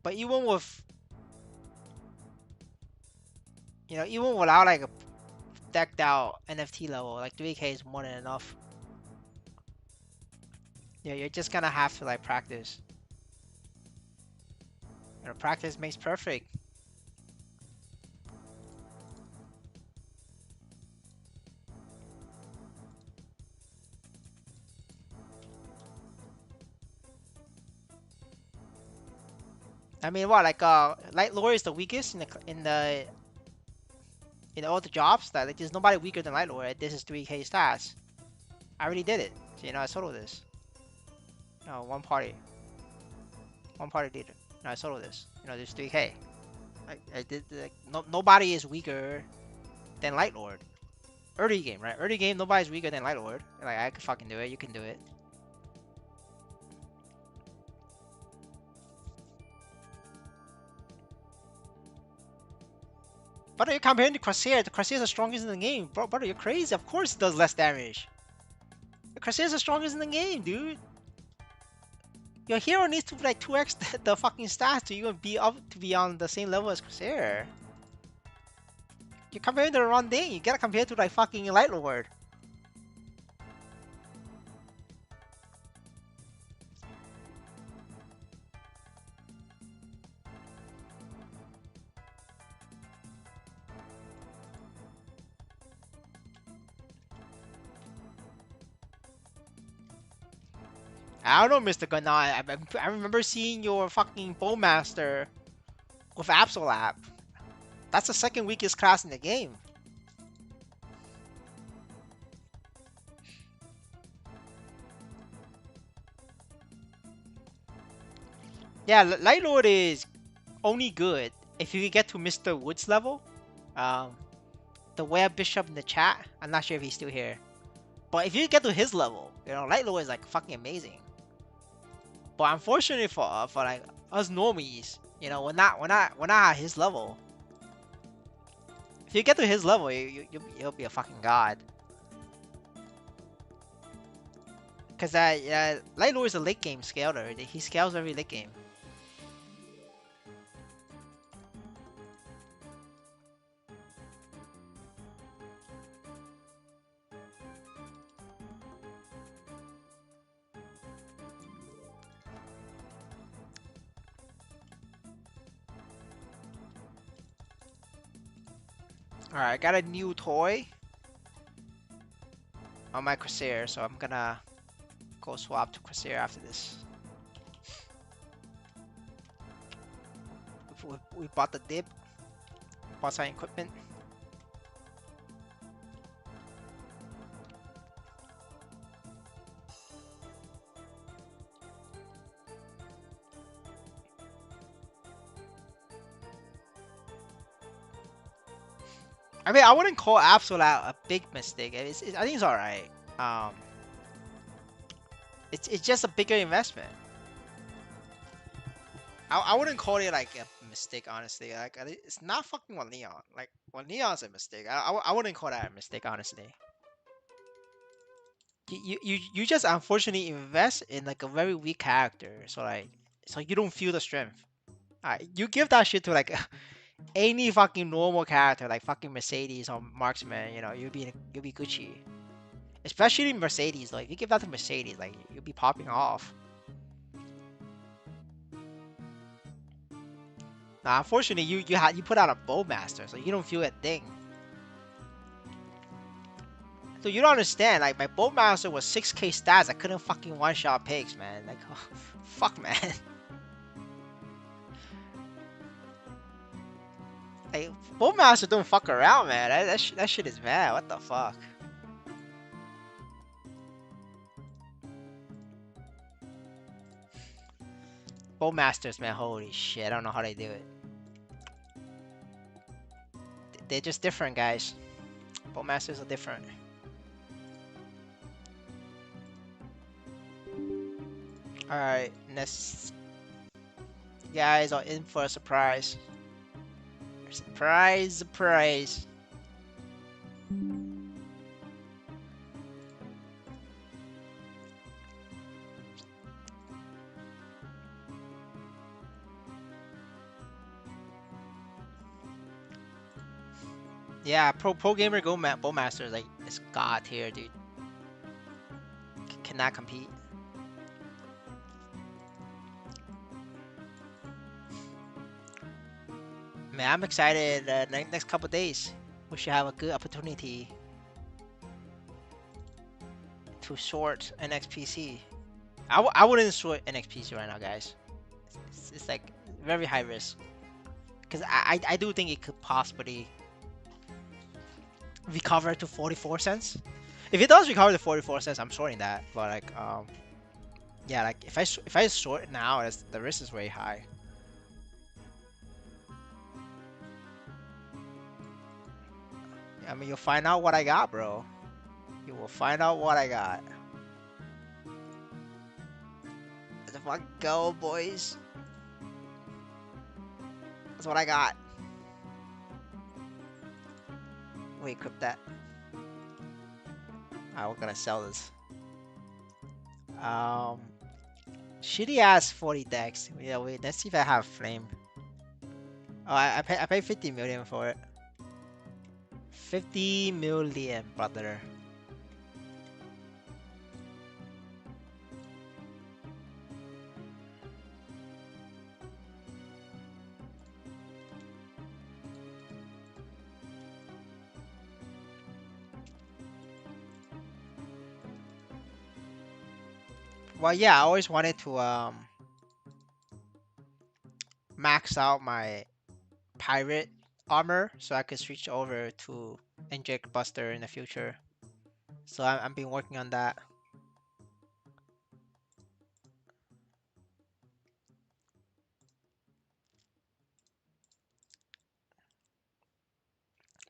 But even with even without like a decked out NFT level, like 3K is more than enough. Yeah, you're just gonna have to like practice. Practice makes perfect. I mean, what like light lore is the weakest in all the jobs. That like there's nobody weaker than light lore. This is 3K stats. I already did it. So, I solo this. No, one party did it. No, I solo this. There's 3K. I did like nobody is weaker than light lord. Early game, right? Early game, nobody's weaker than light lord. Like I could fucking do it. You can do it. But you're comparing to Crusader. The Crusader's the strongest in the game. Brother, you're crazy. Of course it does less damage. The Crusader's the strongest in the game, dude. Your hero needs to like 2x the fucking stats to even be on the same level as Crusader. You're comparing to the wrong thing. You gotta compare to like fucking Light Lord. I don't know, Mr. Gunnar. I remember seeing your fucking Bowmaster with Absolap. That's the second weakest class in the game. Yeah, Light Lord is only good if you get to Mr. Woods level. The Web Bishop in the chat, I'm not sure if he's still here. But if you get to his level, Light Lord is like fucking amazing. But unfortunately for like us normies, we're not at his level. If you get to his level, you'll be a fucking god. Cause Light Lord is a late game scaler. He scales every late game. Alright, I got a new toy on my Crusader, so I'm gonna go swap to Crusader after this. We bought the dip, bought some equipment. I mean, I wouldn't call Absolute a big mistake. I think it's alright. It's just a bigger investment. I wouldn't call it like a mistake, honestly. Like it's not fucking with Leon. Like well, Leon's a mistake. I wouldn't call that a mistake, honestly. You just unfortunately invest in like a very weak character, so like so you don't feel the strength. You give that shit to like any fucking normal character, like fucking Mercedes or Marksman, you know, you'll be Gucci. Especially Mercedes, like if you give that to Mercedes, like you'll be popping off. Now, unfortunately, you put out a Bowmaster, so you don't feel a thing. So you don't understand. Like my Bowmaster was 6K stats. I couldn't fucking one shot pigs, man. Like, fuck, man. Like Bowmaster don't fuck around, man. That shit is mad. What the fuck? Bowmasters, man. Holy shit. I don't know how they do it. They're just different, guys. Bowmasters are different. All right, next guys are in for a surprise. Surprise, surprise. Yeah, pro gamer Bowmaster is like it's god tier, dude. Cannot compete. Man, I'm excited. Next couple days, we should have a good opportunity to sort an XPC. I wouldn't sort an XPC right now, guys. It's like very high risk because I do think it could possibly recover to 44 cents. If it does recover to 44 cents, I'm sorting that. But like yeah, like if I sort it now, the risk is very high. I mean, you'll find out what I got, bro. You will find out what I got. Let's fucking go, boys. That's what I got. We equip that. Alright, we're gonna sell this. Um, shitty ass 40 decks. Yeah, wait. Let's see if I have flame. Oh, I paid 50 million for it. 50 million, brother. Well, yeah, I always wanted to max out my pirate armor so I could switch over to inject buster in the future. So I'm been working on that.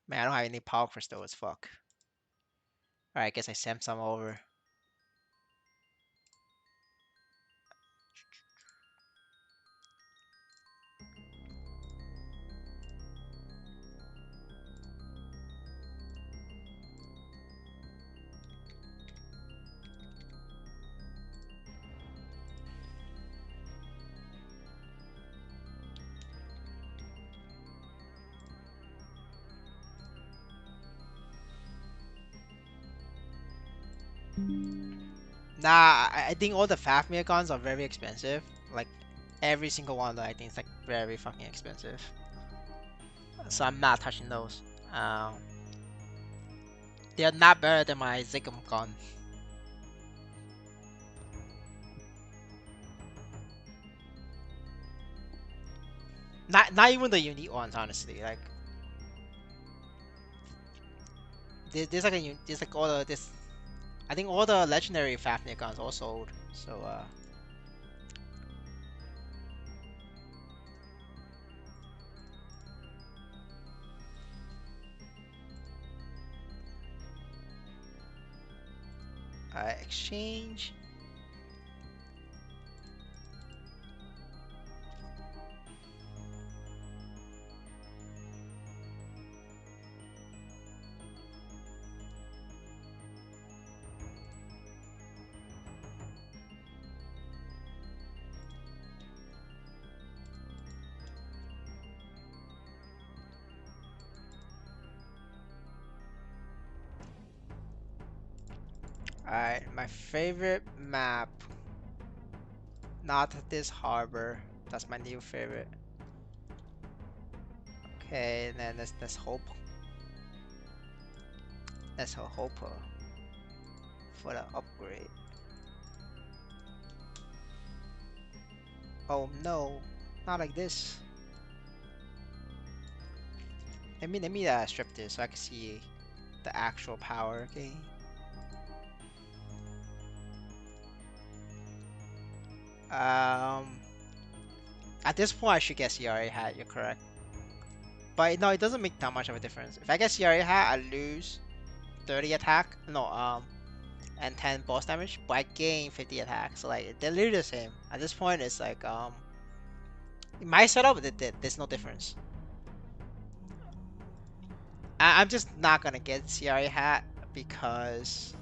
Man, I don't have any power crystals. Fuck. Alright, I guess I sent some over. Nah, I think all the Fafnir guns are very expensive. Like every single one of them, I think is like very fucking expensive. So I'm not touching those. They're not better than my Zigam gun. Not even the unique ones, honestly. Like there's like there's like all the this. I think all the legendary Fafnir guns are sold. So exchange. Alright, my favorite map. Not this harbor. That's my new favorite. Okay, and then let's hope. Let's hope for the upgrade. Oh no, not like this. Let me strip this so I can see the actual power. Okay. Um, at this point I should get CRA hat. You're correct. But no, it doesn't make that much of a difference. If I get CRA hat, I lose 30 attack. No, and 10 boss damage, but I gain 50 attack. So like they're literally the same. At this point, it's like in my setup, there's no difference. I'm just not gonna get CRA hat because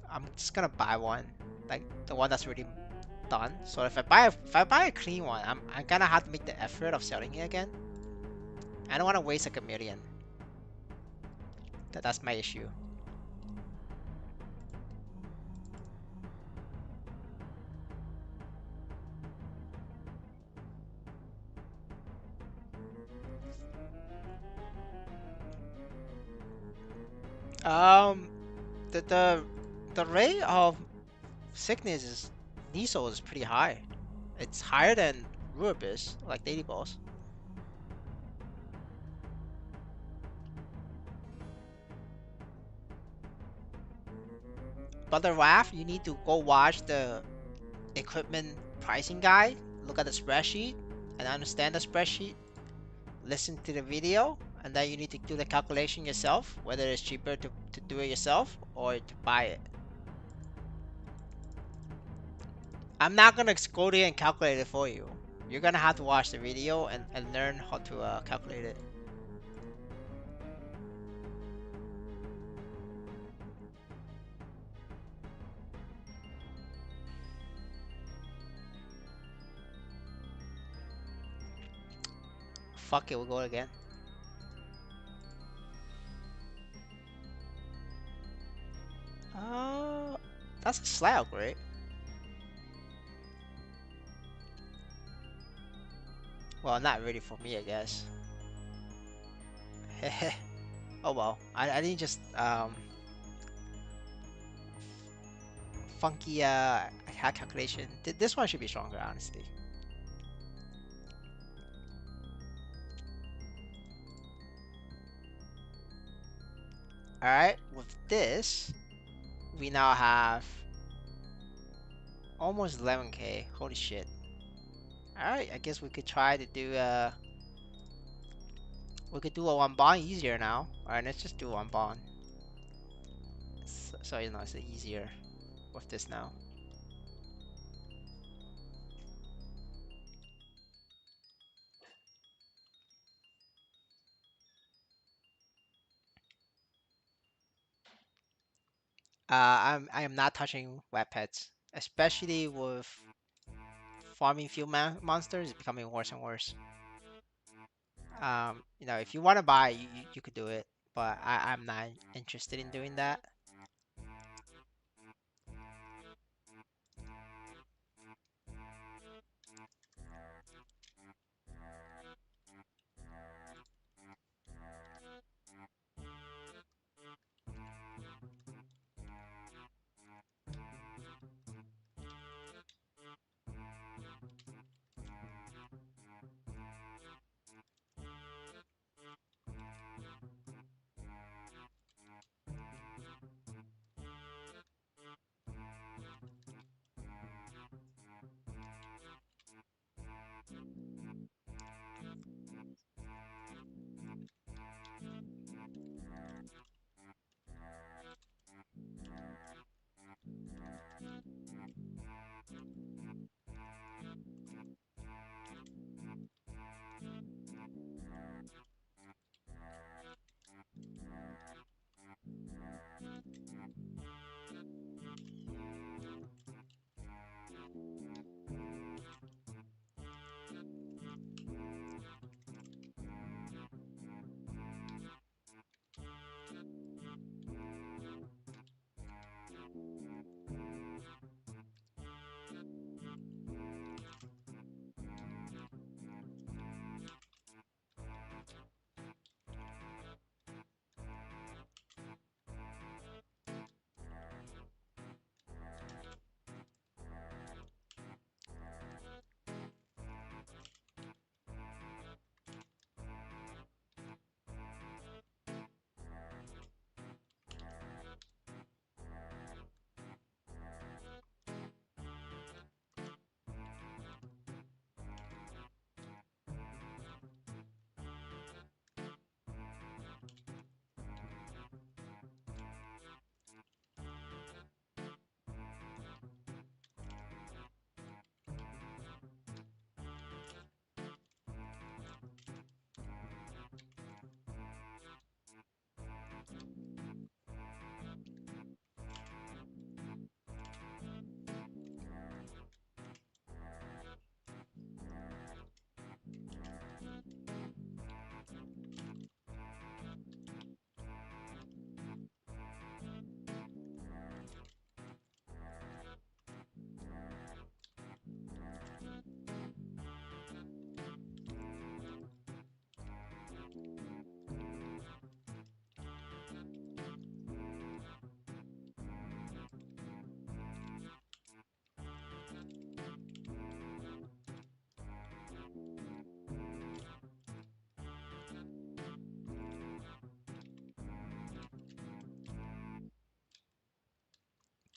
I'm just gonna buy one, like the one that's already done. So if I buy a clean one, I'm gonna have to make the effort of selling it again. I don't want to waste like a million. That's my issue. Um, the rate of sickness is Niso is pretty high. It's higher than Ruibus, like daily boss. But the Wrath, you need to go watch the equipment pricing guide, look at the spreadsheet, and understand the spreadsheet. Listen to the video, and then you need to do the calculation yourself, whether it's cheaper to do it yourself or to buy it. I'm not gonna go there and calculate it for you. You're gonna have to watch the video and learn how to calculate it. Fuck it, we'll go again. Uh, that's a slight upgrade. Well, not really for me, I guess. Oh well, I didn't just funky hack calculation. This one should be stronger, honestly. All right, with this, we now have almost 11k. Holy shit! All right, I guess we could try to do we could do a one bond easier now. All right, let's just do one bond. So you know it's easier with this now. I am not touching web pets, especially with farming field monsters. It's becoming worse and worse. You know, if you want to buy, you could do it, but I'm not interested in doing that.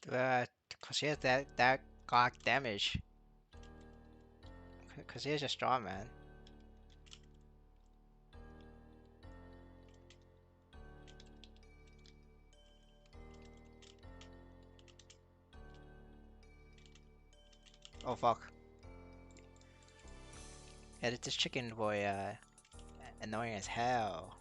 Cause he has that God damage. Cause he is a strong man. Oh fuck. Yeah, this chicken boy annoying as hell.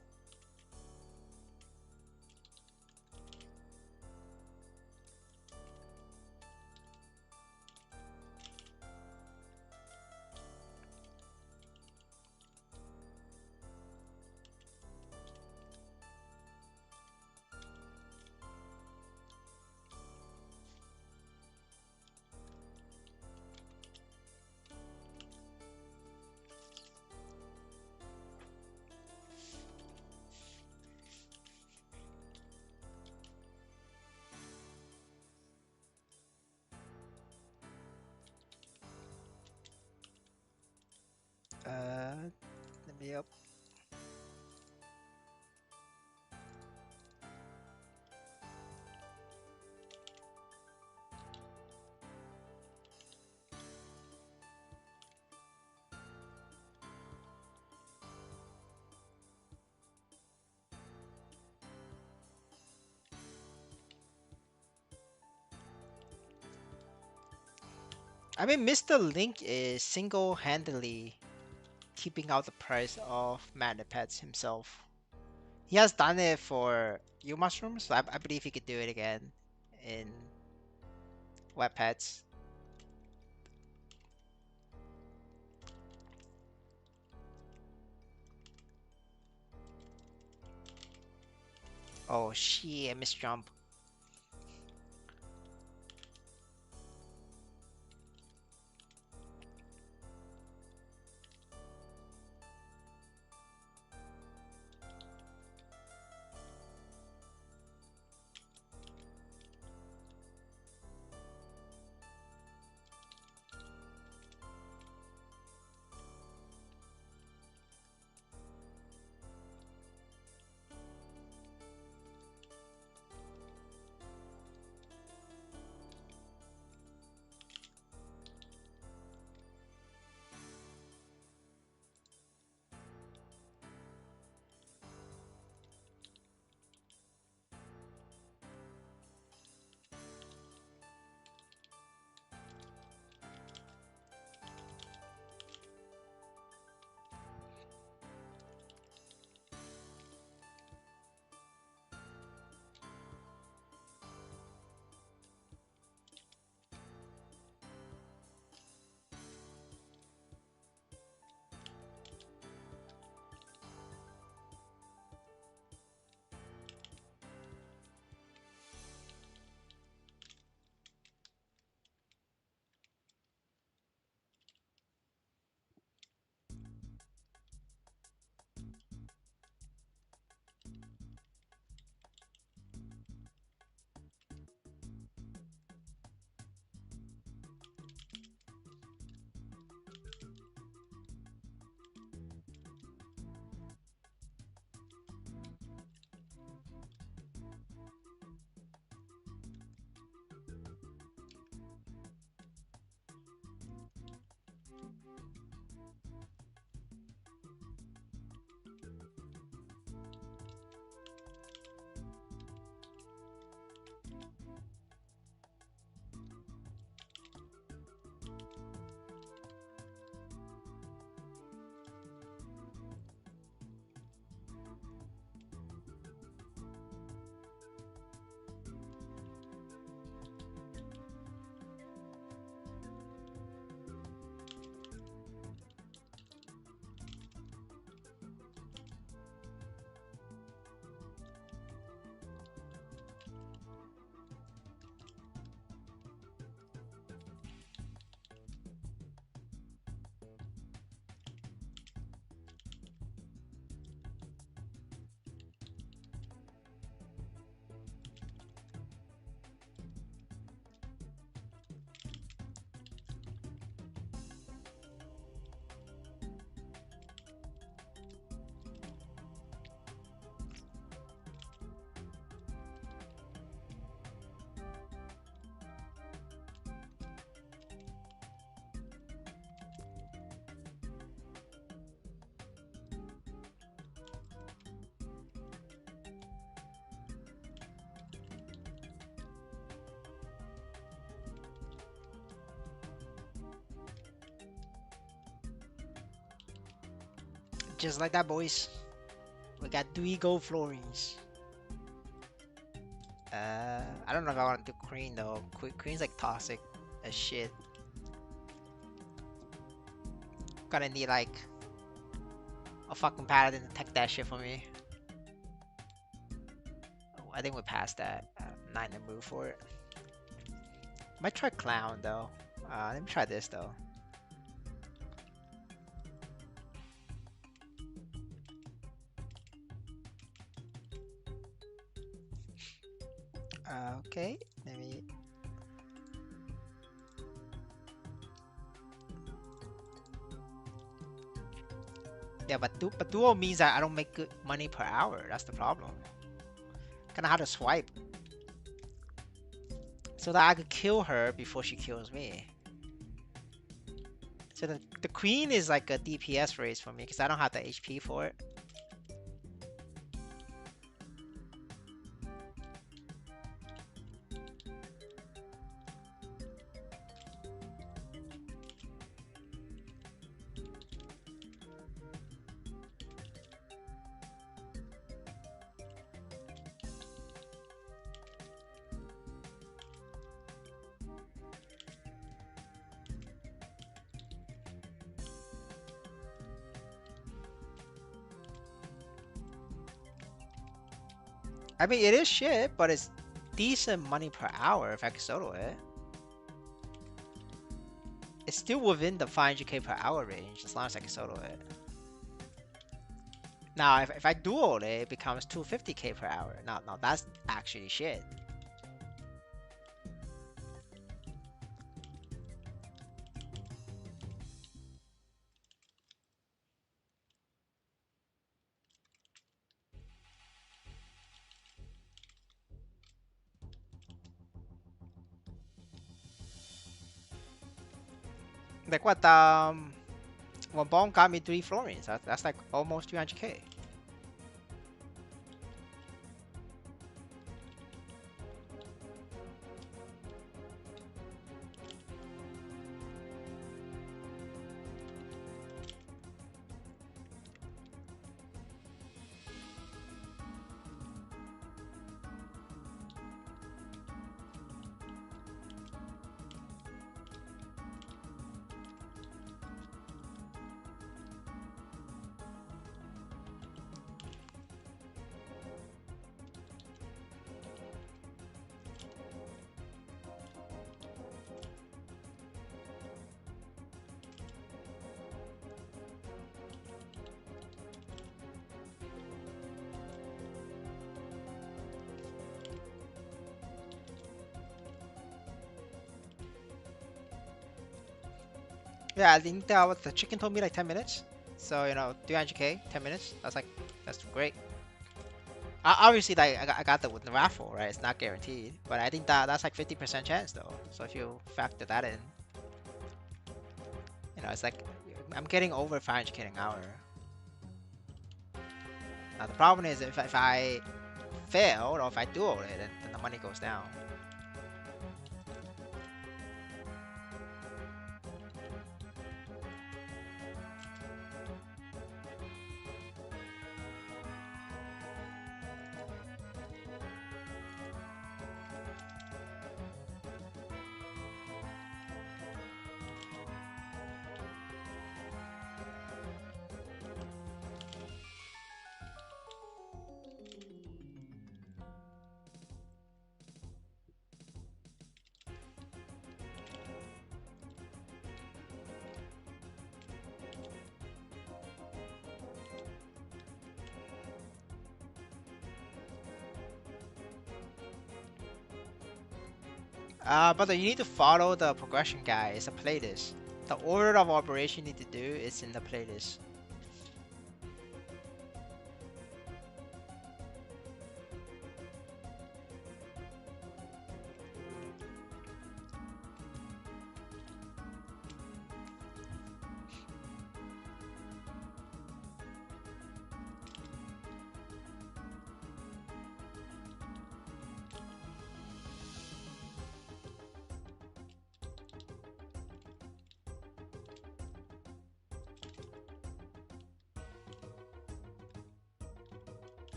Let me up. I mean, Mr. Link is single-handedly keeping out the price of magnet pets himself. He has done it for you mushrooms, so I believe he could do it again in wet pets. Oh shit, miss jump. just like that, boys. We got 3 gold florins. I don't know if I want to do queen though. Queen's like toxic as shit. Gonna need like a fucking paladin to tech that shit for me. Oh, I think we passed that. Not in the mood for it. Might try clown though. Let me try this though. Okay, let me. Yeah, but duo means that I don't make good money per hour. That's the problem. Kinda have to swipe so that I could kill her before she kills me. So the queen is like a DPS race for me because I don't have the HP for it. I mean, it is shit, but it's decent money per hour if I can solo it. It's still within the 500k per hour range as long as I can solo it. Now, if I dual it, it becomes 250k per hour. Now that's actually shit. Like what? One bomb got me 3 florins. That's like almost 300k. Yeah, I think that what the chicken told me like 10 minutes. So, 300k, 10 minutes. That's great. Obviously, like I got that with the raffle, right? It's not guaranteed, but I think that's like 50% chance though. So if you factor that in, it's like I'm getting over 500k an hour. Now the problem is if I fail or if I dual it, then the money goes down. But you need to follow the progression guide. It's a playlist. The order of operation you need to do is in the playlist.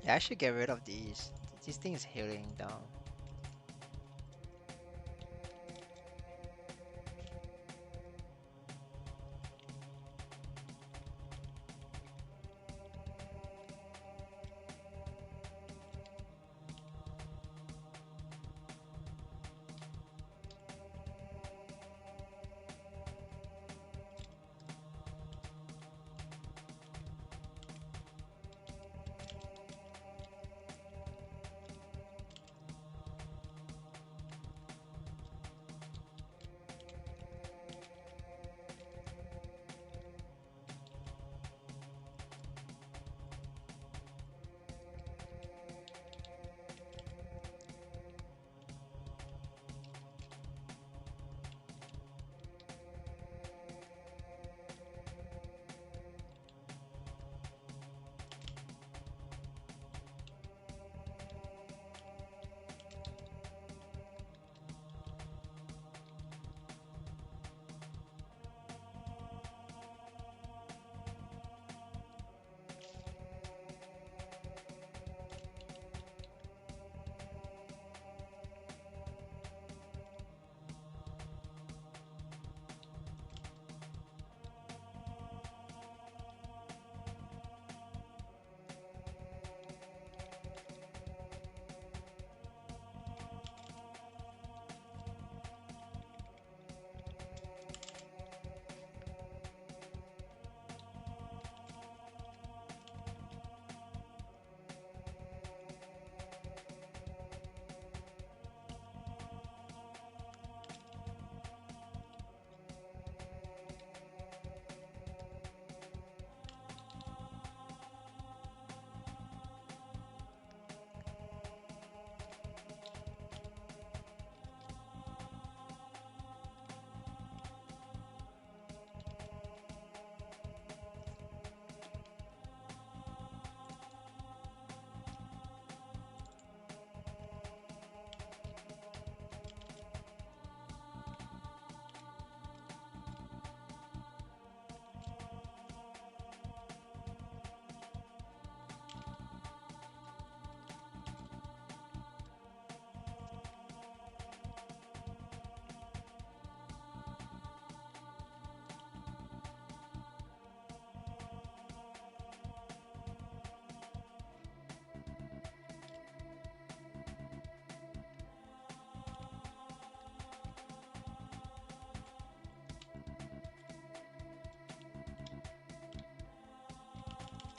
Yeah, I should get rid of these. These things healing down.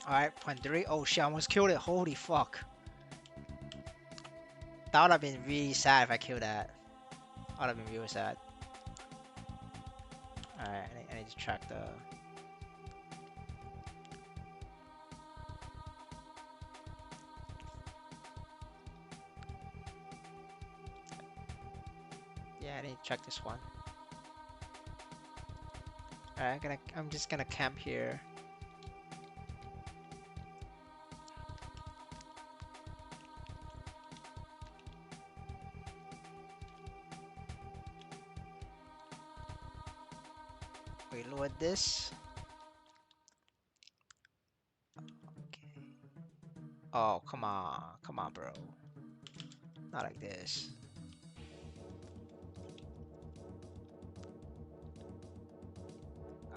Alright, point 3. Oh shit, I almost killed it. Holy fuck. That would have been really sad if I killed that. That would have been really sad. Alright, I need to track the... Yeah, I need to track this one. Alright, I'm just gonna camp here. Reload this. Okay. Oh, come on. Come on, bro. Not like this.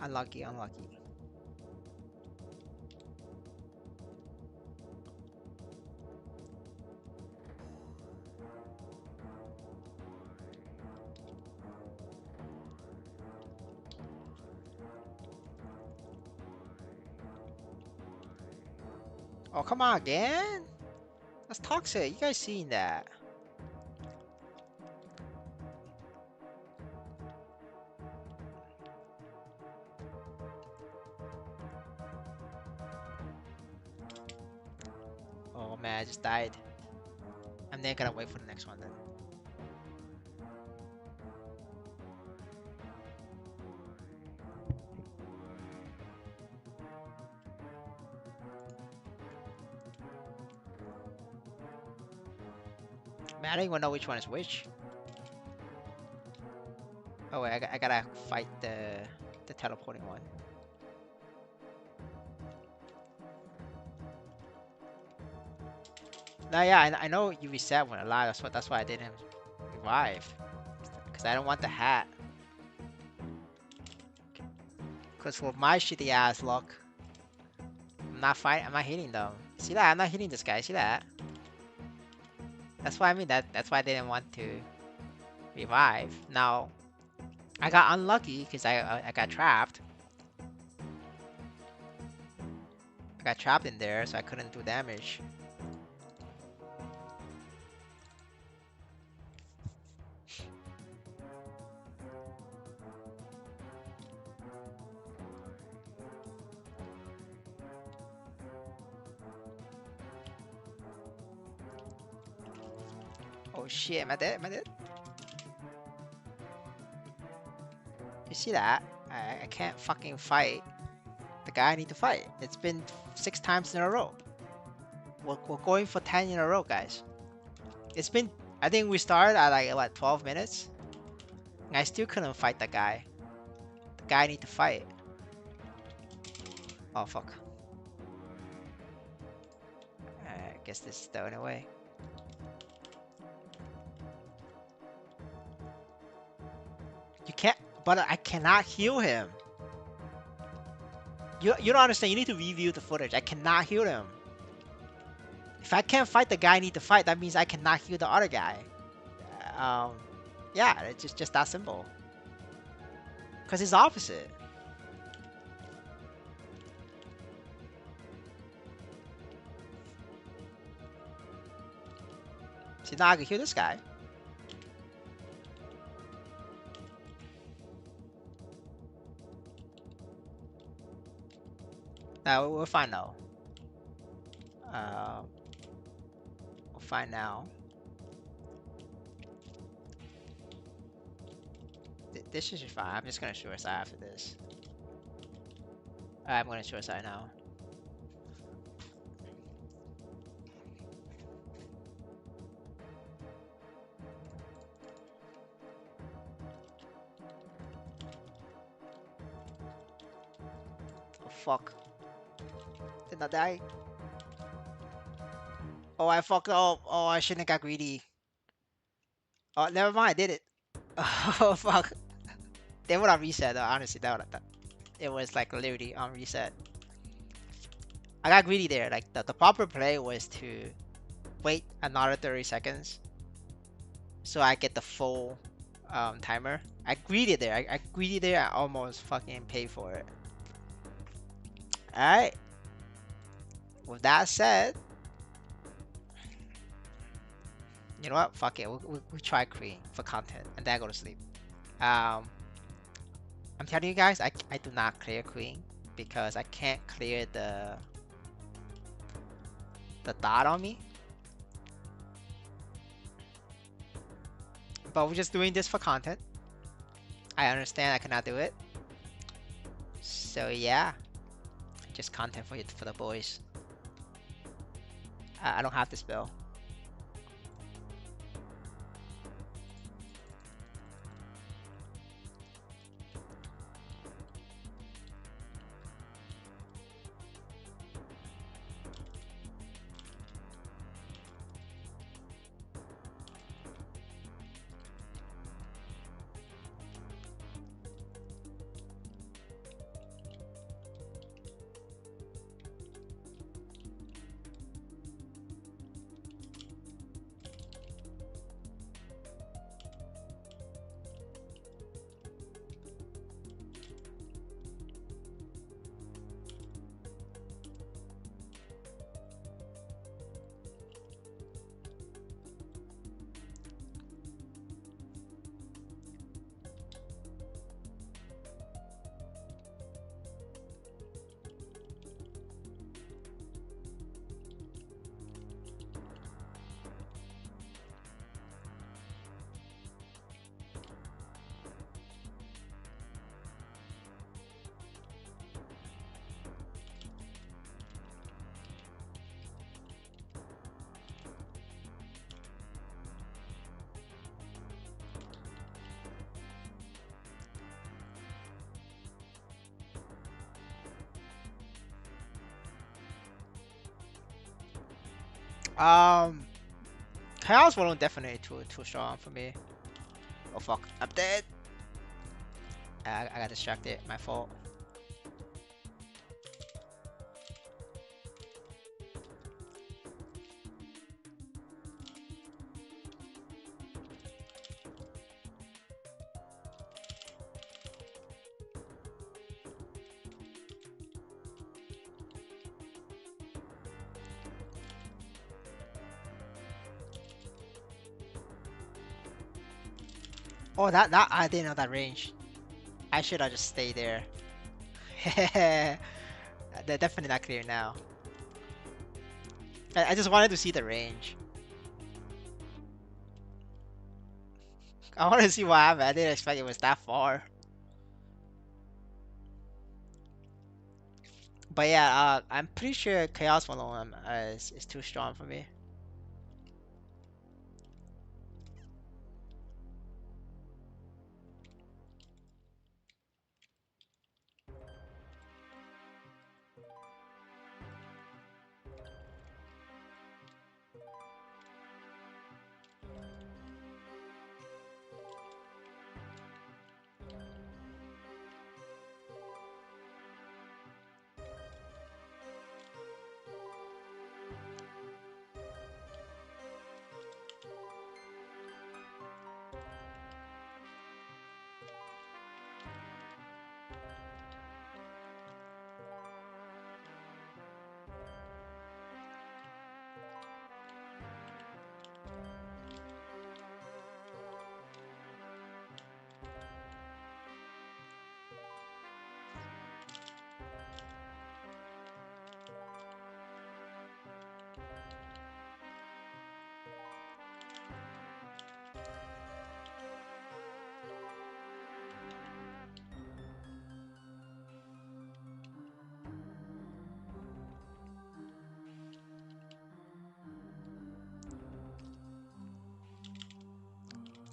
Unlucky, unlucky. Oh, come on again? That's toxic. You guys seen that? Oh man, I just died. I'm then gonna wait for the next one then. Man, I don't even know which one is which. Oh wait, I gotta fight the teleporting one. No, yeah, I know you reset when alive. That's why I didn't revive. Cause I don't want the hat. Cause with my shitty ass luck, I'm not fighting. I'm not hitting them. See that? I'm not hitting this guy. See that? That's why I mean That's why I didn't want to revive. Now I got unlucky because I got trapped. I got trapped in there, so I couldn't do damage. Oh shit! Am I dead? Am I dead? You see that? I can't fucking fight the guy I need to fight. It's been 6 times in a row. We're going for 10 in a row, guys. It's been, I think we started at like what, 12 minutes? And I still couldn't fight the guy. The guy I need to fight. Oh fuck. I guess this is the only way. You can't, but I cannot heal him. You don't understand. You need to review the footage. I cannot heal him. If I can't fight the guy I need to fight, that means I cannot heal the other guy. Um, yeah, it's just that simple. Cause it's opposite. See, now I can heal this guy. Now we'll find out. Uh, we'll find now. This is fine. I'm just gonna suicide after this. I'm gonna suicide now. Oh fuck. Did not die. Oh, I fucked up. Oh, I shouldn't have got greedy. Oh, never mind. I did it. Oh fuck. They would have reset though. Honestly, that would have. It was like literally on reset. I got greedy there. Like the proper play was to wait another 30 seconds so I get the full timer. I greedy there. I greedy there. I almost fucking paid for it. All right. With that said, you know what? Fuck it. We try Queen for content and then go to sleep. Um, I'm telling you guys, I do not clear Queen because I can't clear the dot on me. But we're just doing this for content. I understand I cannot do it. So yeah, just content for you for the boys. I don't have to spell. Um, Chaos Balloon definitely too strong for me. Oh fuck, I'm dead. I got distracted. My fault. Oh, that I didn't know that range. I should have just stayed there. They're definitely not clear now. I just wanted to see the range. I wanted to see what happened. I didn't expect it was that far. But yeah, I'm pretty sure Chaos Malone is too strong for me.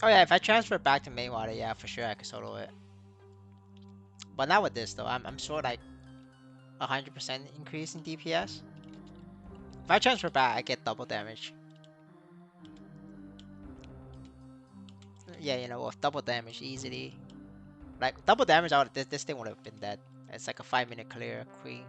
Oh yeah, if I transfer back to main water, yeah, for sure I could solo it. But not with this though. I'm sure like 100% increase in DPS. If I transfer back, I get double damage. Yeah, you know, with double damage easily. Like double damage, this thing would have been dead. It's like a 5-minute clear queen.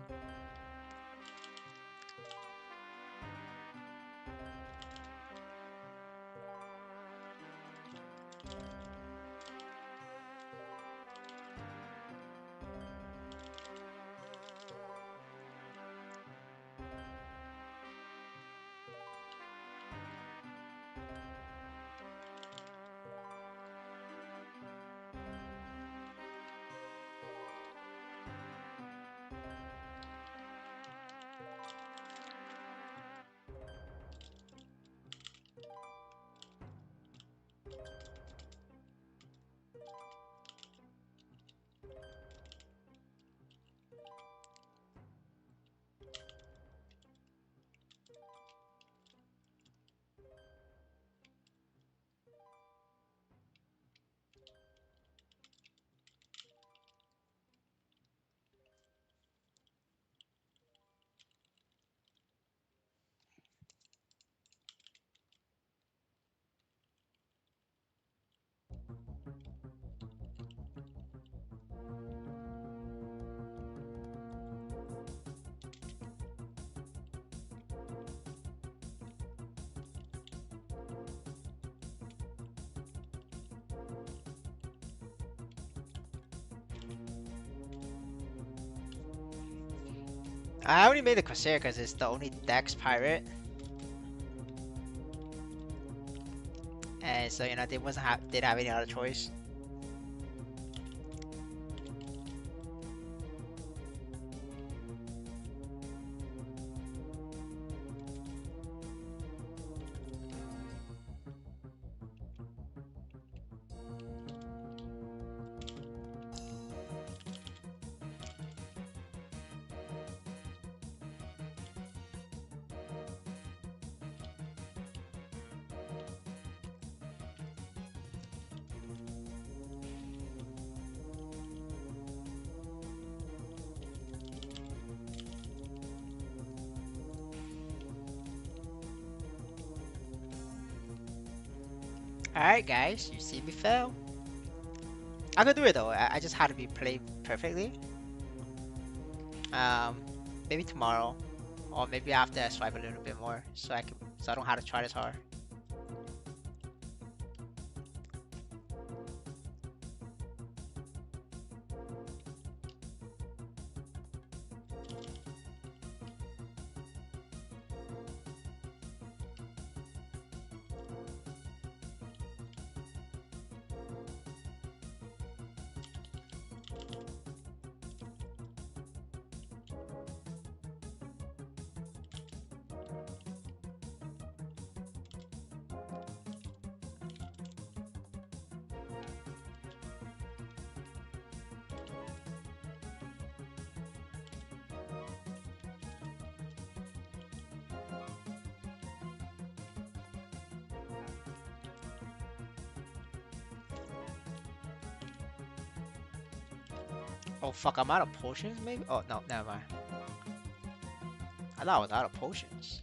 I only made the Corsair because it's the only Dex pirate, and so you know they didn't have any other choice. Alright, guys, you see me fail. I could do it though. I just had to be played perfectly. Um, maybe tomorrow, or maybe after I swipe a little bit more, so I don't have to try this hard. Oh fuck, I'm out of potions maybe? Oh no, never mind. I thought I was out of potions.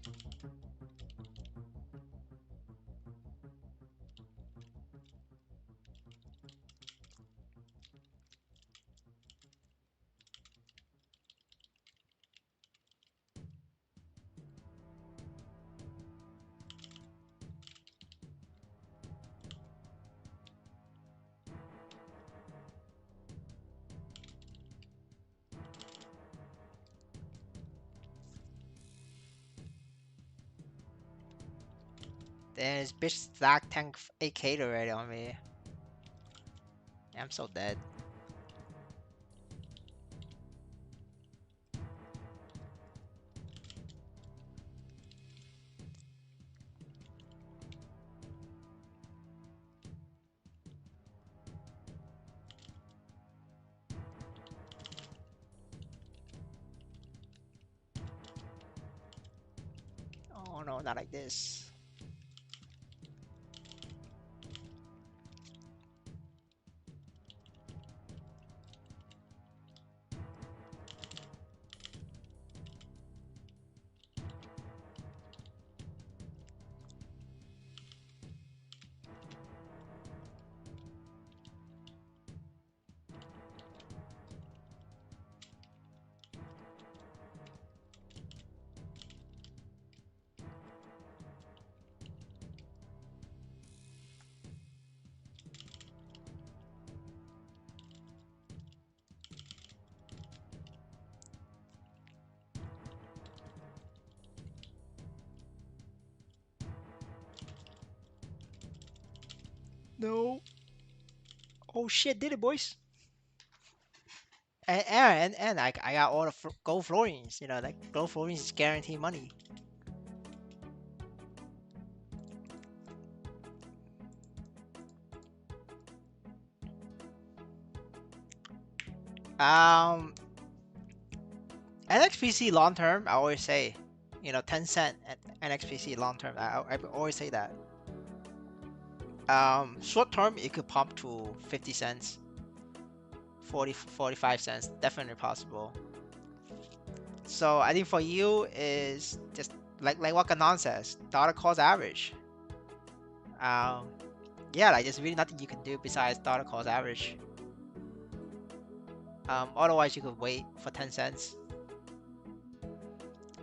Then this bitch stack tank 8k already on me. I'm so dead. Oh no, not like this. No. Oh shit, did it, boys? And I got all the gold florins. You know, like gold florins is guaranteed money. Um, NXPC long term, I always say, you know, 10 cent at NXPC long term. I always say that. Short term, it could pump to 50 cents, 45 cents, definitely possible. So I think for you is just like what Kanan says, dollar cost average. Um, yeah, like there's really nothing you can do besides dollar cost average. Otherwise you could wait for 10 cents.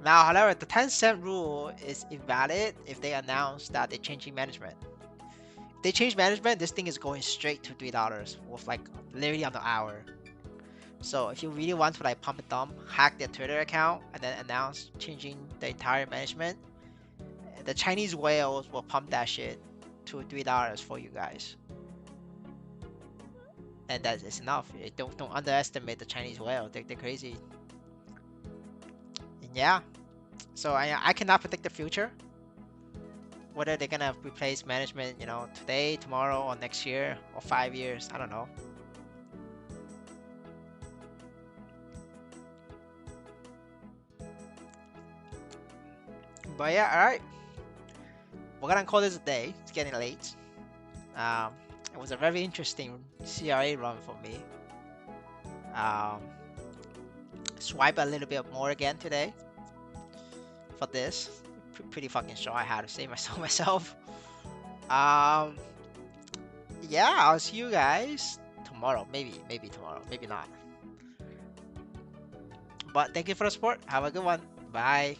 Now, however, the 10-cent rule is invalid if they announce that they're changing management. If they change management, this thing is going straight to $3 with like literally on the hour. So if you really want to like pump and dump, hack their Twitter account and then announce changing the entire management, the Chinese whales will pump that shit to $3 for you guys. And that is enough. Don't underestimate the Chinese whale. They're crazy. And yeah. So I cannot predict the future. Whether they're gonna replace management, you know, today, tomorrow, or next year, or 5 years, I don't know. But yeah, all right. We're gonna call this a day. It's getting late. Um, it was a very interesting CRA run for me. Um, swipe a little bit more again today for this. Pretty fucking sure I had to say myself myself. Um, yeah, I'll see you guys tomorrow. Maybe tomorrow. Maybe not. But thank you for the support. Have a good one. Bye.